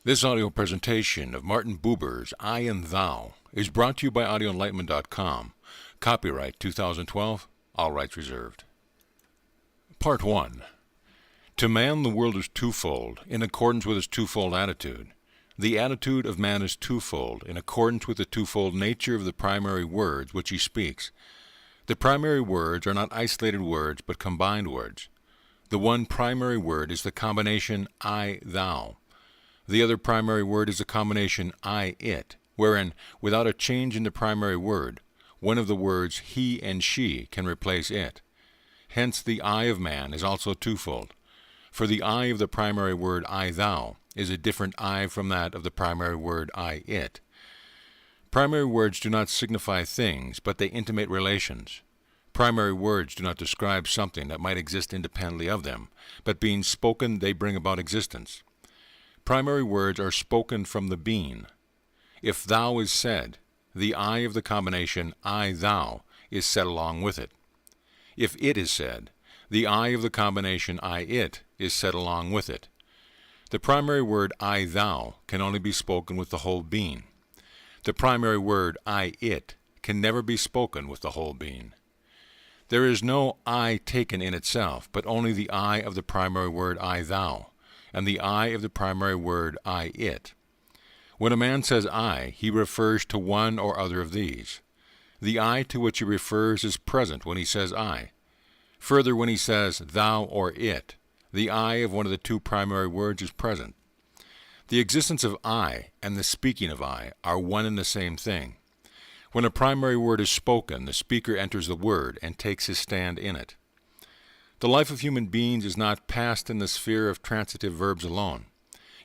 This audio presentation of Martin Buber's I and Thou is brought to you by audioenlightenment.com. Copyright 2012, all rights reserved. Part 1. To man the world is twofold, in accordance with his twofold attitude. The attitude of man is twofold, in accordance with the twofold nature of the primary words which he speaks. The primary words are not isolated words, but combined words. The one primary word is the combination I-thou. The other primary word is the combination I-it, wherein, without a change in the primary word, one of the words he and she can replace it. Hence the I of man is also twofold. For the I of the primary word I-thou is a different I from that of the primary word I-it. Primary words do not signify things, but they intimate relations. Primary words do not describe something that might exist independently of them, but being spoken they bring about existence. Primary words are spoken from the being. If thou is said, the I of the combination I-thou is said along with it. If it is said, the I of the combination I-it is said along with it. The primary word I-thou can only be spoken with the whole being. The primary word I-it can never be spoken with the whole being. There is no I taken in itself, but only the I of the primary word I-thou, and the I of the primary word I-it. When a man says I, he refers to one or other of these. The I to which he refers is present when he says I. Further, when he says thou or it, the I of one of the two primary words is present. The existence of I and the speaking of I are one and the same thing. When a primary word is spoken, the speaker enters the word and takes his stand in it. The life of human beings is not passed in the sphere of transitive verbs alone.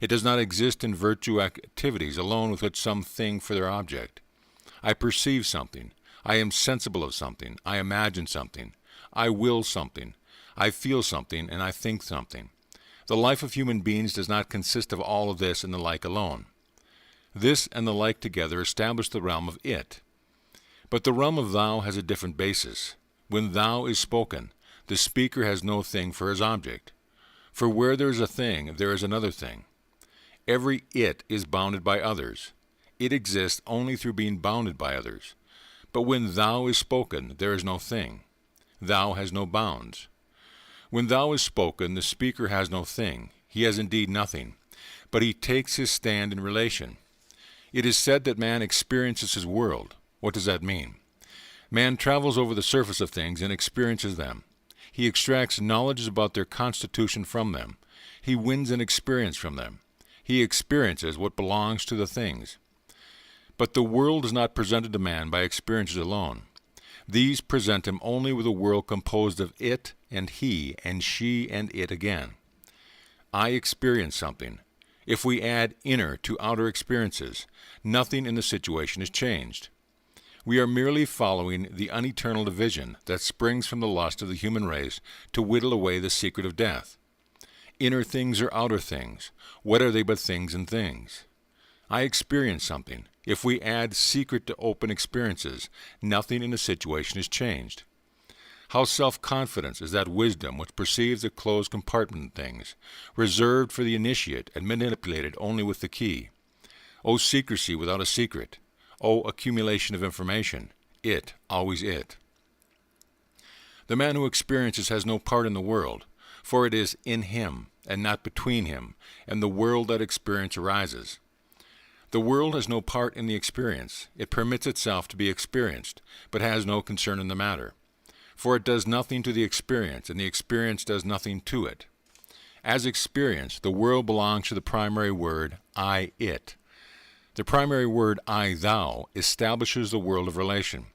It does not exist in virtue activities alone with which some thing for their object. I perceive something. I am sensible of something. I imagine something. I will something. I feel something, and I think something. The life of human beings does not consist of all of this and the like alone. This and the like together establish the realm of it. But the realm of thou has a different basis. When thou is spoken, the speaker has no thing for his object. For where there is a thing, there is another thing. Every it is bounded by others. It exists only through being bounded by others. But when thou is spoken, there is no thing. Thou has no bounds. When thou is spoken, the speaker has no thing. He has indeed nothing, but he takes his stand in relation. It is said that man experiences his world. What does that mean? Man travels over the surface of things and experiences them. He extracts knowledge about their constitution from them. He wins an experience from them. He experiences what belongs to the things. But the world is not presented to man by experiences alone. These present him only with a world composed of it and he and she and it again. I experience something. If we add inner to outer experiences, nothing in the situation is changed. We are merely following the uneternal division that springs from the lust of the human race to whittle away the secret of death. Inner things are outer things. What are they but things and things? I experience something. If we add secret to open experiences, nothing in the situation is changed. How self-confident is that wisdom which perceives the closed compartment things, reserved for the initiate and manipulated only with the key. O secrecy without a secret! O accumulation of information! It, always it. The man who experiences has no part in the world, for it is in him and not between him and the world that experience arises. The world has no part in the experience. It permits itself to be experienced, but has no concern in the matter. For it does nothing to the experience, and the experience does nothing to it. As experience, the world belongs to the primary word I-it. The primary word I-thou establishes the world of relation.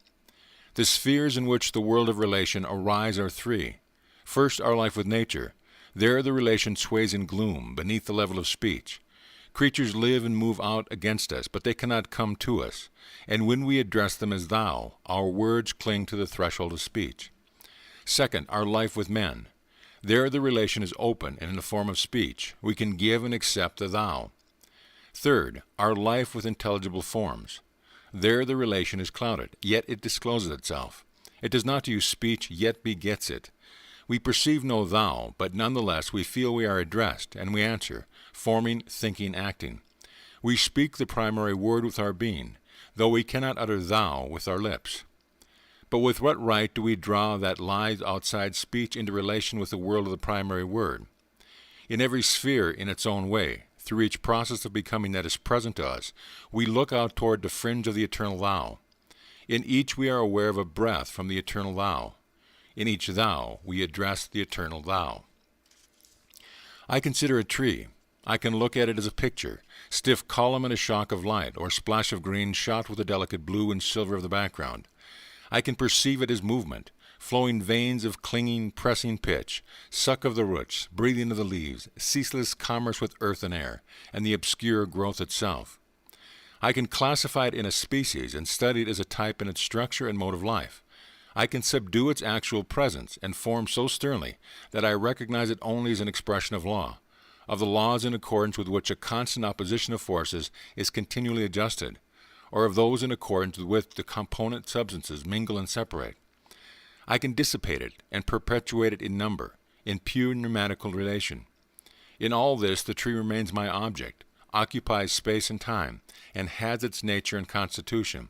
The spheres in which the world of relation arise are three. First, our life with nature. There the relation sways in gloom, beneath the level of speech. Creatures live and move out against us, but they cannot come to us. And when we address them as thou, our words cling to the threshold of speech. Second, our life with men. There the relation is open and in the form of speech. We can give and accept the thou. Third, our life with intelligible forms. There the relation is clouded, yet it discloses itself. It does not use speech, yet begets it. We perceive no thou, but nonetheless we feel we are addressed, and we answer, forming, thinking, acting. We speak the primary word with our being, though we cannot utter thou with our lips. But with what right do we draw that lies outside speech into relation with the world of the primary word? In every sphere in its own way, through each process of becoming that is present to us, we look out toward the fringe of the eternal thou. In each we are aware of a breath from the eternal thou. In each thou we address the eternal thou. I consider a tree. I can look at it as a picture, stiff column and a shock of light, or splash of green shot with the delicate blue and silver of the background. I can perceive it as movement, flowing veins of clinging, pressing pitch, suck of the roots, breathing of the leaves, ceaseless commerce with earth and air, and the obscure growth itself. I can classify it in a species and study it as a type in its structure and mode of life. I can subdue its actual presence and form so sternly that I recognize it only as an expression of law, of the laws in accordance with which a constant opposition of forces is continually adjusted, or of those in accordance with which the component substances mingle and separate. I can dissipate it and perpetuate it in number, in pure pneumatical relation. In all this the tree remains my object, occupies space and time, and has its nature and constitution.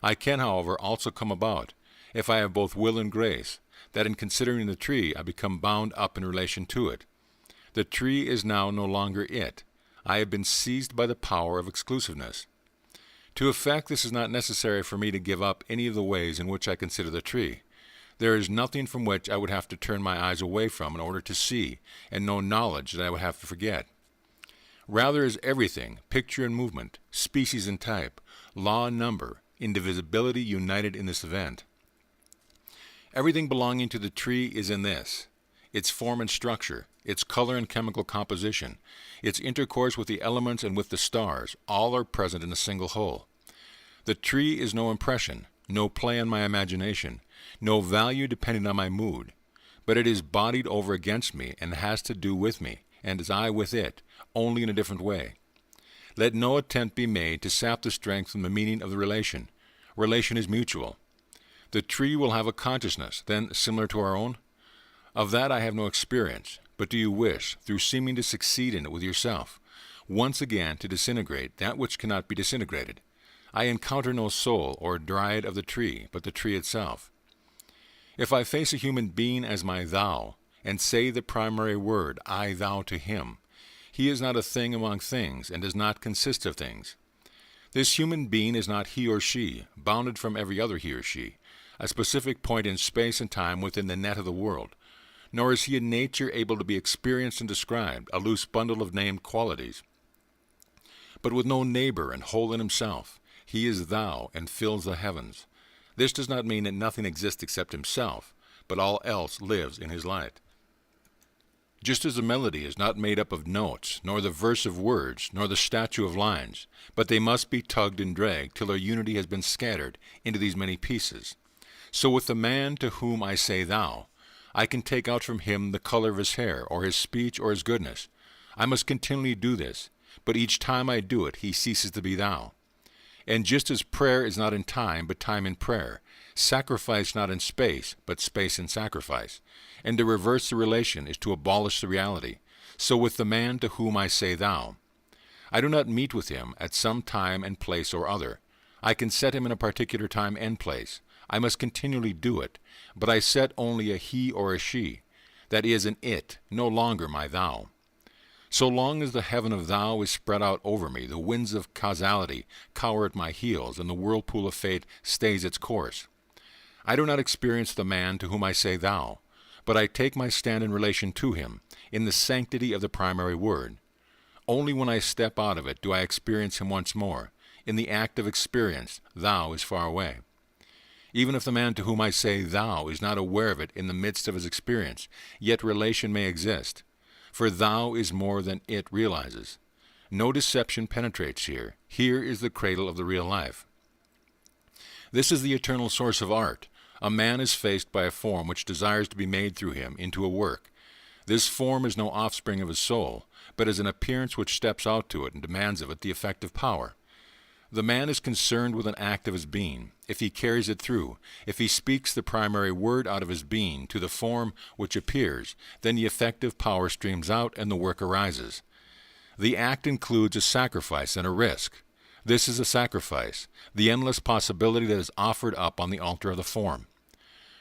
I can, however, also come about, if I have both will and grace, that in considering the tree I become bound up in relation to it. The tree is now no longer it. I have been seized by the power of exclusiveness. To effect this is not necessary for me to give up any of the ways in which I consider the tree. There is nothing from which I would have to turn my eyes away from in order to see, and no knowledge that I would have to forget. Rather is everything, picture and movement, species and type, law and number, indivisibility united in this event. Everything belonging to the tree is in this: its form and structure, its color and chemical composition, its intercourse with the elements and with the stars, all are present in a single whole. The tree is no impression, no play on my imagination, no value depending on my mood, but it is bodied over against me and has to do with me, and as I with it, only in a different way. Let no attempt be made to sap the strength from the meaning of the relation. Relation is mutual. The tree will have a consciousness, then, similar to our own? Of that I have no experience, but do you wish, through seeming to succeed in it with yourself, once again to disintegrate that which cannot be disintegrated? I encounter no soul or dryad of the tree, but the tree itself. If I face a human being as my thou, and say the primary word, I, thou, to him, he is not a thing among things, and does not consist of things. This human being is not he or she, bounded from every other he or she, a specific point in space and time within the net of the world, nor is he in nature able to be experienced and described, a loose bundle of named qualities. But with no neighbor and whole in himself, he is thou and fills the heavens. This does not mean that nothing exists except himself, but all else lives in his light. Just as the melody is not made up of notes, nor the verse of words, nor the statue of lines, but they must be tugged and dragged till their unity has been scattered into these many pieces, so with the man to whom I say thou, I can take out from him the color of his hair, or his speech, or his goodness. I must continually do this, but each time I do it, he ceases to be thou. And just as prayer is not in time, but time in prayer, sacrifice not in space, but space in sacrifice, and to reverse the relation is to abolish the reality, so with the man to whom I say thou. I do not meet with him at some time and place or other. I can set him in a particular time and place. I must continually do it, but I set only a he or a she, that is an it, no longer my thou. So long as the heaven of thou is spread out over me, the winds of causality cower at my heels, and the whirlpool of fate stays its course. I do not experience the man to whom I say thou, but I take my stand in relation to him, in the sanctity of the primary word. Only when I step out of it do I experience him once more. In the act of experience, thou is far away. Even if the man to whom I say thou is not aware of it in the midst of his experience, yet relation may exist. For thou is more than it realizes. No deception penetrates here. Here is the cradle of the real life. This is the eternal source of art. A man is faced by a form which desires to be made through him into a work. This form is no offspring of his soul, but is an appearance which steps out to it and demands of it the effective power. The man is concerned with an act of his being. If he carries it through, if he speaks the primary word out of his being to the form which appears, then the effective power streams out and the work arises. The act includes a sacrifice and a risk. This is a sacrifice, the endless possibility that is offered up on the altar of the form.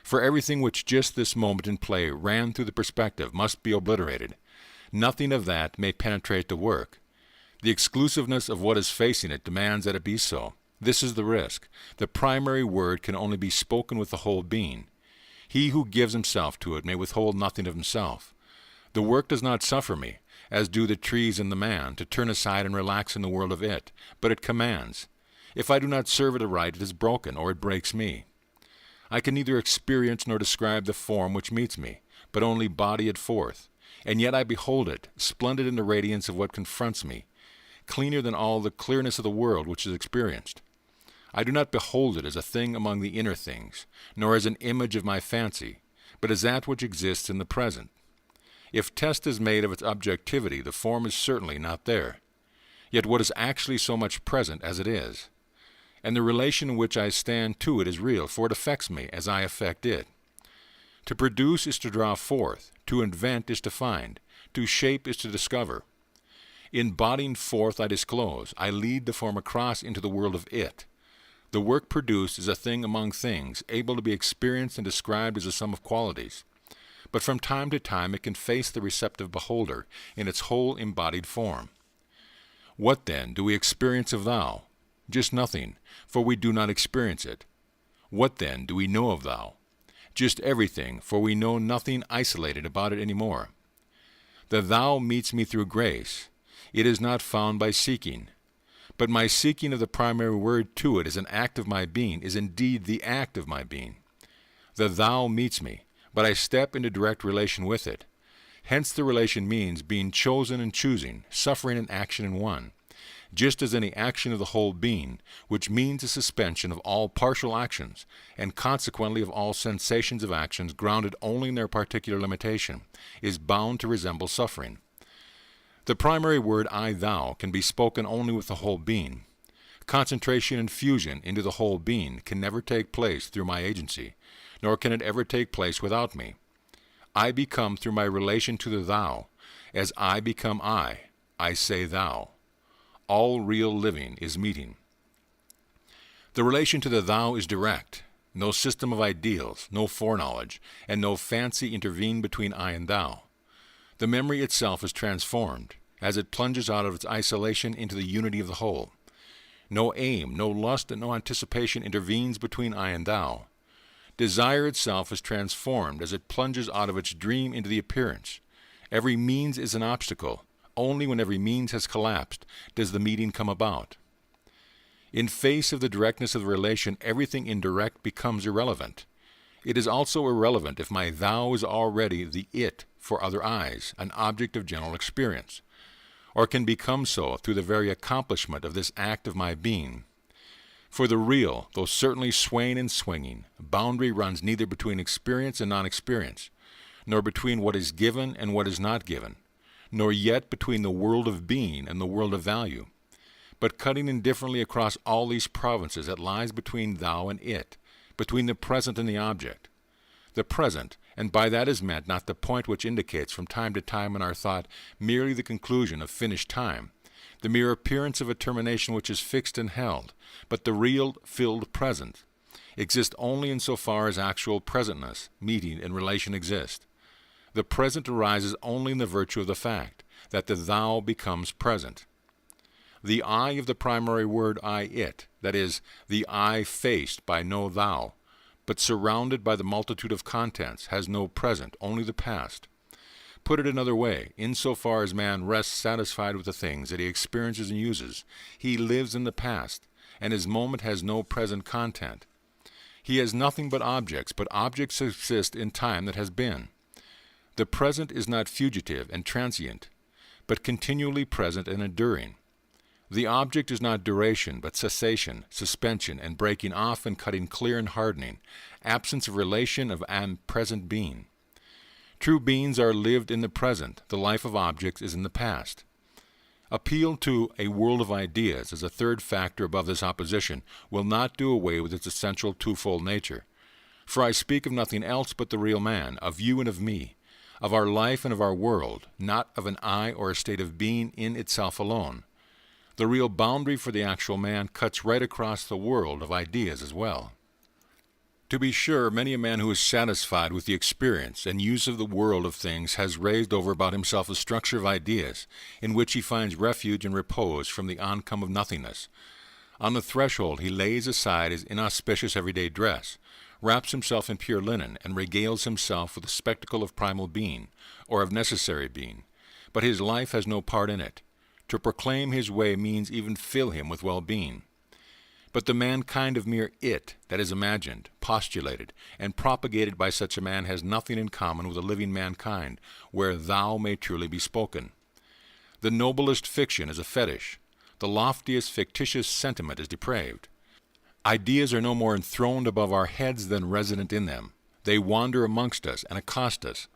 For everything which just this moment in play ran through the perspective must be obliterated. Nothing of that may penetrate the work. The exclusiveness of what is facing it demands that it be so. This is the risk. The primary word can only be spoken with the whole being. He who gives himself to it may withhold nothing of himself. The work does not suffer me, as do the trees and the man, to turn aside and relax in the world of it, but it commands. If I do not serve it aright, it is broken, or it breaks me. I can neither experience nor describe the form which meets me, but only body it forth. And yet I behold it, splendid in the radiance of what confronts me, cleaner than all the clearness of the world which is experienced. I do not behold it as a thing among the inner things, nor as an image of my fancy, but as that which exists in the present. If test is made of its objectivity, the form is certainly not there. Yet what is actually so much present as it is? And the relation in which I stand to it is real, for it affects me as I affect it. To produce is to draw forth, to invent is to find, to shape is to discover. In bodying forth I disclose, I lead the form across into the world of it. The work produced is a thing among things, able to be experienced and described as a sum of qualities. But from time to time it can face the receptive beholder in its whole embodied form. What then do we experience of thou? Just nothing, for we do not experience it. What then do we know of thou? Just everything, for we know nothing isolated about it any more. The thou meets me through grace. It is not found by seeking. But my seeking of the primary word to it as an act of my being is indeed the act of my being. The thou meets me, but I step into direct relation with it. Hence the relation means being chosen and choosing, suffering and action in one, just as any action of the whole being, which means a suspension of all partial actions, and consequently of all sensations of actions grounded only in their particular limitation, is bound to resemble suffering. The primary word I-thou can be spoken only with the whole being. Concentration and fusion into the whole being can never take place through my agency, nor can it ever take place without me. I become through my relation to the thou. As I become I say thou. All real living is meeting. The relation to the thou is direct. No system of ideals, no foreknowledge, and no fancy intervene between I and thou. The memory itself is transformed, as it plunges out of its isolation into the unity of the whole. No aim, no lust, and no anticipation intervenes between I and thou. Desire itself is transformed as it plunges out of its dream into the appearance. Every means is an obstacle. Only when every means has collapsed does the meeting come about. In face of the directness of the relation, everything indirect becomes irrelevant. It is also irrelevant if my thou is already the it for other eyes, an object of general experience, or can become so through the very accomplishment of this act of my being. For the real, though certainly swaying and swinging, boundary runs neither between experience and non-experience, nor between what is given and what is not given, nor yet between the world of being and the world of value, but cutting indifferently across all these provinces it lies between thou and it, between the present and the object. The present, and by that is meant not the point which indicates from time to time in our thought merely the conclusion of finished time, the mere appearance of a termination which is fixed and held, but the real, filled present, exists only in so far as actual presentness, meeting, and relation exist. The present arises only in the virtue of the fact that the thou becomes present. The I of the primary word I-it, that is, the I faced by no thou, but surrounded by the multitude of contents, has no present, only the past. Put it another way, insofar as man rests satisfied with the things that he experiences and uses, he lives in the past, and his moment has no present content. He has nothing but objects exist in time that has been. The present is not fugitive and transient, but continually present and enduring. The object is not duration, but cessation, suspension, and breaking off and cutting clear and hardening, absence of relation of present being. True beings are lived in the present, the life of objects is in the past. Appeal to a world of ideas as a third factor above this opposition will not do away with its essential twofold nature. For I speak of nothing else but the real man, of you and of me, of our life and of our world, not of an I or a state of being in itself alone. The real boundary for the actual man cuts right across the world of ideas as well. To be sure, many a man who is satisfied with the experience and use of the world of things has raised over about himself a structure of ideas in which he finds refuge and repose from the oncome of nothingness. On the threshold he lays aside his inauspicious everyday dress, wraps himself in pure linen, and regales himself with the spectacle of primal being, or of necessary being. But his life has no part in it. To proclaim his way means even fill him with well-being. But the mankind of mere it that is imagined, postulated, and propagated by such a man has nothing in common with a living mankind, where thou may truly be spoken. The noblest fiction is a fetish. The loftiest fictitious sentiment is depraved. Ideas are no more enthroned above our heads than resident in them. They wander amongst us and accost us.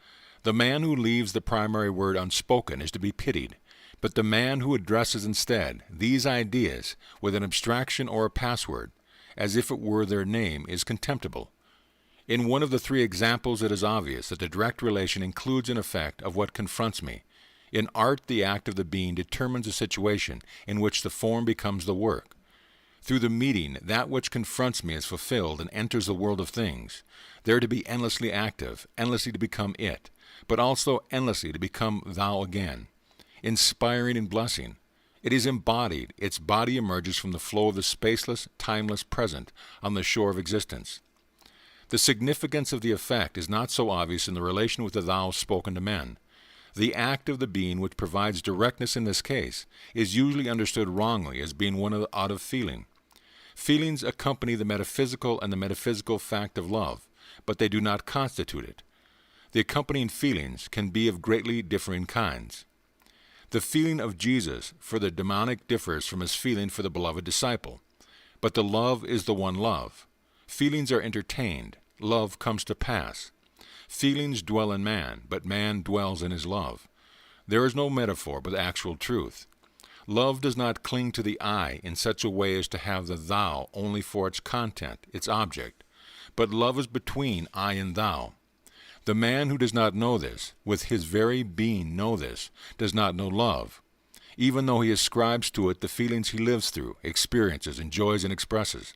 The man who leaves the primary word unspoken is to be pitied. But the man who addresses instead these ideas with an abstraction or a password, as if it were their name, is contemptible. In one of the three examples it is obvious that the direct relation includes an effect of what confronts me. In art, the act of the being determines a situation in which the form becomes the work. Through the meeting, that which confronts me is fulfilled and enters the world of things, there to be endlessly active, endlessly to become it, but also endlessly to become thou again. Inspiring and blessing. It is embodied. Its body emerges from the flow of the spaceless, timeless present on the shore of existence. The significance of the effect is not so obvious in the relation with the thou spoken to men. The act of the being which provides directness in this case is usually understood wrongly as being one out of feeling. Feelings accompany the metaphysical and the metaphysical fact of love, but they do not constitute it. The accompanying feelings can be of greatly differing kinds. The feeling of Jesus for the demonic differs from his feeling for the beloved disciple. But the love is the one love. Feelings are entertained. Love comes to pass. Feelings dwell in man, but man dwells in his love. There is no metaphor but actual truth. Love does not cling to the I in such a way as to have the thou only for its content, its object. But love is between I and thou. The man who does not know this, with his very being know this, does not know love, even though he ascribes to it the feelings he lives through, experiences, enjoys, and expresses.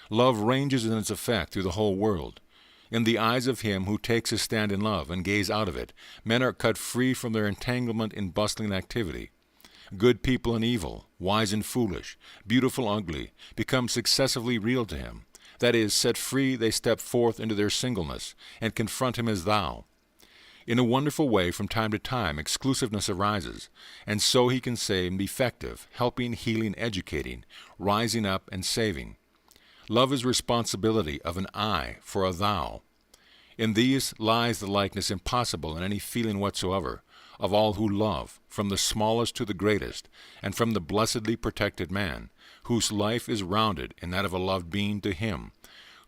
Love ranges in its effect through the whole world. In the eyes of him who takes his stand in love and gaze out of it, men are cut free from their entanglement in bustling activity. Good people and evil, wise and foolish, beautiful, ugly, become successively real to him. That is, set free, they step forth into their singleness and confront him as thou. In a wonderful way, from time to time, exclusiveness arises, and so he can say and be effective, helping, healing, educating, rising up, and saving. Love is responsibility of an I for a thou. In these lies the likeness impossible in any feeling whatsoever of all who love, from the smallest to the greatest, and from the blessedly protected man, whose life is rounded in that of a loved being to him,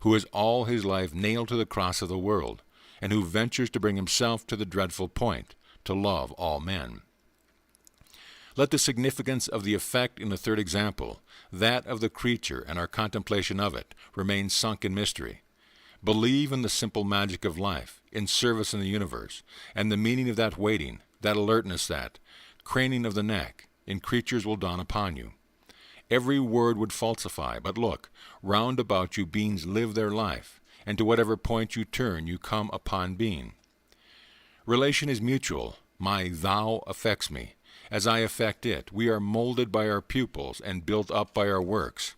who is all his life nailed to the cross of the world, and who ventures to bring himself to the dreadful point, to love all men. Let the significance of the effect in the third example, that of the creature and our contemplation of it, remain sunk in mystery. Believe in the simple magic of life, in service in the universe, and the meaning of that waiting, that alertness, that craning of the neck, in creatures will dawn upon you. Every word would falsify, but look, round about you beings live their life, and to whatever point you turn you come upon being. Relation is mutual. My thou affects me. As I affect it, we are molded by our pupils and built up by our works.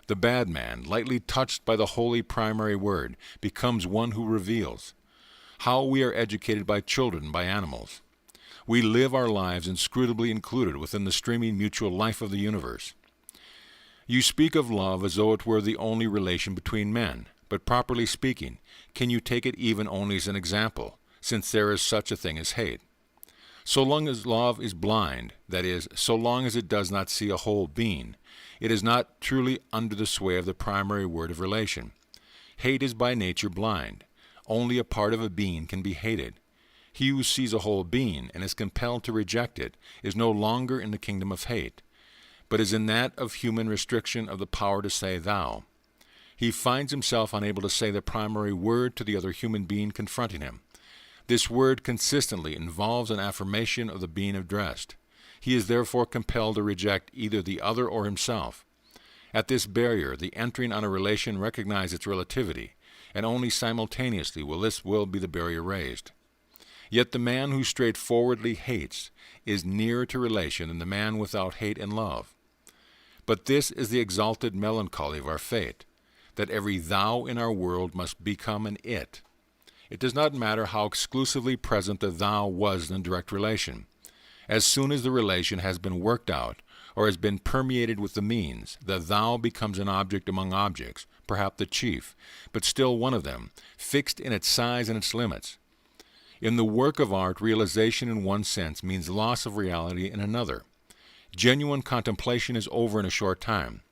The bad man, lightly touched by the holy primary word, becomes one who reveals. How we are educated by children, by animals. We live our lives inscrutably included within the streaming mutual life of the universe. You speak of love as though it were the only relation between men, but properly speaking, can you take it even only as an example, since there is such a thing as hate? So long as love is blind, that is, so long as it does not see a whole being, it is not truly under the sway of the primary word of relation. Hate is by nature blind. Only a part of a being can be hated. He who sees a whole being and is compelled to reject it is no longer in the kingdom of hate, but is in that of human restriction of the power to say thou. He finds himself unable to say the primary word to the other human being confronting him. This word consistently involves an affirmation of the being addressed. He is therefore compelled to reject either the other or himself. At this barrier, the entering on a relation recognizes its relativity, and only simultaneously will be the barrier raised. Yet the man who straightforwardly hates is nearer to relation than the man without hate and love. But this is the exalted melancholy of our fate, that every thou in our world must become an it. It does not matter how exclusively present the thou was in direct relation. As soon as the relation has been worked out, or has been permeated with the means, the thou becomes an object among objects, perhaps the chief, but still one of them, fixed in its size and its limits. In the work of art, realization in one sense means loss of reality in another. Genuine contemplation is over in a short time.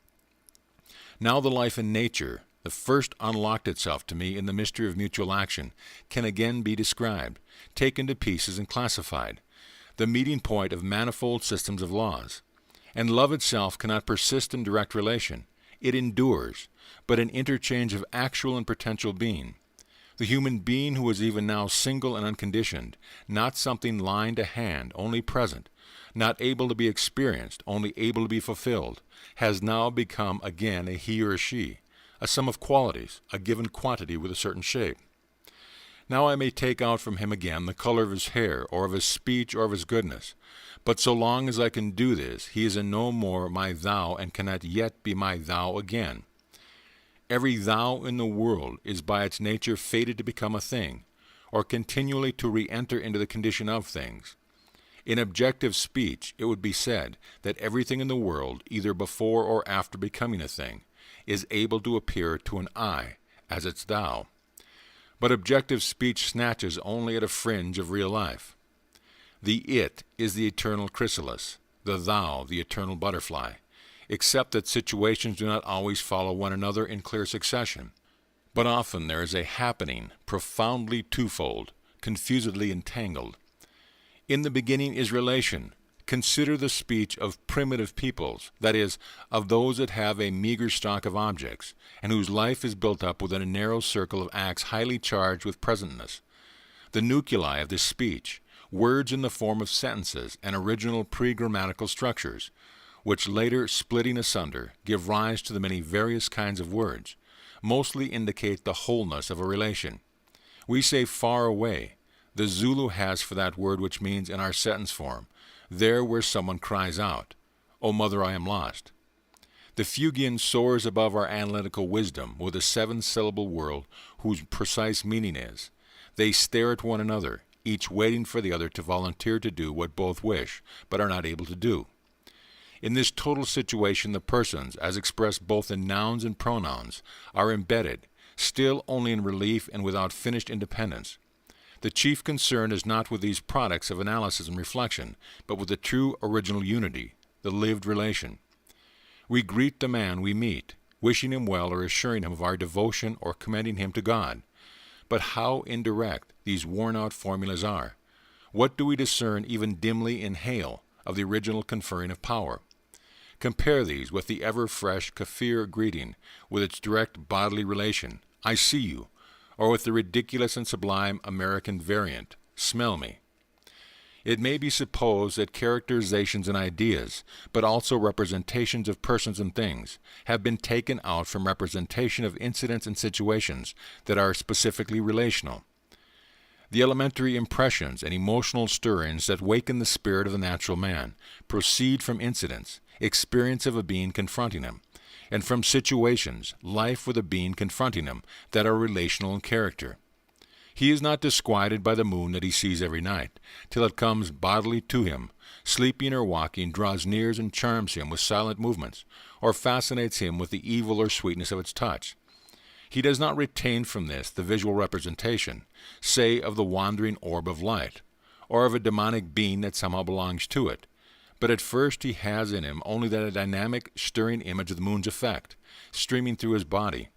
Now the life in nature, the first unlocked itself to me in the mystery of mutual action, can again be described, taken to pieces and classified, the meeting point of manifold systems of laws. And love itself cannot persist in direct relation. It endures, but an interchange of actual and potential being. The human being who is even now single and unconditioned, not something lying to hand, only present, not able to be experienced, only able to be fulfilled, has now become again a he or a she, a sum of qualities, a given quantity with a certain shape. Now I may take out from him again the color of his hair, or of his speech, or of his goodness. But so long as I can do this, he is in no more my thou and cannot yet be my thou again. Every thou in the world is by its nature fated to become a thing, or continually to re-enter into the condition of things. In objective speech, it would be said that everything in the world, either before or after becoming a thing, is able to appear to an I as its thou. But objective speech snatches only at a fringe of real life. The it is the eternal chrysalis, the thou the eternal butterfly, except that situations do not always follow one another in clear succession. But often there is a happening, profoundly twofold, confusedly entangled. In the beginning is relation. Consider the speech of primitive peoples, that is, of those that have a meager stock of objects, and whose life is built up within a narrow circle of acts highly charged with presentness. The nuclei of this speech, words in the form of sentences and original pre-grammatical structures, which later, splitting asunder, give rise to the many various kinds of words, mostly indicate the wholeness of a relation. We say far away. The Zulu has for that word which means in our sentence form, there where someone cries out, "O mother, I am lost." The Fuegian soars above our analytical wisdom with a seven-syllable word whose precise meaning is, they stare at one another, each waiting for the other to volunteer to do what both wish, but are not able to do. In this total situation, the persons, as expressed both in nouns and pronouns, are embedded, still only in relief and without finished independence. The chief concern is not with these products of analysis and reflection, but with the true original unity, the lived relation. We greet the man we meet, wishing him well or assuring him of our devotion or commending him to God. But how indirect these worn-out formulas are! What do we discern even dimly in hail of the original conferring of power? Compare these with the ever-fresh Kafir greeting, with its direct bodily relation, "I see you," or with the ridiculous and sublime American variant, "Smell me." It may be supposed that characterizations and ideas, but also representations of persons and things, have been taken out from representation of incidents and situations that are specifically relational. The elementary impressions and emotional stirrings that waken the spirit of the natural man proceed from incidents, experience of a being confronting him, and from situations, life with a being confronting him, that are relational in character. He is not disquieted by the moon that he sees every night, till it comes bodily to him, sleeping or walking, draws near and charms him with silent movements, or fascinates him with the evil or sweetness of its touch. He does not retain from this the visual representation, say of the wandering orb of light, or of a demonic being that somehow belongs to it, but at first he has in him only that dynamic, stirring image of the moon's effect, streaming through his body.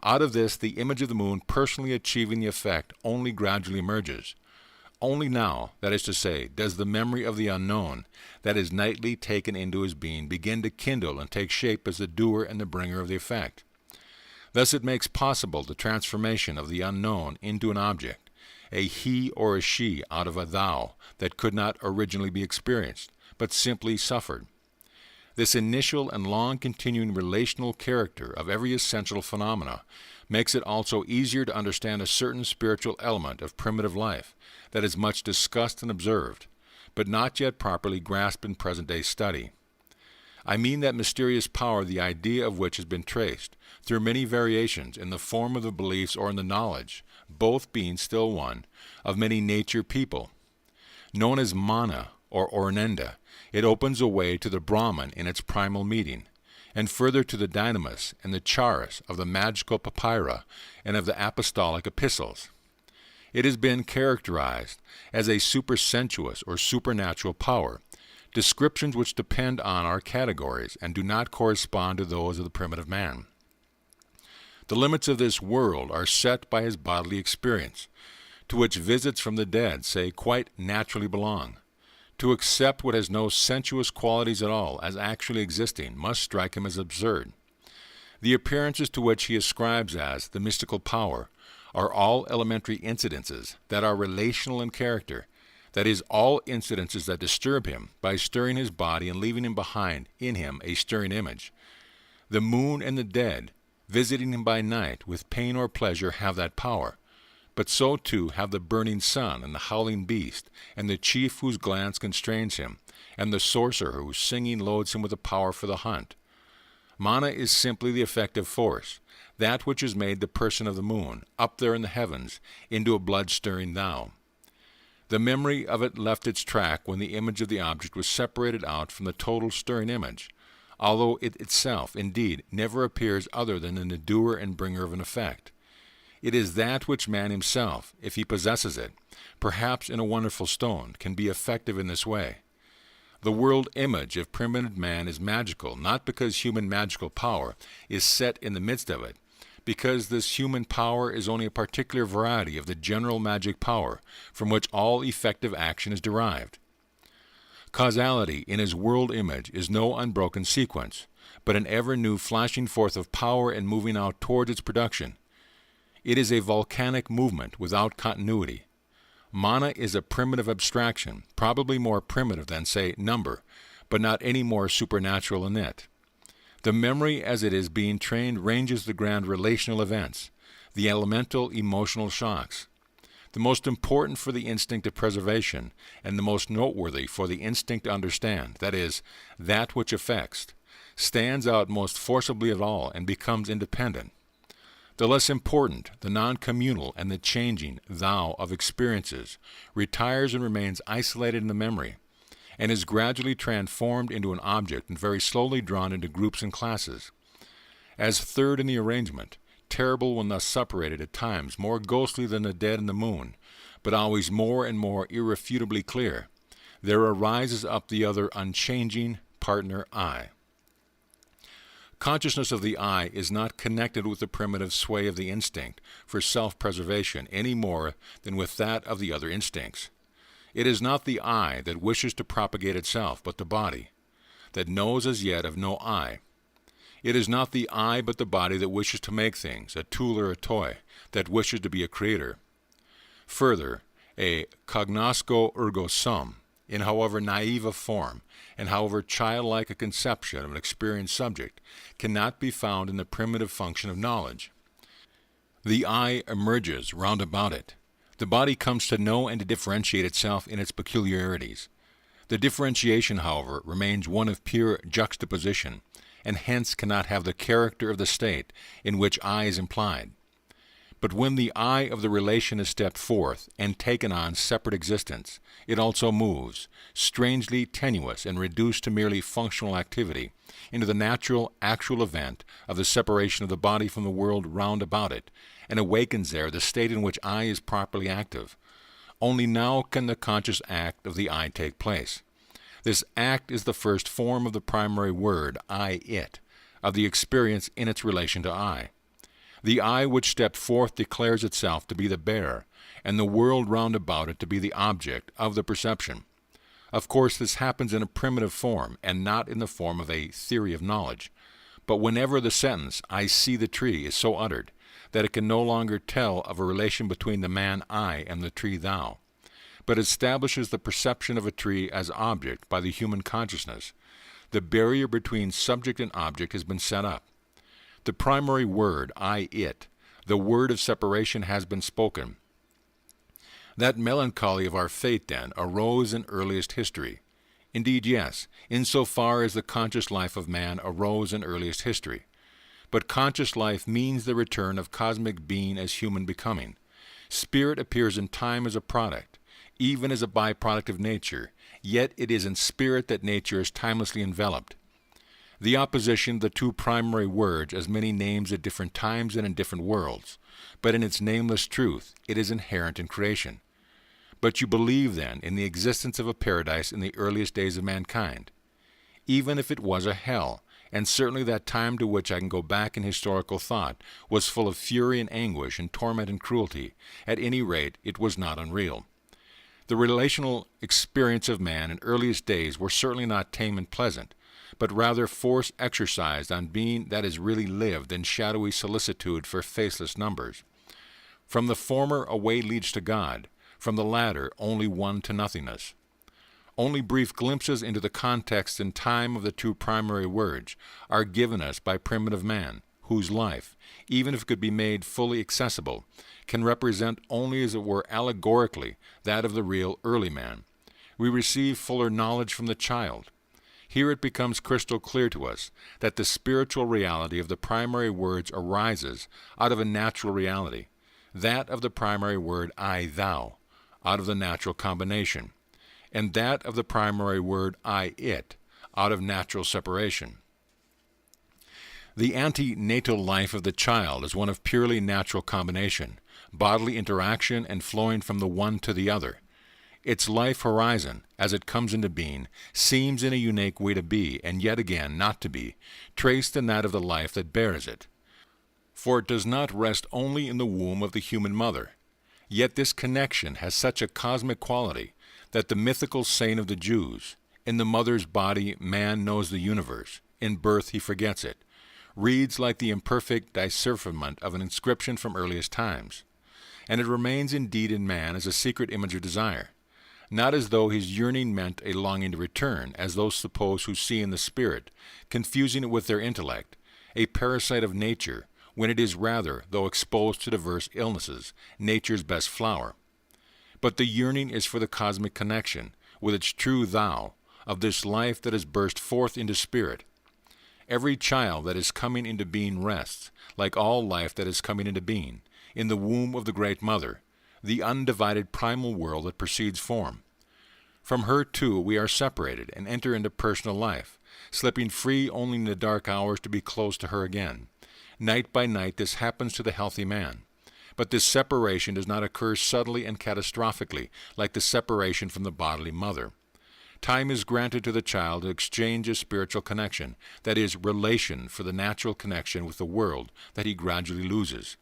Out of this, the image of the moon personally achieving the effect only gradually emerges. Only now, that is to say, does the memory of the unknown, that is nightly taken into his being, begin to kindle and take shape as the doer and the bringer of the effect. Thus it makes possible the transformation of the unknown into an object, a he or a she out of a thou that could not originally be experienced, but simply suffered. This initial and long-continuing relational character of every essential phenomena makes it also easier to understand a certain spiritual element of primitive life that is much discussed and observed, but not yet properly grasped in present-day study. I mean that mysterious power the idea of which has been traced through many variations in the form of the beliefs or in the knowledge, both being still one, of many nature people. Known as mana or ornenda, it opens a way to the Brahman in its primal meeting, and further to the dynamis and the charis of the magical papyra and of the apostolic epistles. It has been characterized as a supersensuous or supernatural power, descriptions which depend on our categories and do not correspond to those of the primitive man. The limits of this world are set by his bodily experience, to which visits from the dead say quite naturally belong. To accept what has no sensuous qualities at all as actually existing must strike him as absurd. The appearances to which he ascribes as the mystical power are all elementary incidences that are relational in character, that is, all incidences that disturb him by stirring his body and leaving him behind in him a stirring image. The moon and the dead, visiting him by night with pain or pleasure, have that power. But so too have the burning sun and the howling beast, and the chief whose glance constrains him, and the sorcerer whose singing loads him with a power for the hunt. Mana is simply the effective force, that which has made the person of the moon, up there in the heavens, into a blood-stirring thou. The memory of it left its track when the image of the object was separated out from the total stirring image, although it itself, indeed, never appears other than an doer and bringer of an effect. It is that which man himself, if he possesses it, perhaps in a wonderful stone, can be effective in this way. The world image of primitive man is magical, not because human magical power is set in the midst of it, because this human power is only a particular variety of the general magic power from which all effective action is derived. Causality in his world image is no unbroken sequence, but an ever-new flashing forth of power and moving out towards its production. It is a volcanic movement without continuity. Mana is a primitive abstraction, probably more primitive than, say, number, but not any more supernatural in it. The memory as it is being trained ranges the grand relational events, the elemental emotional shocks. The most important for the instinct of preservation, and the most noteworthy for the instinct to understand, that is, that which affects, stands out most forcibly of all and becomes independent. The less important, the non-communal and the changing thou of experiences, retires and remains isolated in the memory, and is gradually transformed into an object and very slowly drawn into groups and classes. As third in the arrangement, terrible when thus separated, at times more ghostly than the dead and the moon, but always more and more irrefutably clear, there arises up the other unchanging partner I. Consciousness of the I is not connected with the primitive sway of the instinct for self-preservation any more than with that of the other instincts. It is not the I that wishes to propagate itself, but the body, that knows as yet of no I. It is not the I but the body that wishes to make things, a tool or a toy, that wishes to be a creator. Further, a cognosco ergo sum, in however naive a form, and however childlike a conception of an experienced subject, cannot be found in the primitive function of knowledge. The I emerges round about it. The body comes to know and to differentiate itself in its peculiarities. The differentiation, however, remains one of pure juxtaposition, and hence cannot have the character of the state in which I is implied. But when the I of the relation is stepped forth and taken on separate existence, it also moves, strangely tenuous and reduced to merely functional activity, into the natural, actual event of the separation of the body from the world round about it, and awakens there the state in which I is properly active. Only now can the conscious act of the I take place. This act is the first form of the primary word, I-it, of the experience in its relation to I. The I which stepped forth declares itself to be the bearer, and the world round about it to be the object of the perception. Of course, this happens in a primitive form, and not in the form of a theory of knowledge. But whenever the sentence, I see the tree, is so uttered, that it can no longer tell of a relation between the man I and the tree thou, but establishes the perception of a tree as object by the human consciousness. The barrier between subject and object has been set up. The primary word, I, it, the word of separation has been spoken. That melancholy of our fate, then, arose in earliest history. Indeed, yes, insofar as the conscious life of man arose in earliest history. But conscious life means the return of cosmic being as human becoming. Spirit appears in time as a product, even as a byproduct of nature, yet it is in spirit that nature is timelessly enveloped. The opposition of the two primary words as many names at different times and in different worlds, but in its nameless truth it is inherent in creation. But you believe, then, in the existence of a paradise in the earliest days of mankind, even if it was a hell, and certainly that time to which I can go back in historical thought was full of fury and anguish and torment and cruelty. At any rate, it was not unreal. The relational experience of man in earliest days were certainly not tame and pleasant, but rather force exercised on being that is really lived in shadowy solicitude for faceless numbers. From the former a way leads to God, from the latter only one to nothingness. Only brief glimpses into the context and time of the two primary words are given us by primitive man, whose life, even if it could be made fully accessible, can represent only as it were allegorically that of the real early man. We receive fuller knowledge from the child. Here it becomes crystal clear to us that the spiritual reality of the primary words arises out of a natural reality, that of the primary word I, thou, out of the natural combination, and that of the primary word I, it, out of natural separation. The antenatal life of the child is one of purely natural combination, bodily interaction, and flowing from the one to the other. Its life horizon, as it comes into being, seems in a unique way to be, and yet again not to be, traced in that of the life that bears it. For it does not rest only in the womb of the human mother. Yet this connection has such a cosmic quality that the mythical saying of the Jews, "In the mother's body man knows the universe, in birth he forgets it," reads like the imperfect decipherment of an inscription from earliest times. And it remains indeed in man as a secret image of desire, not as though his yearning meant a longing to return, as those suppose who see in the spirit, confusing it with their intellect, a parasite of nature, when it is rather, though exposed to diverse illnesses, nature's best flower. But the yearning is for the cosmic connection, with its true thou, of this life that has burst forth into spirit. Every child that is coming into being rests, like all life that is coming into being, in the womb of the Great Mother, the undivided primal world that precedes form. From her, too, we are separated and enter into personal life, slipping free only in the dark hours to be close to her again. Night by night this happens to the healthy man. But this separation does not occur subtly and catastrophically, like the separation from the bodily mother. Time is granted to the child to exchange a spiritual connection, that is, relation, for the natural connection with the world that he gradually loses.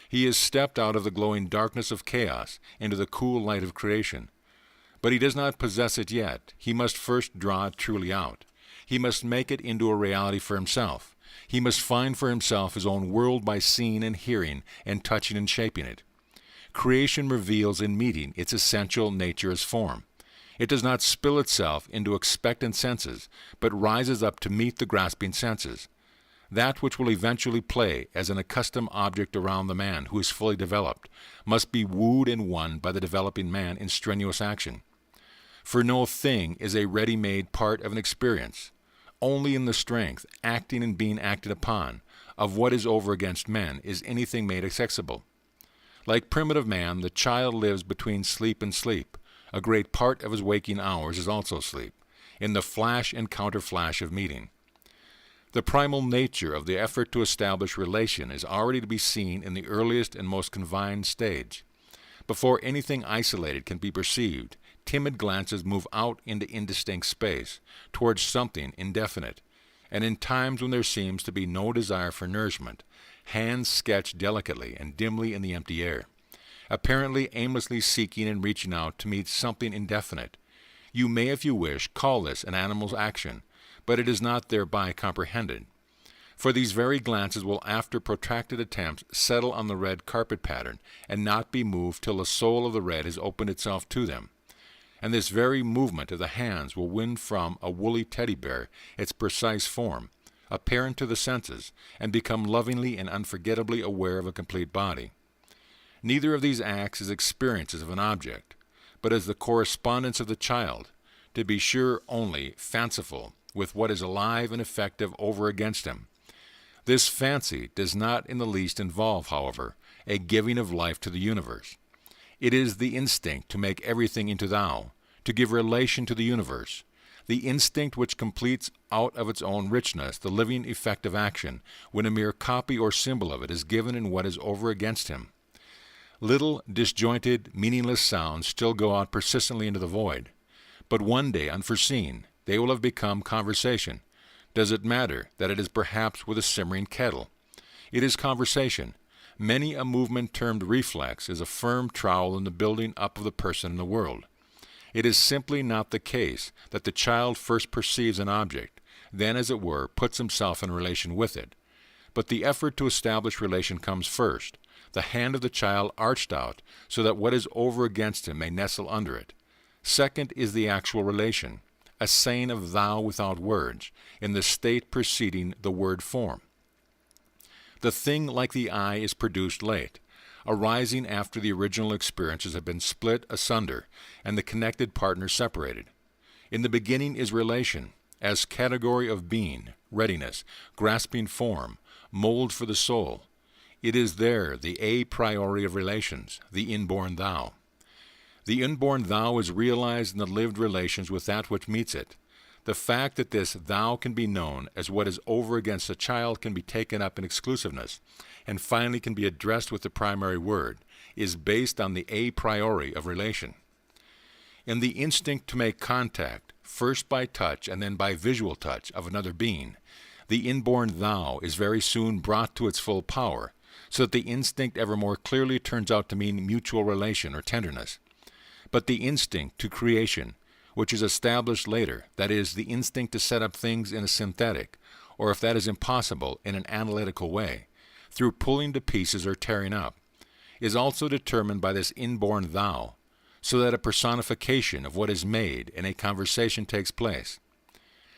He has stepped out of the glowing darkness of chaos into the cool light of creation. But he does not possess it yet. He must first draw it truly out. He must make it into a reality for himself. He must find for himself his own world by seeing and hearing and touching and shaping it. Creation reveals in meeting its essential nature as form. It does not spill itself into expectant senses, but rises up to meet the grasping senses. That which will eventually play as an accustomed object around the man who is fully developed must be wooed and won by the developing man in strenuous action. For no thing is a ready-made part of an experience. Only in the strength, acting and being acted upon, of what is over against men is anything made accessible. Like primitive man, the child lives between sleep and sleep. A great part of his waking hours is also sleep, in the flash and counter-flash of meeting. The primal nature of the effort to establish relation is already to be seen in the earliest and most confined stage. Before anything isolated can be perceived, timid glances move out into indistinct space, towards something indefinite, and in times when there seems to be no desire for nourishment, hands sketch delicately and dimly in the empty air, apparently aimlessly seeking and reaching out to meet something indefinite. You may, if you wish, call this an animal's action, but it is not thereby comprehended. For these very glances will after protracted attempts settle on the red carpet pattern and not be moved till the soul of the red has opened itself to them. And this very movement of the hands will win from a woolly teddy bear its precise form, apparent to the senses, and become lovingly and unforgettably aware of a complete body. Neither of these acts is experiences of an object, but as the correspondence of the child, to be sure only fanciful, with what is alive and effective over against him. This fancy does not in the least involve, however, a giving of life to the universe. It is the instinct to make everything into thou, to give relation to the universe, the instinct which completes out of its own richness the living effect of action, when a mere copy or symbol of it is given in what is over against him. Little, disjointed, meaningless sounds still go out persistently into the void, but one day, unforeseen, they will have become conversation. Does it matter that it is perhaps with a simmering kettle? It is conversation. Many a movement termed reflex is a firm trowel in the building up of the person in the world. It is simply not the case that the child first perceives an object, then, as it were, puts himself in relation with it. But the effort to establish relation comes first, the hand of the child arched out so that what is over against him may nestle under it. Second is the actual relation, a saying of thou without words, in the state preceding the word form. The thing like the eye is produced late, arising after the original experiences have been split asunder and the connected partners separated. In the beginning is relation, as category of being, readiness, grasping form, mold for the soul. It is there the a priori of relations, the inborn thou. The inborn thou is realized in the lived relations with that which meets it. The fact that this thou can be known as what is over against a child can be taken up in exclusiveness, and finally can be addressed with the primary word, is based on the a priori of relation. In the instinct to make contact, first by touch and then by visual touch, of another being, the inborn thou is very soon brought to its full power, so that the instinct ever more clearly turns out to mean mutual relation or tenderness. But the instinct to creation, which is established later, that is, the instinct to set up things in a synthetic, or if that is impossible, in an analytical way, through pulling to pieces or tearing up, is also determined by this inborn thou, so that a personification of what is made in a conversation takes place.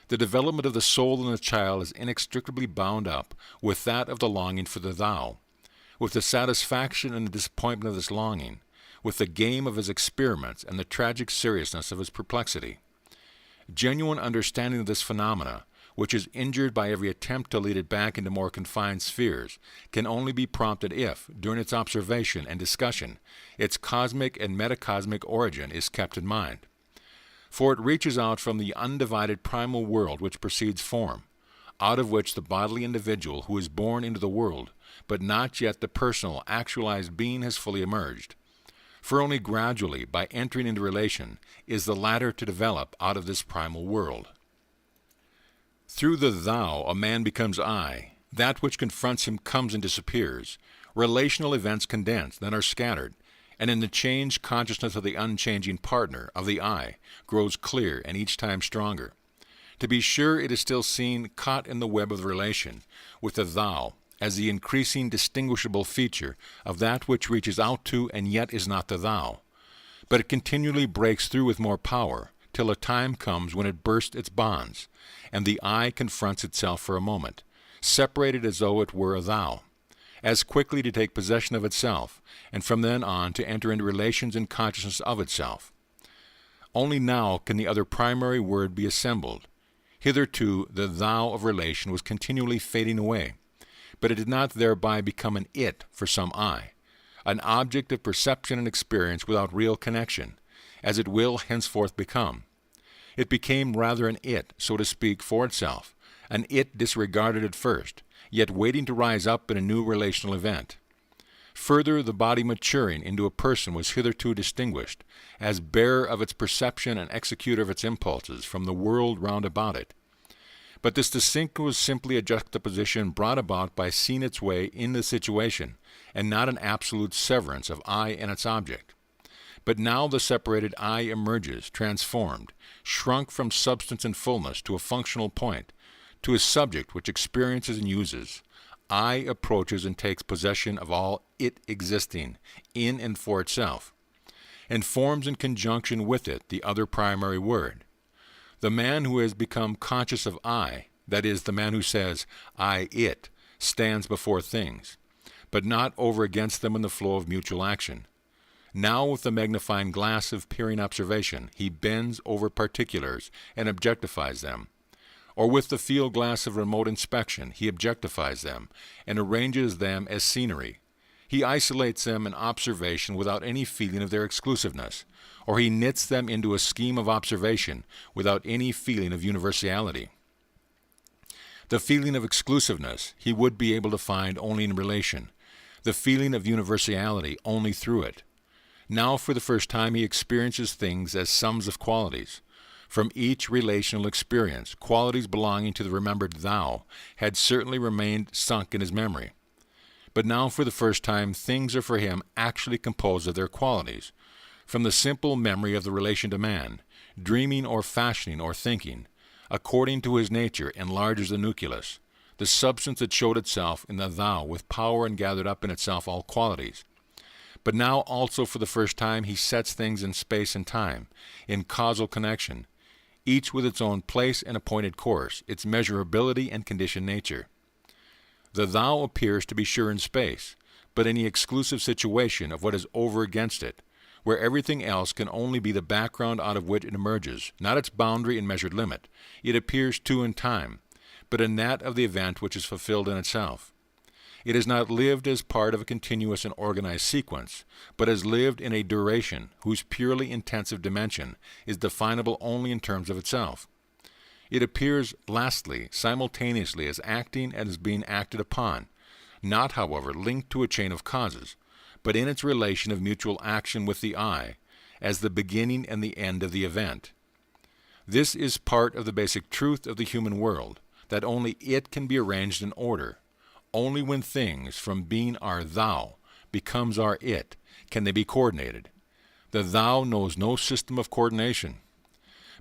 The development of the soul in the child is inextricably bound up with that of the longing for the thou, with the satisfaction and the disappointment of this longing, with the game of his experiments and the tragic seriousness of his perplexity. Genuine understanding of this phenomena, which is injured by every attempt to lead it back into more confined spheres, can only be prompted if, during its observation and discussion, its cosmic and metacosmic origin is kept in mind. For it reaches out from the undivided primal world which precedes form, out of which the bodily individual who is born into the world, but not yet the personal, actualized being, has fully emerged. For only gradually, by entering into relation, is the latter to develop out of this primal world. Through the thou, a man becomes I. That which confronts him comes and disappears. Relational events condense, then are scattered, and in the changed consciousness of the unchanging partner, of the I, grows clear and each time stronger. To be sure, it is still seen caught in the web of relation, with the thou, as the increasing distinguishable feature of that which reaches out to and yet is not the thou. But it continually breaks through with more power, till a time comes when it bursts its bonds, and the I confronts itself for a moment, separated as though it were a thou, as quickly to take possession of itself, and from then on to enter into relations and consciousness of itself. Only now can the other primary word be assembled. Hitherto the thou of relation was continually fading away, but it did not thereby become an it for some I, an object of perception and experience without real connection, as it will henceforth become. It became rather an it, so to speak, for itself, an it disregarded at first, yet waiting to rise up in a new relational event. Further, the body maturing into a person was hitherto distinguished, as bearer of its perception and executor of its impulses, from the world round about it. But this distinction was simply a juxtaposition brought about by seeing its way in the situation, and not an absolute severance of I and its object. But now the separated I emerges, transformed, shrunk from substance and fullness to a functional point, To a subject which experiences and uses, I approaches and takes possession of all it existing, in and for itself, and forms in conjunction with it the other primary word. The man who has become conscious of I, that is, the man who says, I, it, stands before things, but not over against them in the flow of mutual action. Now with the magnifying glass of peering observation, he bends over particulars and objectifies them. Or with the field glass of remote inspection, he objectifies them and arranges them as scenery. He isolates them in observation without any feeling of their exclusiveness, or he knits them into a scheme of observation without any feeling of universality. The feeling of exclusiveness he would be able to find only in relation, the feeling of universality only through it. Now for the first time he experiences things as sums of qualities. From each relational experience, qualities belonging to the remembered thou had certainly remained sunk in his memory. But now for the first time things are for him actually composed of their qualities. From the simple memory of the relation to man, dreaming or fashioning or thinking, according to his nature enlarges the nucleus, the substance that showed itself in the thou with power and gathered up in itself all qualities. But now also for the first time he sets things in space and time, in causal connection, each with its own place and appointed course, its measurability and conditioned nature. The thou appears to be sure in space, but in the exclusive situation of what is over against it, where everything else can only be the background out of which it emerges, not its boundary and measured limit. It appears too in time, but in that of the event which is fulfilled in itself. It is not lived as part of a continuous and organized sequence, but as lived in a duration whose purely intensive dimension is definable only in terms of itself. It appears, lastly, simultaneously as acting and as being acted upon, not, however, linked to a chain of causes, but in its relation of mutual action with the I, as the beginning and the end of the event. This is part of the basic truth of the human world, that only it can be arranged in order. Only when things, from being our thou, becomes our it, can they be coordinated. The thou knows no system of coordination.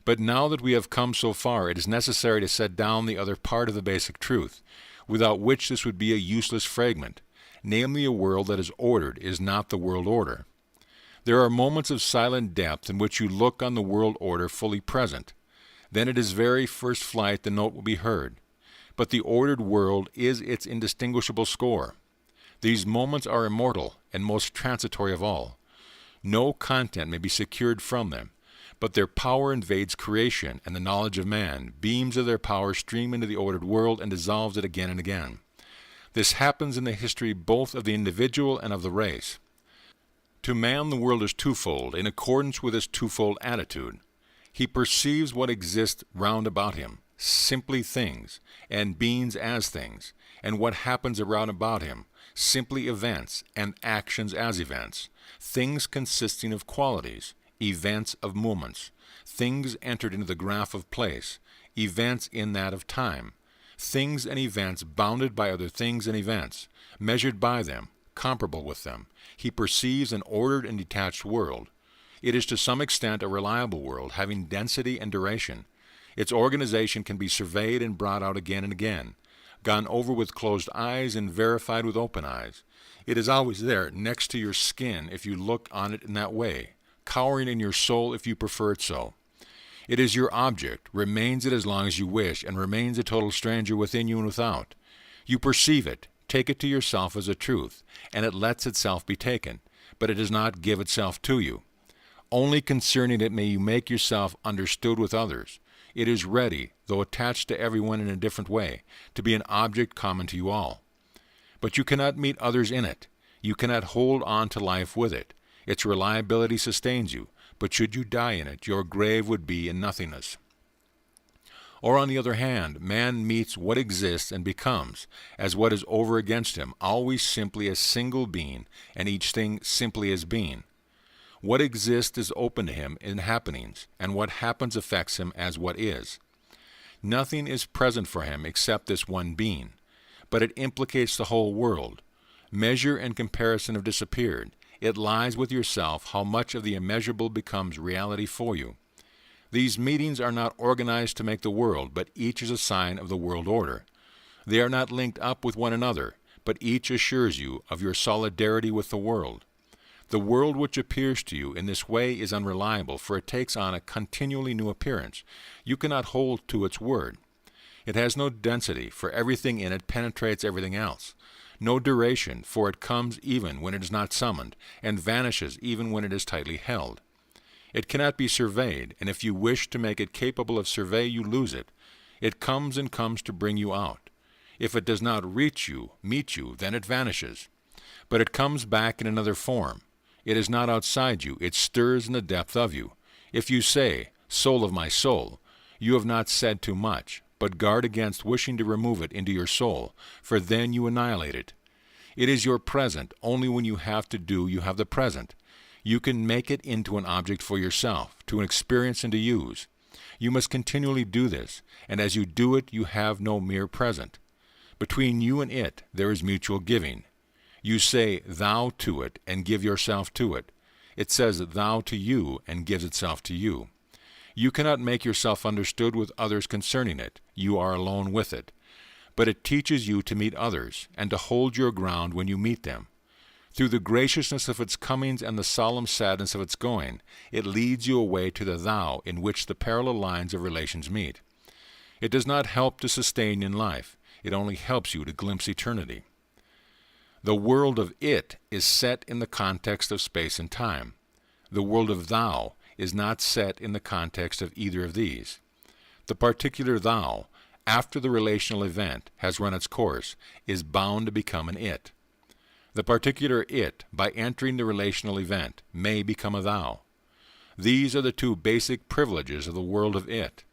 But now that we have come so far, it is necessary to set down the other part of the basic truth, without which this would be a useless fragment, namely a world that is ordered is not the world order. There are moments of silent depth in which you look on the world order fully present. Then at its very first flight the note will be heard. But the ordered world is its indistinguishable score. These moments are immortal and most transitory of all. No content may be secured from them, but their power invades creation and the knowledge of man. Beams of their power stream into the ordered world and dissolves it again and again. This happens in the history both of the individual and of the race. To man the world is twofold, in accordance with his twofold attitude. He perceives what exists round about him, simply things, and beings as things, and what happens around about him, simply events, and actions as events, things consisting of qualities, events of moments, things entered into the graph of place, events in that of time, things and events bounded by other things and events, measured by them, comparable with them. He perceives an ordered and detached world. It is to some extent a reliable world, having density and duration. Its organization can be surveyed and brought out again and again, gone over with closed eyes and verified with open eyes. It is always there, next to your skin if you look on it in that way, cowering in your soul if you prefer it so. It is your object, remains it as long as you wish, and remains a total stranger within you and without. You perceive it, take it to yourself as a truth, and it lets itself be taken, but it does not give itself to you. Only concerning it may you make yourself understood with others. It is ready, though attached to everyone in a different way, to be an object common to you all. But you cannot meet others in it. You cannot hold on to life with it. Its reliability sustains you, but should you die in it, your grave would be in nothingness. Or on the other hand, man meets what exists and becomes, as what is over against him, always simply as single being, and each thing simply as being. What exists is open to him in happenings, and what happens affects him as what is. Nothing is present for him except this one being, but it implicates the whole world. Measure and comparison have disappeared. It lies with yourself how much of the immeasurable becomes reality for you. These meetings are not organized to make the world, but each is a sign of the world order. They are not linked up with one another, but each assures you of your solidarity with the world. The world which appears to you in this way is unreliable, for it takes on a continually new appearance. You cannot hold to its word. It has no density, for everything in it penetrates everything else. No duration, for it comes even when it is not summoned, and vanishes even when it is tightly held. It cannot be surveyed, and if you wish to make it capable of survey, you lose it. It comes and comes to bring you out. If it does not reach you, meet you, then it vanishes. But it comes back in another form. It is not outside you, it stirs in the depth of you. If you say, "Soul of my soul," you have not said too much, but guard against wishing to remove it into your soul, for then you annihilate it. It is your present. Only when you have to do, you have the present. You can make it into an object for yourself, to an experience and to use. You must continually do this, and as you do it, you have no mere present. Between you and it, there is mutual giving. You say thou to it and give yourself to it. It says thou to you and gives itself to you. You cannot make yourself understood with others concerning it. You are alone with it. But it teaches you to meet others, and to hold your ground when you meet them. Through the graciousness of its comings and the solemn sadness of its going, it leads you away to the thou in which the parallel lines of relations meet. It does not help to sustain in life. It only helps you to glimpse eternity. The world of it is set in the context of space and time. The world of thou is not set in the context of either of these. The particular thou, after the relational event has run its course, is bound to become an it. The particular it, by entering the relational event, may become a thou. These are the two basic privileges of the world of it.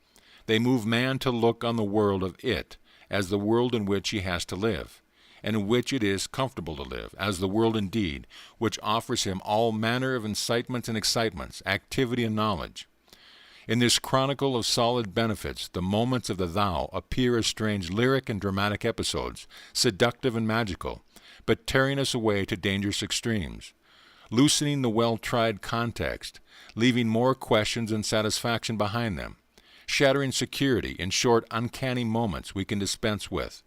They move man to look on the world of it as the world in which he has to live, and in which it is comfortable to live, as the world indeed, which offers him all manner of incitements and excitements, activity and knowledge. In this chronicle of solid benefits, the moments of the thou appear as strange lyric and dramatic episodes, seductive and magical, but tearing us away to dangerous extremes, loosening the well-tried context, leaving more questions than satisfaction behind them, shattering security in short, uncanny moments we can dispense with.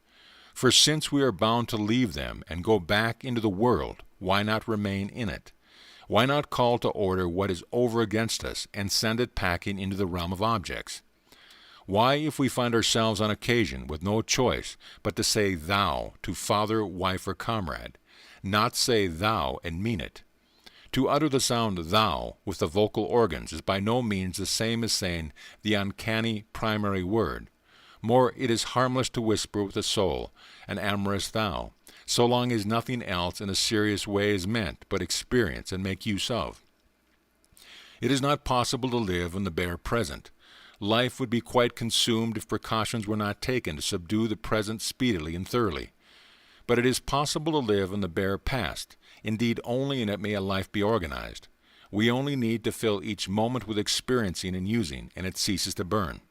For since we are bound to leave them and go back into the world, why not remain in it? Why not call to order what is over against us and send it packing into the realm of objects? Why, if we find ourselves on occasion with no choice but to say thou to father, wife, or comrade, not say thou and mean it? To utter the sound thou with the vocal organs is by no means the same as saying the uncanny primary word. More, it is harmless to whisper with the soul an amorous thou, so long as nothing else in a serious way is meant but experience and make use of. It is not possible to live in the bare present. Life would be quite consumed if precautions were not taken to subdue the present speedily and thoroughly. But it is possible to live in the bare past. Indeed, only in it may a life be organized. We only need to fill each moment with experiencing and using, and it ceases to burn.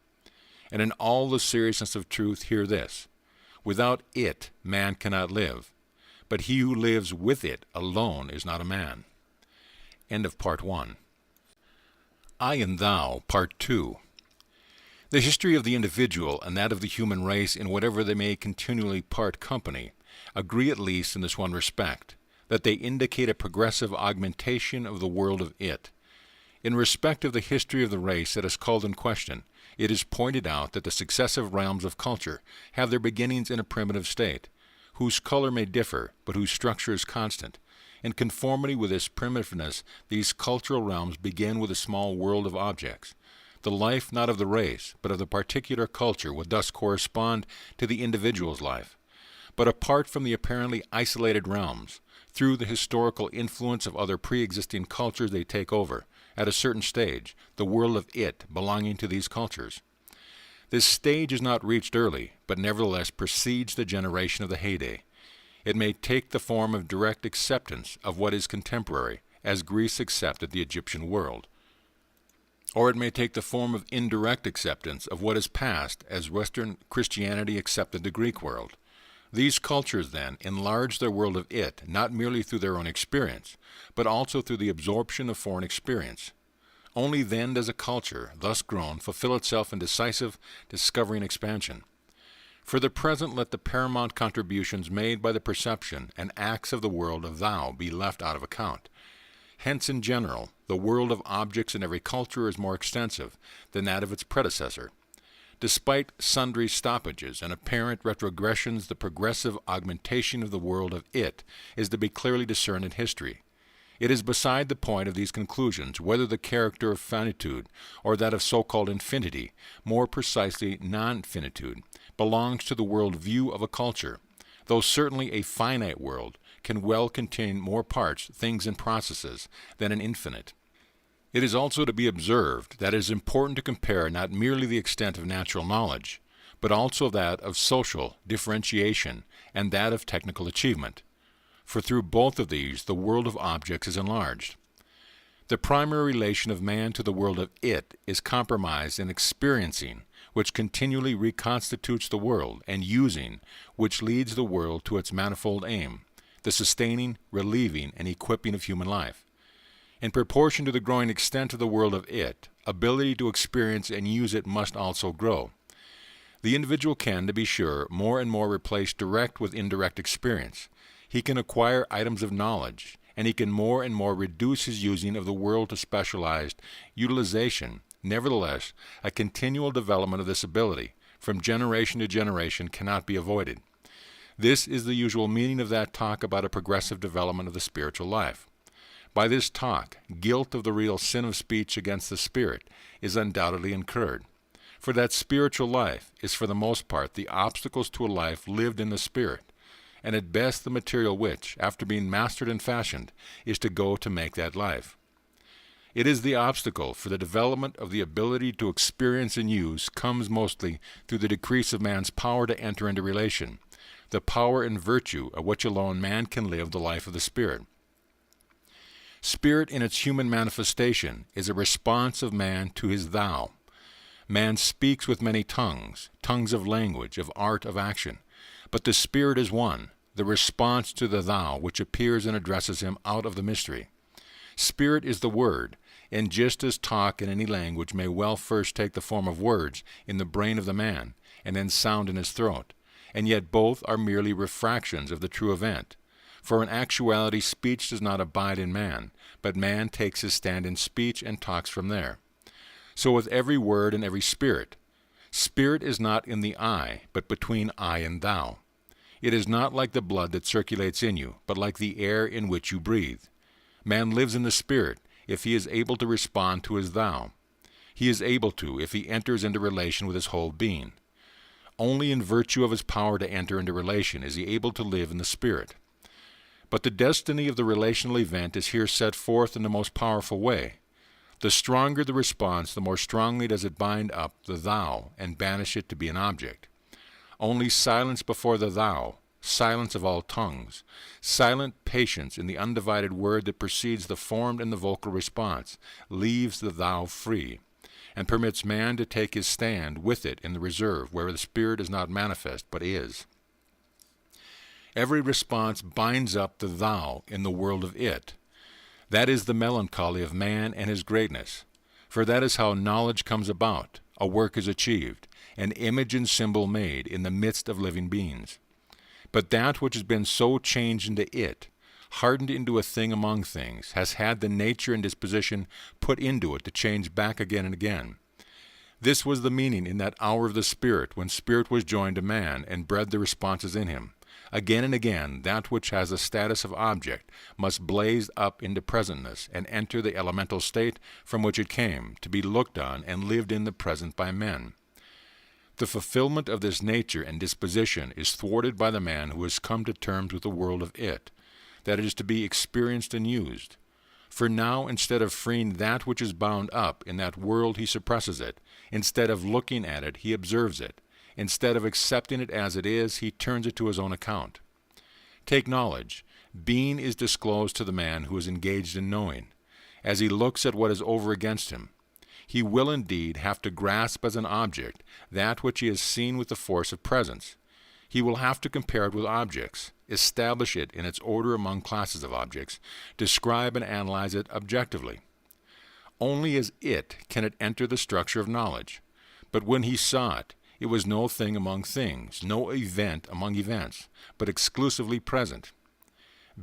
And in all the seriousness of truth, hear this: without it, man cannot live. But he who lives with it alone is not a man. End of Part 1. I and Thou, Part 2. The history of the individual and that of the human race, in whatever they may continually part company, agree at least in this one respect, that they indicate a progressive augmentation of the world of it. In respect of the history of the race that is called in question, it is pointed out that the successive realms of culture have their beginnings in a primitive state, whose color may differ, but whose structure is constant. In conformity with this primitiveness, these cultural realms begin with a small world of objects. The life not of the race, but of the particular culture would thus correspond to the individual's life. But apart from the apparently isolated realms, through the historical influence of other pre-existing cultures they take over, at a certain stage, the world of it belonging to these cultures. This stage is not reached early, but nevertheless precedes the generation of the heyday. It may take the form of direct acceptance of what is contemporary, as Greece accepted the Egyptian world. Or it may take the form of indirect acceptance of what is past, as Western Christianity accepted the Greek world. These cultures, then, enlarge their world of it, not merely through their own experience, but also through the absorption of foreign experience. Only then does a culture, thus grown, fulfill itself in decisive discovery and expansion. For the present, let the paramount contributions made by the perception and acts of the world of thou be left out of account. Hence, in general, the world of objects in every culture is more extensive than that of its predecessor. Despite sundry stoppages and apparent retrogressions, the progressive augmentation of the world of it is to be clearly discerned in history. It is beside the point of these conclusions whether the character of finitude, or that of so-called infinity, more precisely non-finitude, belongs to the world view of a culture, though certainly a finite world can well contain more parts, things, and processes than an infinite. It is also to be observed that it is important to compare not merely the extent of natural knowledge, but also that of social differentiation and that of technical achievement. For through both of these the world of objects is enlarged. The primary relation of man to the world of it is compromised in experiencing, which continually reconstitutes the world, and using, which leads the world to its manifold aim, the sustaining, relieving, and equipping of human life. In proportion to the growing extent of the world of it, ability to experience and use it must also grow. The individual can, to be sure, more and more replace direct with indirect experience. He can acquire items of knowledge, and he can more and more reduce his using of the world to specialized utilization. Nevertheless, a continual development of this ability, from generation to generation, cannot be avoided. This is the usual meaning of that talk about a progressive development of the spiritual life. By this talk, guilt of the real sin of speech against the spirit is undoubtedly incurred. For that spiritual life is for the most part the obstacles to a life lived in the spirit, and at best the material which, after being mastered and fashioned, is to go to make that life. It is the obstacle for the development of the ability to experience and use comes mostly through the decrease of man's power to enter into relation, the power and virtue of which alone man can live the life of the spirit. Spirit in its human manifestation is a response of man to his thou. Man speaks with many tongues, tongues of language, of art, of action, but the spirit is one, the response to the thou which appears and addresses him out of the mystery. Spirit is the word, and just as talk in any language may well first take the form of words in the brain of the man, and then sound in his throat, and yet both are merely refractions of the true event. For in actuality speech does not abide in man, but man takes his stand in speech and talks from there. So with every word and every spirit. Spirit is not in the I, but between I and thou. It is not like the blood that circulates in you, but like the air in which you breathe. Man lives in the spirit if he is able to respond to his thou. He is able to if he enters into relation with his whole being. Only in virtue of his power to enter into relation is he able to live in the spirit. But the destiny of the relational event is here set forth in the most powerful way. The stronger the response, the more strongly does it bind up the thou and banish it to be an object. Only silence before the thou, silence of all tongues, silent patience in the undivided word that precedes the formed and the vocal response, leaves the thou free, and permits man to take his stand with it in the reserve where the spirit is not manifest but is. Every response binds up the thou in the world of it. That is the melancholy of man and his greatness, for that is how knowledge comes about, a work is achieved, an image and symbol made in the midst of living beings. But that which has been so changed into it, hardened into a thing among things, has had the nature and disposition put into it to change back again and again. This was the meaning in that hour of the Spirit, when Spirit was joined to man and bred the responses in him. Again and again, that which has the status of object must blaze up into presentness and enter the elemental state from which it came, to be looked on and lived in the present by men. The fulfillment of this nature and disposition is thwarted by the man who has come to terms with the world of it, that it is to be experienced and used. For now, instead of freeing that which is bound up in that world, he suppresses it. Instead of looking at it, he observes it. Instead of accepting it as it is, he turns it to his own account. Take knowledge. Being is disclosed to the man who is engaged in knowing. As he looks at what is over against him, he will indeed have to grasp as an object that which he has seen with the force of presence. He will have to compare it with objects, establish it in its order among classes of objects, describe and analyze it objectively. Only as it can it enter the structure of knowledge. But when he saw it, it was no thing among things, no event among events, but exclusively present.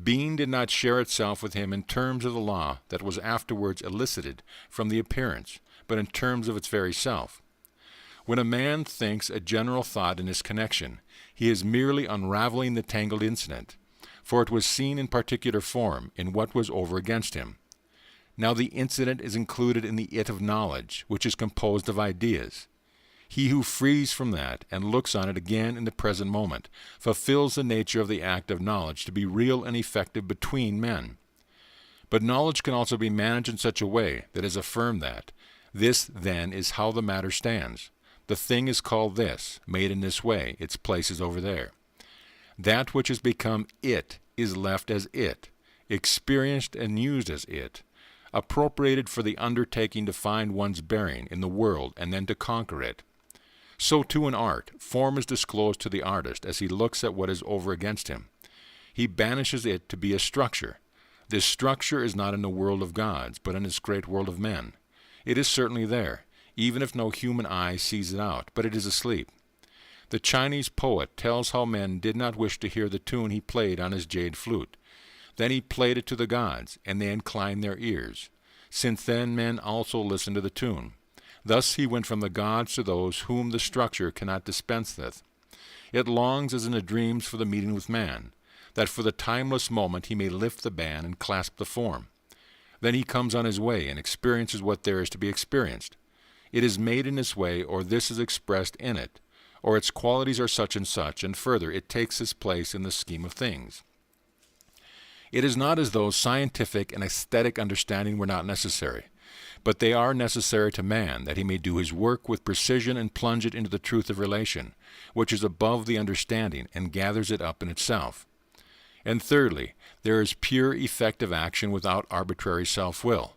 Being did not share itself with him in terms of the law that was afterwards elicited from the appearance, but in terms of its very self. When a man thinks a general thought in this connection, he is merely unraveling the tangled incident, for it was seen in particular form in what was over against him. Now the incident is included in the it of knowledge, which is composed of ideas. He who frees from that and looks on it again in the present moment fulfills the nature of the act of knowledge to be real and effective between men. But knowledge can also be managed in such a way that is affirmed that this, then, is how the matter stands. The thing is called this, made in this way, its place is over there. That which has become it is left as it, experienced and used as it, appropriated for the undertaking to find one's bearing in the world and then to conquer it. So too in art, form is disclosed to the artist as he looks at what is over against him. He banishes it to be a structure. This structure is not in the world of gods, but in this great world of men. It is certainly there, even if no human eye sees it out, but it is asleep. The Chinese poet tells how men did not wish to hear the tune he played on his jade flute. Then he played it to the gods, and they inclined their ears. Since then men also listened to the tune. Thus he went from the gods to those whom the structure cannot dispense with. It longs as in the dreams for the meeting with man, that for the timeless moment he may lift the band and clasp the form. Then he comes on his way and experiences what there is to be experienced. It is made in this way, or this is expressed in it, or its qualities are such, and further it takes its place in the scheme of things. It is not as though scientific and aesthetic understanding were not necessary, but they are necessary to man that he may do his work with precision and plunge it into the truth of relation, which is above the understanding and gathers it up in itself. And thirdly, there is pure effective action without arbitrary self-will.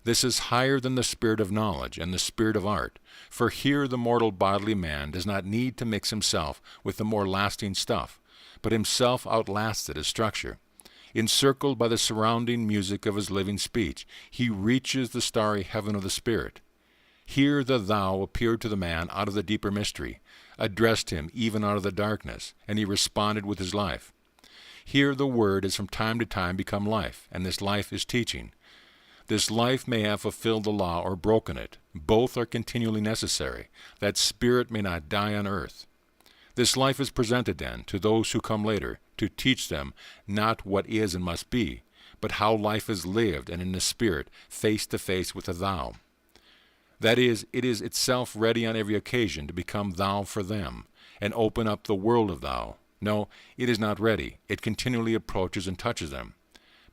This is higher than the spirit of knowledge and the spirit of art, for here the mortal bodily man does not need to mix himself with the more lasting stuff, but himself outlasts it as structure. Encircled by the surrounding music of his living speech, he reaches the starry heaven of the spirit. Here the thou appeared to the man out of the deeper mystery, addressed him even out of the darkness, and he responded with his life. Here the word has from time to time become life, and this life is teaching. This life may have fulfilled the law or broken it. Both are continually necessary, that spirit may not die on earth. This life is presented, then, to those who come later, to teach them not what is and must be, but how life is lived and in the spirit, face to face with the thou. That is, it is itself ready on every occasion to become thou for them, and open up the world of thou. No, it is not ready. It continually approaches and touches them.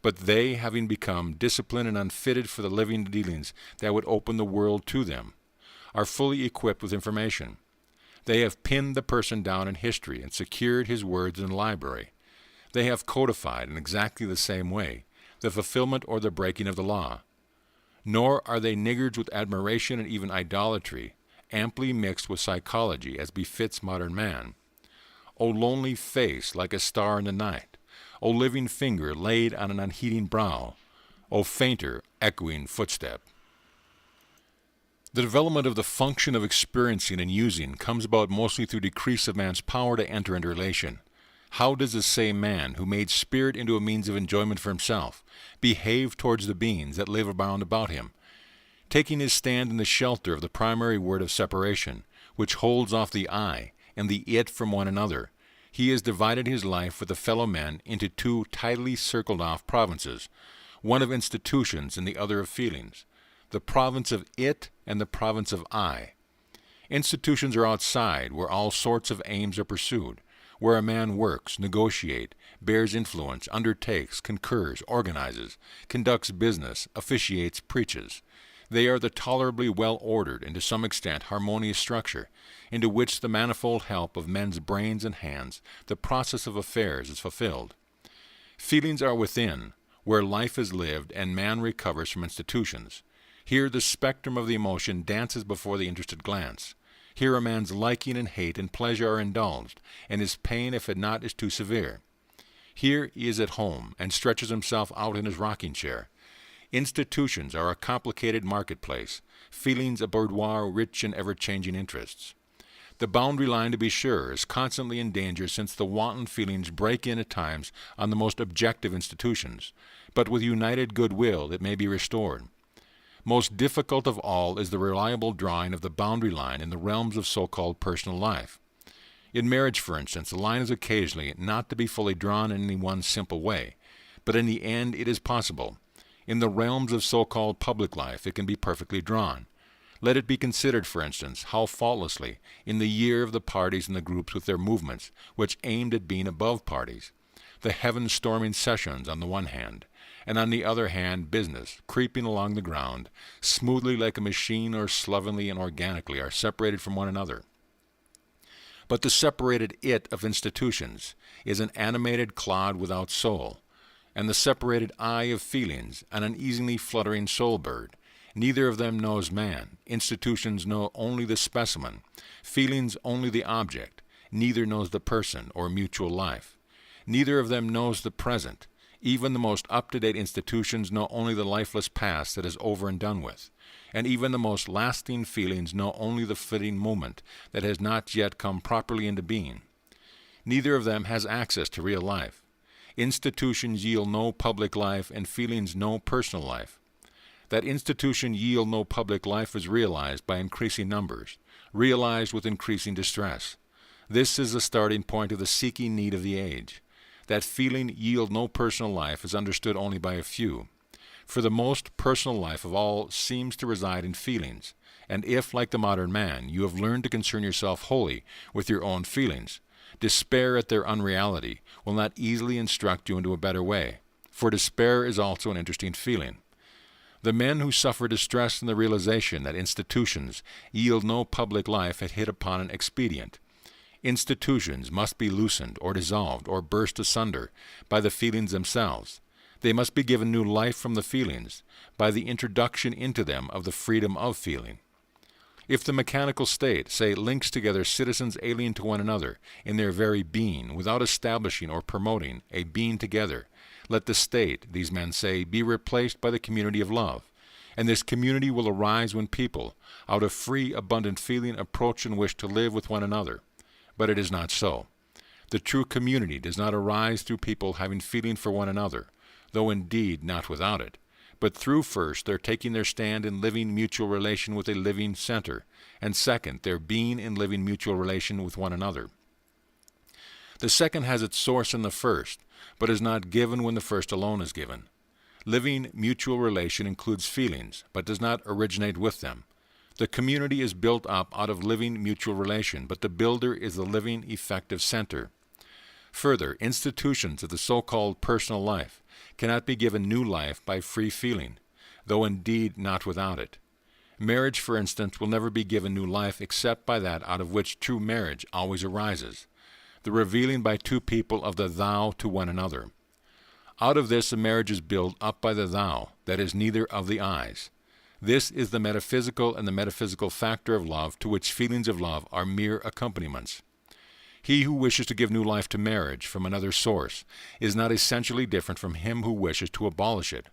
But they, having become disciplined and unfitted for the living dealings that would open the world to them, are fully equipped with information. They have pinned the person down in history and secured his words in the library. They have codified in exactly the same way the fulfillment or the breaking of the law. Nor are they niggards with admiration and even idolatry, amply mixed with psychology as befits modern man. O lonely face like a star in the night, O living finger laid on an unheeding brow, O fainter, echoing footstep. The development of the function of experiencing and using comes about mostly through decrease of man's power to enter into relation. How does this same man, who made spirit into a means of enjoyment for himself, behave towards the beings that live around about him? Taking his stand in the shelter of the primary word of separation, which holds off the I and the it from one another, he has divided his life with the fellow men into two tidily circled off provinces, one of institutions and the other of feelings, the province of it and the province of I. Institutions are outside, where all sorts of aims are pursued, where a man works, negotiates, bears influence, undertakes, concurs, organizes, conducts business, officiates, preaches. They are the tolerably well-ordered and to some extent harmonious structure, into which the manifold help of men's brains and hands, the process of affairs is fulfilled. Feelings are within, where life is lived and man recovers from institutions. Here the spectrum of the emotion dances before the interested glance. Here a man's liking and hate and pleasure are indulged, and his pain, if it not, is too severe. Here he is at home, and stretches himself out in his rocking chair. Institutions are a complicated marketplace, feelings a boudoir rich in ever-changing interests. The boundary line, to be sure, is constantly in danger since the wanton feelings break in at times on the most objective institutions, but with united goodwill it may be restored. Most difficult of all is the reliable drawing of the boundary line in the realms of so-called personal life. In marriage, for instance, the line is occasionally not to be fully drawn in any one simple way, but in the end it is possible. In the realms of so-called public life it can be perfectly drawn. Let it be considered, for instance, how faultlessly, in the year of the parties and the groups with their movements, which aimed at being above parties, the heaven-storming sessions on the one hand, and on the other hand business, creeping along the ground, smoothly like a machine or slovenly and organically, are separated from one another. But the separated it of institutions is an animated clod without soul, and the separated I of feelings an uneasily fluttering soul-bird. Neither of them knows man. Institutions know only the specimen, feelings only the object. Neither knows the person or mutual life. Neither of them knows the present. Even the most up-to-date institutions know only the lifeless past that is over and done with. And even the most lasting feelings know only the flitting moment that has not yet come properly into being. Neither of them has access to real life. Institutions yield no public life and feelings no personal life. That institution yield no public life is realized by increasing numbers, realized with increasing distress. This is the starting point of the seeking need of the age. That feeling yield no personal life is understood only by a few. For the most personal life of all seems to reside in feelings, and if, like the modern man, you have learned to concern yourself wholly with your own feelings, despair at their unreality will not easily instruct you into a better way, for despair is also an interesting feeling. The men who suffer distress in the realization that institutions yield no public life had hit upon an expedient. Institutions must be loosened or dissolved or burst asunder by the feelings themselves. They must be given new life from the feelings, by the introduction into them of the freedom of feeling. If the mechanical state, say, links together citizens alien to one another in their very being, without establishing or promoting a being together, let the state, these men say, be replaced by the community of love, and this community will arise when people, out of free, abundant feeling, approach and wish to live with one another. But it is not so. The true community does not arise through people having feeling for one another, though indeed not without it, but through first their taking their stand in living mutual relation with a living center, and second, their being in living mutual relation with one another. The second has its source in the first, but is not given when the first alone is given. Living mutual relation includes feelings, but does not originate with them. The community is built up out of living mutual relation, but the builder is the living effective center. Further, institutions of the so-called personal life cannot be given new life by free feeling, though indeed not without it. Marriage, for instance, will never be given new life except by that out of which true marriage always arises, the revealing by two people of the thou to one another. Out of this a marriage is built up by the thou, that is neither of the I's. This is the metaphysical and the metaphysical factor of love to which feelings of love are mere accompaniments. He who wishes to give new life to marriage from another source is not essentially different from him who wishes to abolish it.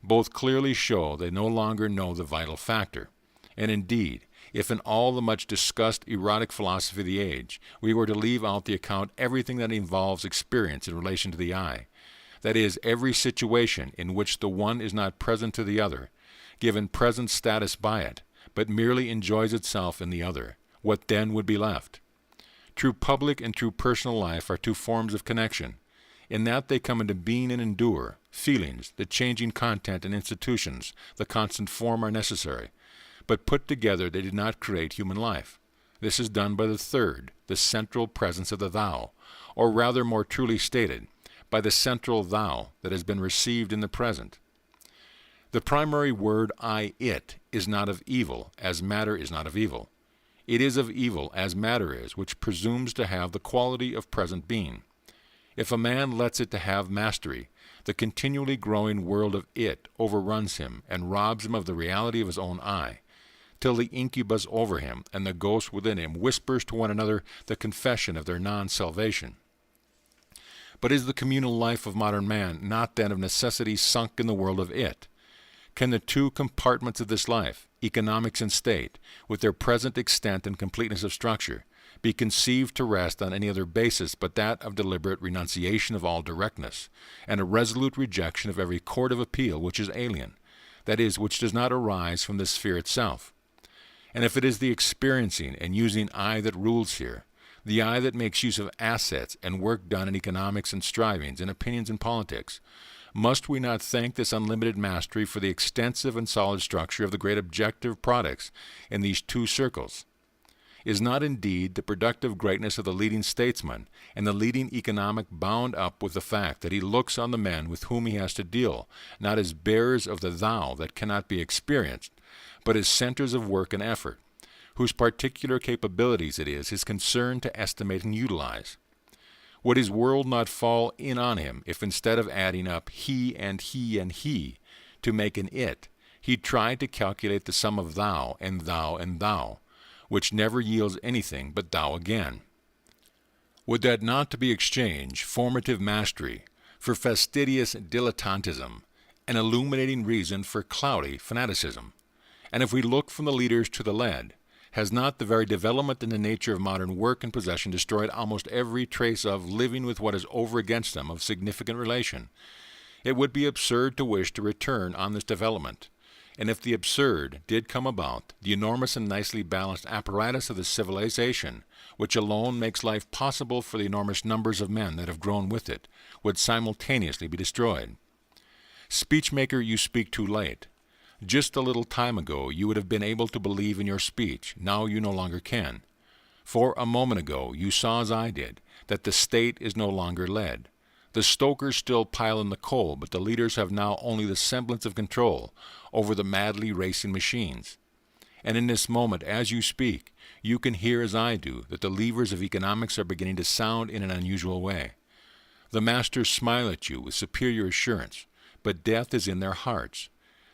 Both clearly show they no longer know the vital factor. And indeed, if in all the much discussed erotic philosophy of the age we were to leave out the account everything that involves experience in relation to the I, that is, every situation in which the one is not present to the other, given present status by it, but merely enjoys itself in the other, what then would be left? True public and true personal life are two forms of connection. In that they come into being and endure, feelings, the changing content and institutions, the constant form are necessary. But put together they did not create human life. This is done by the third, the central presence of the thou, or rather more truly stated, by the central thou that has been received in the present. The primary word I-it is not of evil, as matter is not of evil. It is of evil, as matter is, which presumes to have the quality of present being. If a man lets it to have mastery, the continually growing world of it overruns him and robs him of the reality of his own I, till the incubus over him and the ghost within him whispers to one another the confession of their non-salvation. But is the communal life of modern man not then of necessity sunk in the world of it? Can the two compartments of this life, economics and state, with their present extent and completeness of structure, be conceived to rest on any other basis but that of deliberate renunciation of all directness, and a resolute rejection of every court of appeal which is alien, that is, which does not arise from the sphere itself? And if it is the experiencing and using I that rules here, the I that makes use of assets and work done in economics and strivings and opinions in politics, must we not thank this unlimited mastery for the extensive and solid structure of the great objective products in these two circles? Is not indeed the productive greatness of the leading statesman and the leading economic bound up with the fact that he looks on the men with whom he has to deal not as bearers of the thou that cannot be experienced, but as centers of work and effort, whose particular capabilities it is his concern to estimate and utilize? Would his world not fall in on him if instead of adding up he and he and he to make an it, he tried to calculate the sum of thou and thou and thou, which never yields anything but thou again? Would that not to be exchanged formative mastery for fastidious dilettantism, and illuminating reason for cloudy fanaticism? And if we look from the leaders to the led, has not the very development in the nature of modern work and possession destroyed almost every trace of living with what is over against them of significant relation? It would be absurd to wish to return on this development. And if the absurd did come about, the enormous and nicely balanced apparatus of the civilization, which alone makes life possible for the enormous numbers of men that have grown with it, would simultaneously be destroyed. Speechmaker, you speak too late. Just a little time ago you would have been able to believe in your speech. Now you no longer can. For a moment ago you saw, as I did, that the state is no longer led. The stokers still pile in the coal, but the leaders have now only the semblance of control over the madly racing machines. And in this moment, as you speak, you can hear, as I do, that the levers of economics are beginning to sound in an unusual way. The masters smile at you with superior assurance, but death is in their hearts.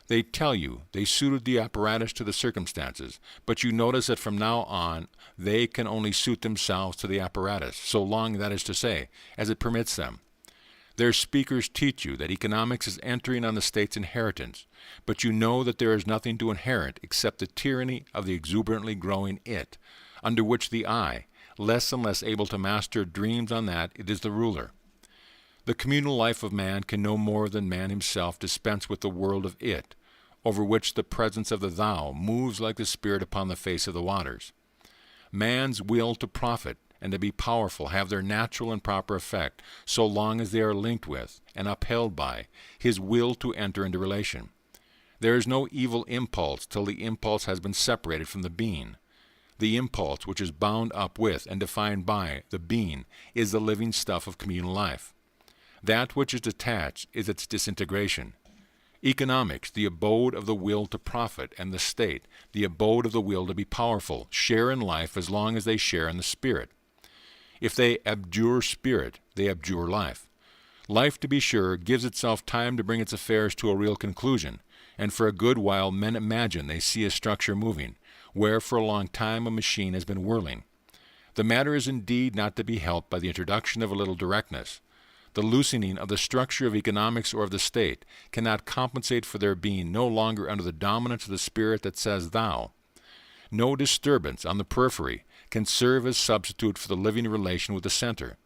They tell you they suited the apparatus to the circumstances, but you notice that from now on they can only suit themselves to the apparatus, so long, that is to say, as it permits them. Their speakers teach you that economics is entering on the state's inheritance, but you know that there is nothing to inherit except the tyranny of the exuberantly growing it, under which the I, less and less able to master, dreams on that it is the ruler. The communal life of man can no more than man himself dispense with the world of it, over which the presence of the thou moves like the spirit upon the face of the waters. Man's will to profit and to be powerful have their natural and proper effect so long as they are linked with and upheld by his will to enter into relation. There is no evil impulse till the impulse has been separated from the being. The impulse which is bound up with and defined by the being is the living stuff of communal life. That which is detached is its disintegration. Economics, the abode of the will to profit, and the state, the abode of the will to be powerful, share in life as long as they share in the spirit. If they abjure spirit, they abjure life. Life, to be sure, gives itself time to bring its affairs to a real conclusion, and for a good while men imagine they see a structure moving, where for a long time a machine has been whirling. The matter is indeed not to be helped by the introduction of a little directness. The loosening of the structure of economics or of the state cannot compensate for their being no longer under the dominance of the spirit that says thou. No disturbance on the periphery can serve as substitute for the living relation with the center.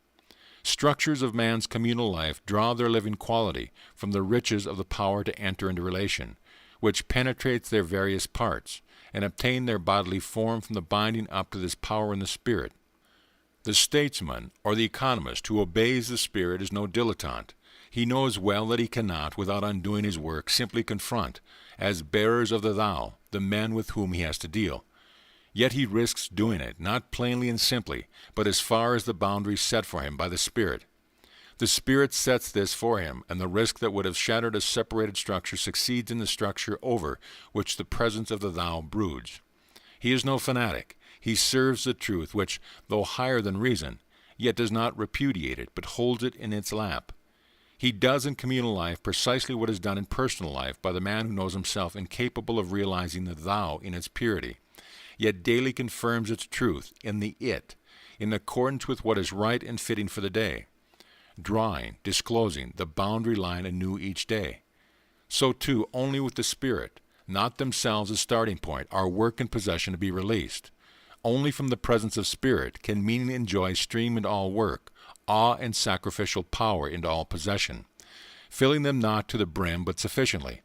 Structures of man's communal life draw their living quality from the riches of the power to enter into relation, which penetrates their various parts, and obtain their bodily form from the binding up to this power in the spirit. The statesman or the economist who obeys the spirit is no dilettante. He knows well that he cannot, without undoing his work, simply confront, as bearers of the thou, the men with whom he has to deal. Yet he risks doing it, not plainly and simply, but as far as the boundaries set for him by the Spirit. The Spirit sets this for him, and the risk that would have shattered a separated structure succeeds in the structure over which the presence of the thou broods. He is no fanatic. He serves the truth, which, though higher than reason, yet does not repudiate it, but holds it in its lap. He does in communal life precisely what is done in personal life by the man who knows himself incapable of realizing the thou in its purity, yet daily confirms its truth in the it, in accordance with what is right and fitting for the day, drawing, disclosing the boundary line anew each day. So too, only with the Spirit, not themselves as starting point, are work and possession to be released. Only from the presence of Spirit can meaning and joy stream into all work, awe and sacrificial power into all possession, filling them not to the brim but sufficiently.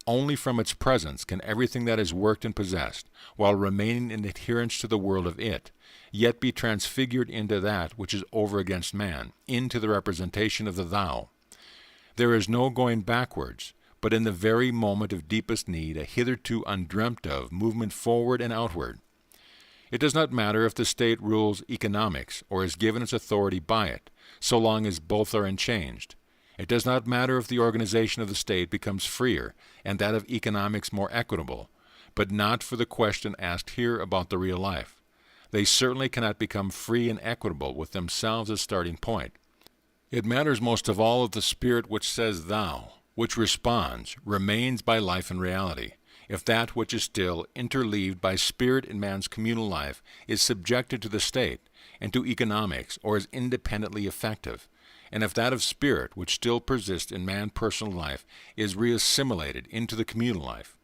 Only from its presence can everything that is worked and possessed, while remaining in adherence to the world of it, yet be transfigured into that which is over against man, into the representation of the Thou. There is no going backwards, but in the very moment of deepest need, a hitherto undreamt of movement forward and outward. It does not matter if the state rules economics or is given its authority by it, so long as both are unchanged. It does not matter if the organization of the state becomes freer and that of economics more equitable, but not for the question asked here about the real life. They certainly cannot become free and equitable with themselves as starting point. It matters most of all if the Spirit which says Thou, which responds, remains by life and reality, if that which is still interleaved by Spirit in man's communal life is subjected to the state and to economics or is independently effective, and if that of Spirit which still persists in man's personal life is reassimilated into the communal life.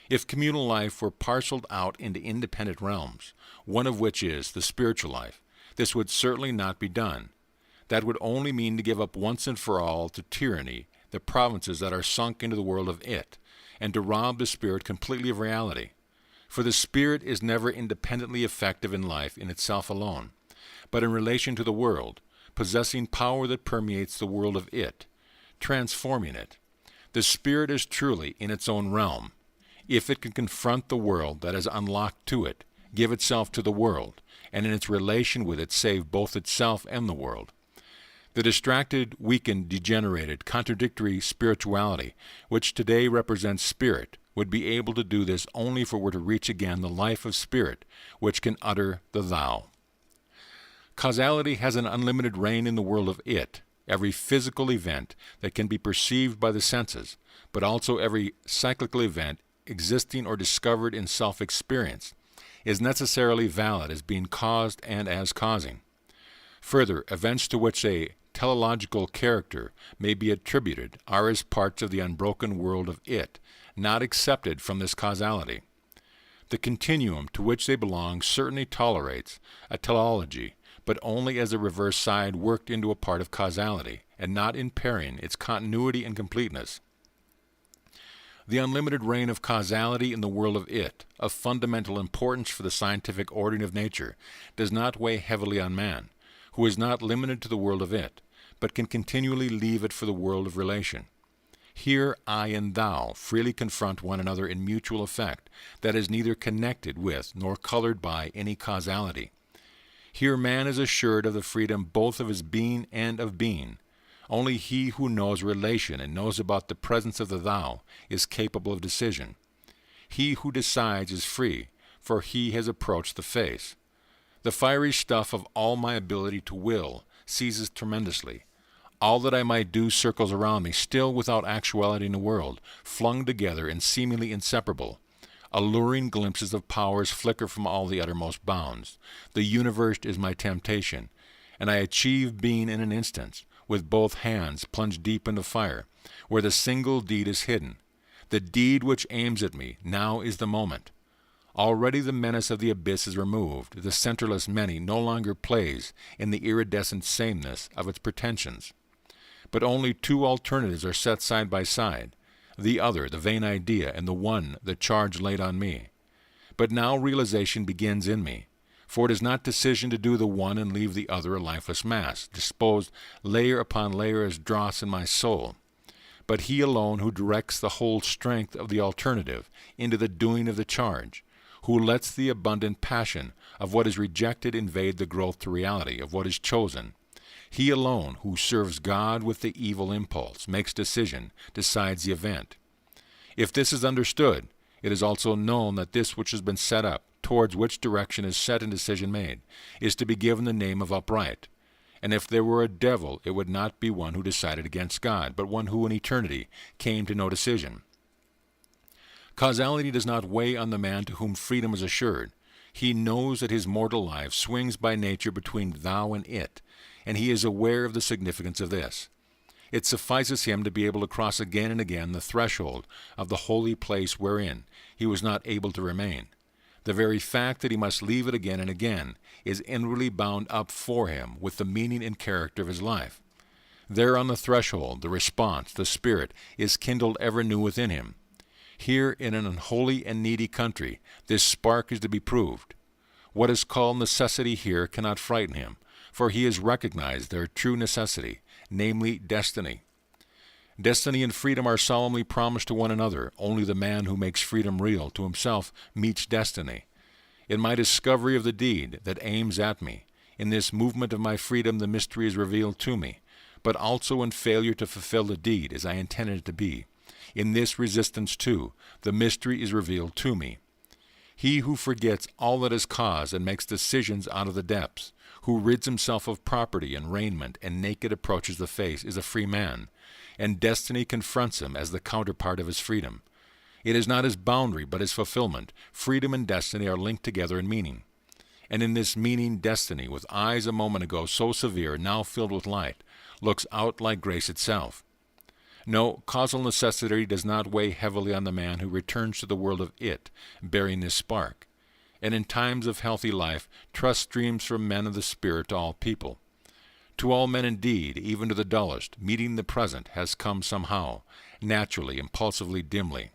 If communal life were parceled out into independent realms, one of which is the spiritual life, this would certainly not be done. That would only mean to give up once and for all to tyranny the provinces that are sunk into the world of it, and to rob the Spirit completely of reality. For the Spirit is never independently effective in life in itself alone, but in relation to the world, possessing power that permeates the world of it, transforming it. The Spirit is truly in its own realm, if it can confront the world that is unlocked to it, give itself to the world, and in its relation with it save both itself and the world. The distracted, weakened, degenerated, contradictory spirituality, which today represents Spirit, would be able to do this only if it were to reach again the life of Spirit, which can utter the Thou. Causality has an unlimited reign in the world of it, every physical event that can be perceived by the senses, but also every cyclical event existing or discovered in self-experience, is necessarily valid as being caused and as causing. Further, events to which a teleological character may be attributed are as parts of the unbroken world of it, not accepted from this causality. The continuum to which they belong certainly tolerates a teleology, but only as a reverse side worked into a part of causality, and not impairing its continuity and completeness. The unlimited reign of causality in the world of it, of fundamental importance for the scientific ordering of nature, does not weigh heavily on man, who is not limited to the world of it, but can continually leave it for the world of relation. Here I and thou freely confront one another in mutual effect that is neither connected with nor colored by any causality. Here man is assured of the freedom both of his being and of being. Only he who knows relation and knows about the presence of the Thou is capable of decision. He who decides is free, for he has approached the face. The fiery stuff of all my ability to will seizes tremendously. All that I might do circles around me, still without actuality in the world, flung together and seemingly inseparable. Alluring glimpses of powers flicker from all the uttermost bounds. The universe is my temptation, and I achieve being in an instant, with both hands plunged deep into fire, where the single deed is hidden. The deed which aims at me, now is the moment. Already the menace of the abyss is removed. The centerless many no longer plays in the iridescent sameness of its pretensions. But only two alternatives are set side by side, the other, the vain idea, and the one, the charge laid on me. But now realization begins in me, for it is not decision to do the one and leave the other a lifeless mass, disposed layer upon layer as dross in my soul, but he alone who directs the whole strength of the alternative into the doing of the charge, who lets the abundant passion of what is rejected invade the growth to reality of what is chosen. He alone who serves God with the evil impulse, makes decision, decides the event. If this is understood, it is also known that this which has been set up, towards which direction is set and decision made, is to be given the name of upright. And if there were a devil, it would not be one who decided against God, but one who in eternity came to no decision. Causality does not weigh on the man to whom freedom is assured. He knows that his mortal life swings by nature between thou and it, and he is aware of the significance of this. It suffices him to be able to cross again and again the threshold of the holy place wherein he was not able to remain. The very fact that he must leave it again and again is inwardly bound up for him with the meaning and character of his life. There on the threshold, the response, the spirit, is kindled ever new within him. Here in an unholy and needy country, this spark is to be proved. What is called necessity here cannot frighten him, for he has recognized their true necessity, namely destiny. Destiny and freedom are solemnly promised to one another. Only the man who makes freedom real to himself meets destiny. In my discovery of the deed that aims at me, in this movement of my freedom the mystery is revealed to me, but also in failure to fulfill the deed as I intended it to be. In this resistance, too, the mystery is revealed to me. He who forgets all that is cause and makes decisions out of the depths, who rids himself of property and raiment and naked approaches the face, is a free man, and destiny confronts him as the counterpart of his freedom. It is not his boundary, but his fulfillment. Freedom and destiny are linked together in meaning. And in this meaning, destiny, with eyes a moment ago so severe, now filled with light, looks out like grace itself. No, causal necessity does not weigh heavily on the man who returns to the world of it, bearing this spark. And in times of healthy life, trust streams from men of the Spirit to all people. To all men indeed, even to the dullest, meeting the present has come somehow, naturally, impulsively, dimly.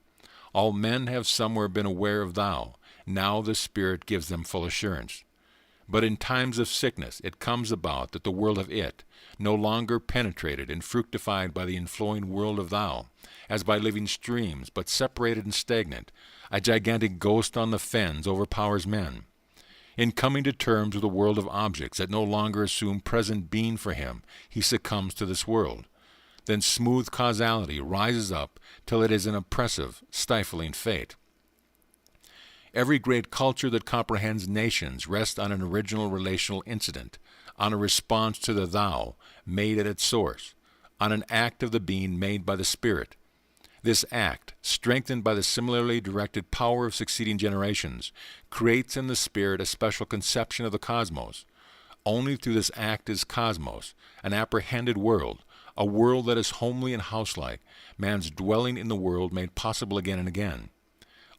All men have somewhere been aware of thou. Now the Spirit gives them full assurance. But in times of sickness it comes about that the world of it, no longer penetrated and fructified by the inflowing world of thou, as by living streams, but separated and stagnant, a gigantic ghost on the fens overpowers men. In coming to terms with a world of objects that no longer assume present being for him, he succumbs to this world. Then smooth causality rises up till it is an oppressive, stifling fate. Every great culture that comprehends nations rests on an original relational incident, on a response to the thou made at its source, on an act of the being made by the Spirit. This act, strengthened by the similarly directed power of succeeding generations, creates in the Spirit a special conception of the cosmos. Only through this act is cosmos, an apprehended world, a world that is homely and houselike, man's dwelling in the world made possible again and again.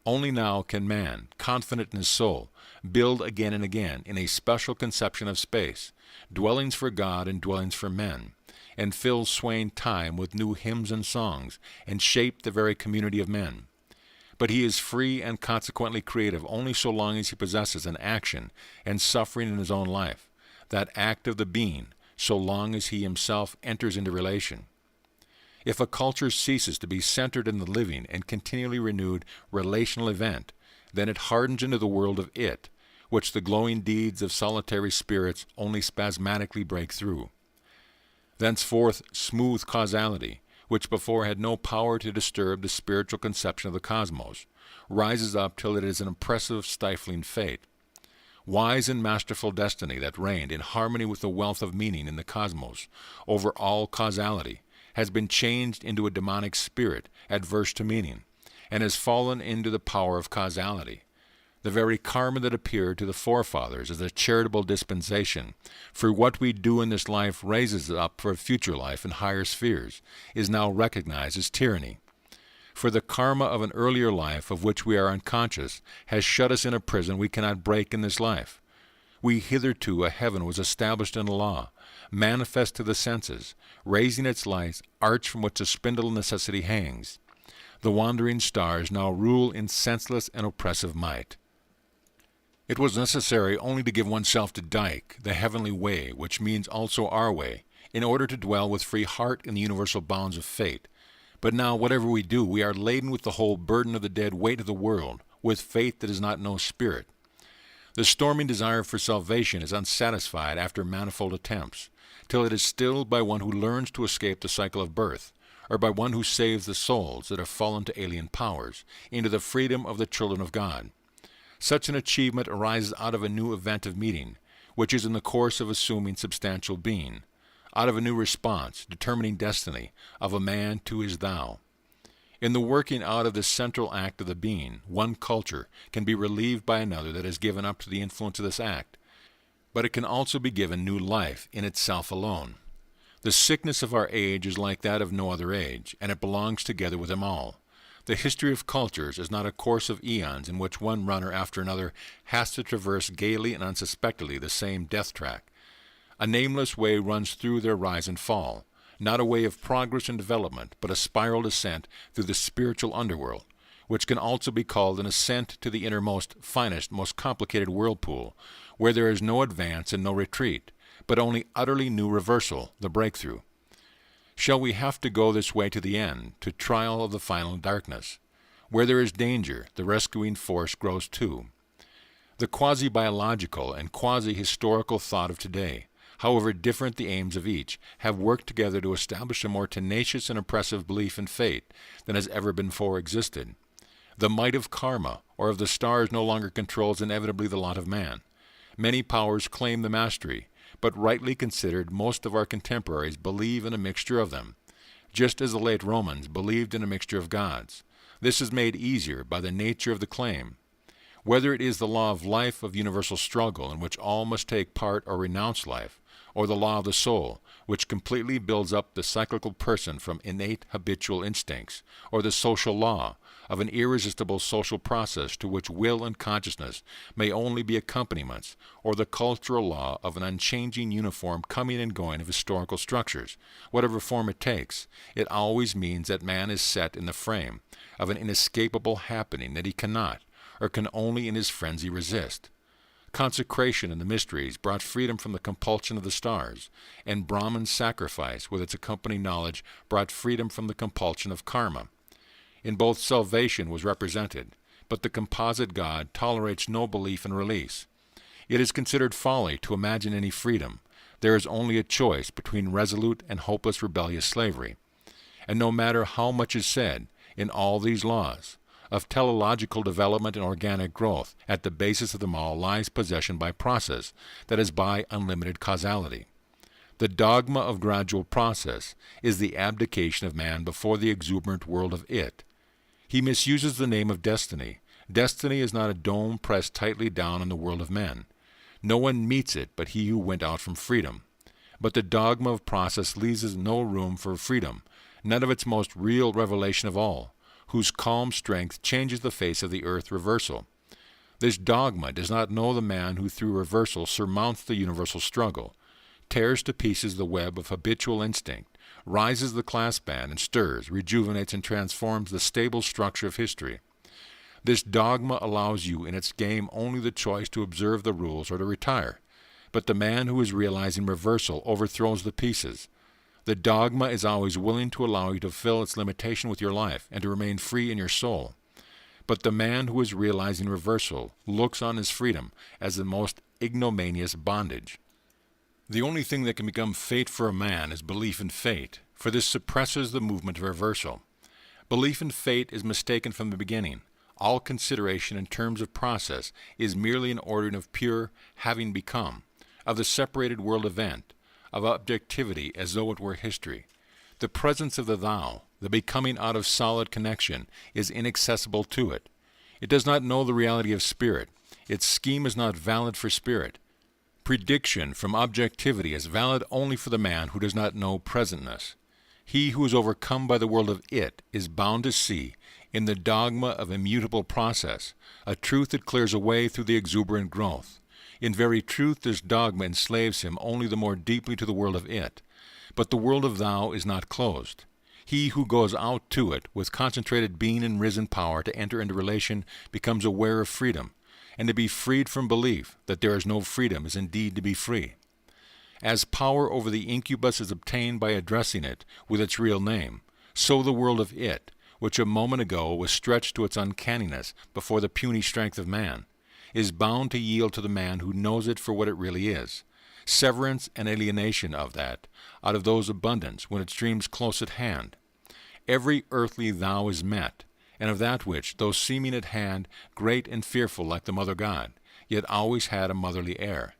Only now can man, confident in his soul, build again and again in a special conception of space, dwellings for God and dwellings for men, and fill swaying time with new hymns and songs, and shape the very community of men. But he is free and consequently creative only so long as he possesses an action and suffering in his own life, that act of the being, so long as he himself enters into relation. If a culture ceases to be centered in the living and continually renewed relational event, then it hardens into the world of it, which the glowing deeds of solitary spirits only spasmodically break through. Thenceforth smooth causality, which before had no power to disturb the spiritual conception of the cosmos, rises up till it is an oppressive, stifling fate. Wise and masterful destiny that reigned in harmony with the wealth of meaning in the cosmos over all causality has been changed into a demonic spirit adverse to meaning, and has fallen into the power of causality. The very karma that appeared to the forefathers as a charitable dispensation for what we do in this life raises up for a future life in higher spheres, is now recognized as tyranny. For the karma of an earlier life of which we are unconscious has shut us in a prison we cannot break in this life. We hitherto a heaven was established in a law, manifest to the senses, raising its lights, arch from which a spindle of necessity hangs. The wandering stars now rule in senseless and oppressive might. It was necessary only to give oneself to Dyke, the heavenly way, which means also our way, in order to dwell with free heart in the universal bounds of fate. But now, whatever we do, we are laden with the whole burden of the dead weight of the world, with faith that is not no spirit. The storming desire for salvation is unsatisfied after manifold attempts, till it is stilled by one who learns to escape the cycle of birth, or by one who saves the souls that have fallen to alien powers into the freedom of the children of God. Such an achievement arises out of a new event of meeting, which is in the course of assuming substantial being, out of a new response, determining destiny, of a man to his thou. In the working out of this central act of the being, one culture can be relieved by another that is given up to the influence of this act, but it can also be given new life in itself alone. The sickness of our age is like that of no other age, and it belongs together with them all. The history of cultures is not a course of eons in which one runner after another has to traverse gaily and unsuspectedly the same death track. A nameless way runs through their rise and fall, not a way of progress and development, but a spiral descent through the spiritual underworld, which can also be called an ascent to the innermost, finest, most complicated whirlpool, where there is no advance and no retreat, but only utterly new reversal, the breakthrough. Shall we have to go this way to the end, to trial of the final darkness? Where there is danger, the rescuing force grows too. The quasi-biological and quasi-historical thought of today, however different the aims of each, have worked together to establish a more tenacious and oppressive belief in fate than has ever before existed. The might of karma, or of the stars, no longer controls inevitably the lot of man. Many powers claim the mastery, but rightly considered, most of our contemporaries believe in a mixture of them, just as the late Romans believed in a mixture of gods. This is made easier by the nature of the claim. Whether it is the law of life of universal struggle in which all must take part or renounce life, or the law of the soul, which completely builds up the cyclical person from innate habitual instincts, or the social law of an irresistible social process to which will and consciousness may only be accompaniments, or the cultural law of an unchanging uniform coming and going of historical structures, whatever form it takes, it always means that man is set in the frame of an inescapable happening that he cannot, or can only in his frenzy resist. Consecration in the mysteries brought freedom from the compulsion of the stars, and Brahman sacrifice with its accompanying knowledge brought freedom from the compulsion of karma. In both salvation was represented, but the composite God tolerates no belief in release. It is considered folly to imagine any freedom. There is only a choice between resolute and hopeless rebellious slavery. And no matter how much is said, in all these laws, of teleological development and organic growth, at the basis of them all lies possession by process, that is by unlimited causality. The dogma of gradual process is the abdication of man before the exuberant world of it. He misuses the name of destiny. Destiny is not a dome pressed tightly down on the world of men. No one meets it but he who went out from freedom. But the dogma of process leaves no room for freedom, none of its most real revelation of all, whose calm strength changes the face of the earth reversal. This dogma does not know the man who through reversal surmounts the universal struggle, tears to pieces the web of habitual instinct, rises the class band and stirs, rejuvenates and transforms the stable structure of history. This dogma allows you in its game only the choice to observe the rules or to retire, but the man who is realizing reversal overthrows the pieces. The dogma is always willing to allow you to fill its limitation with your life and to remain free in your soul. But the man who is realizing reversal looks on his freedom as the most ignominious bondage. The only thing that can become fate for a man is belief in fate, for this suppresses the movement of reversal. Belief in fate is mistaken from the beginning. All consideration in terms of process is merely an ordering of pure having become, of the separated world event, of objectivity as though it were history. The presence of the thou, the becoming out of solid connection, is inaccessible to it. It does not know the reality of spirit. Its scheme is not valid for spirit. Prediction from objectivity is valid only for the man who does not know presentness. He who is overcome by the world of it is bound to see, in the dogma of immutable process, a truth that clears a way through the exuberant growth. In very truth, this dogma enslaves him only the more deeply to the world of it. But the world of thou is not closed. He who goes out to it with concentrated being and risen power to enter into relation becomes aware of freedom, and to be freed from belief that there is no freedom is indeed to be free. As power over the incubus is obtained by addressing it with its real name, so the world of it, which a moment ago was stretched to its uncanniness before the puny strength of man, is bound to yield to the man who knows it for what it really is, severance and alienation of that, out of those abundance when it streams close at hand. Every earthly thou is met, and of that which, though seeming at hand, great and fearful like the mother God, yet always had a motherly air.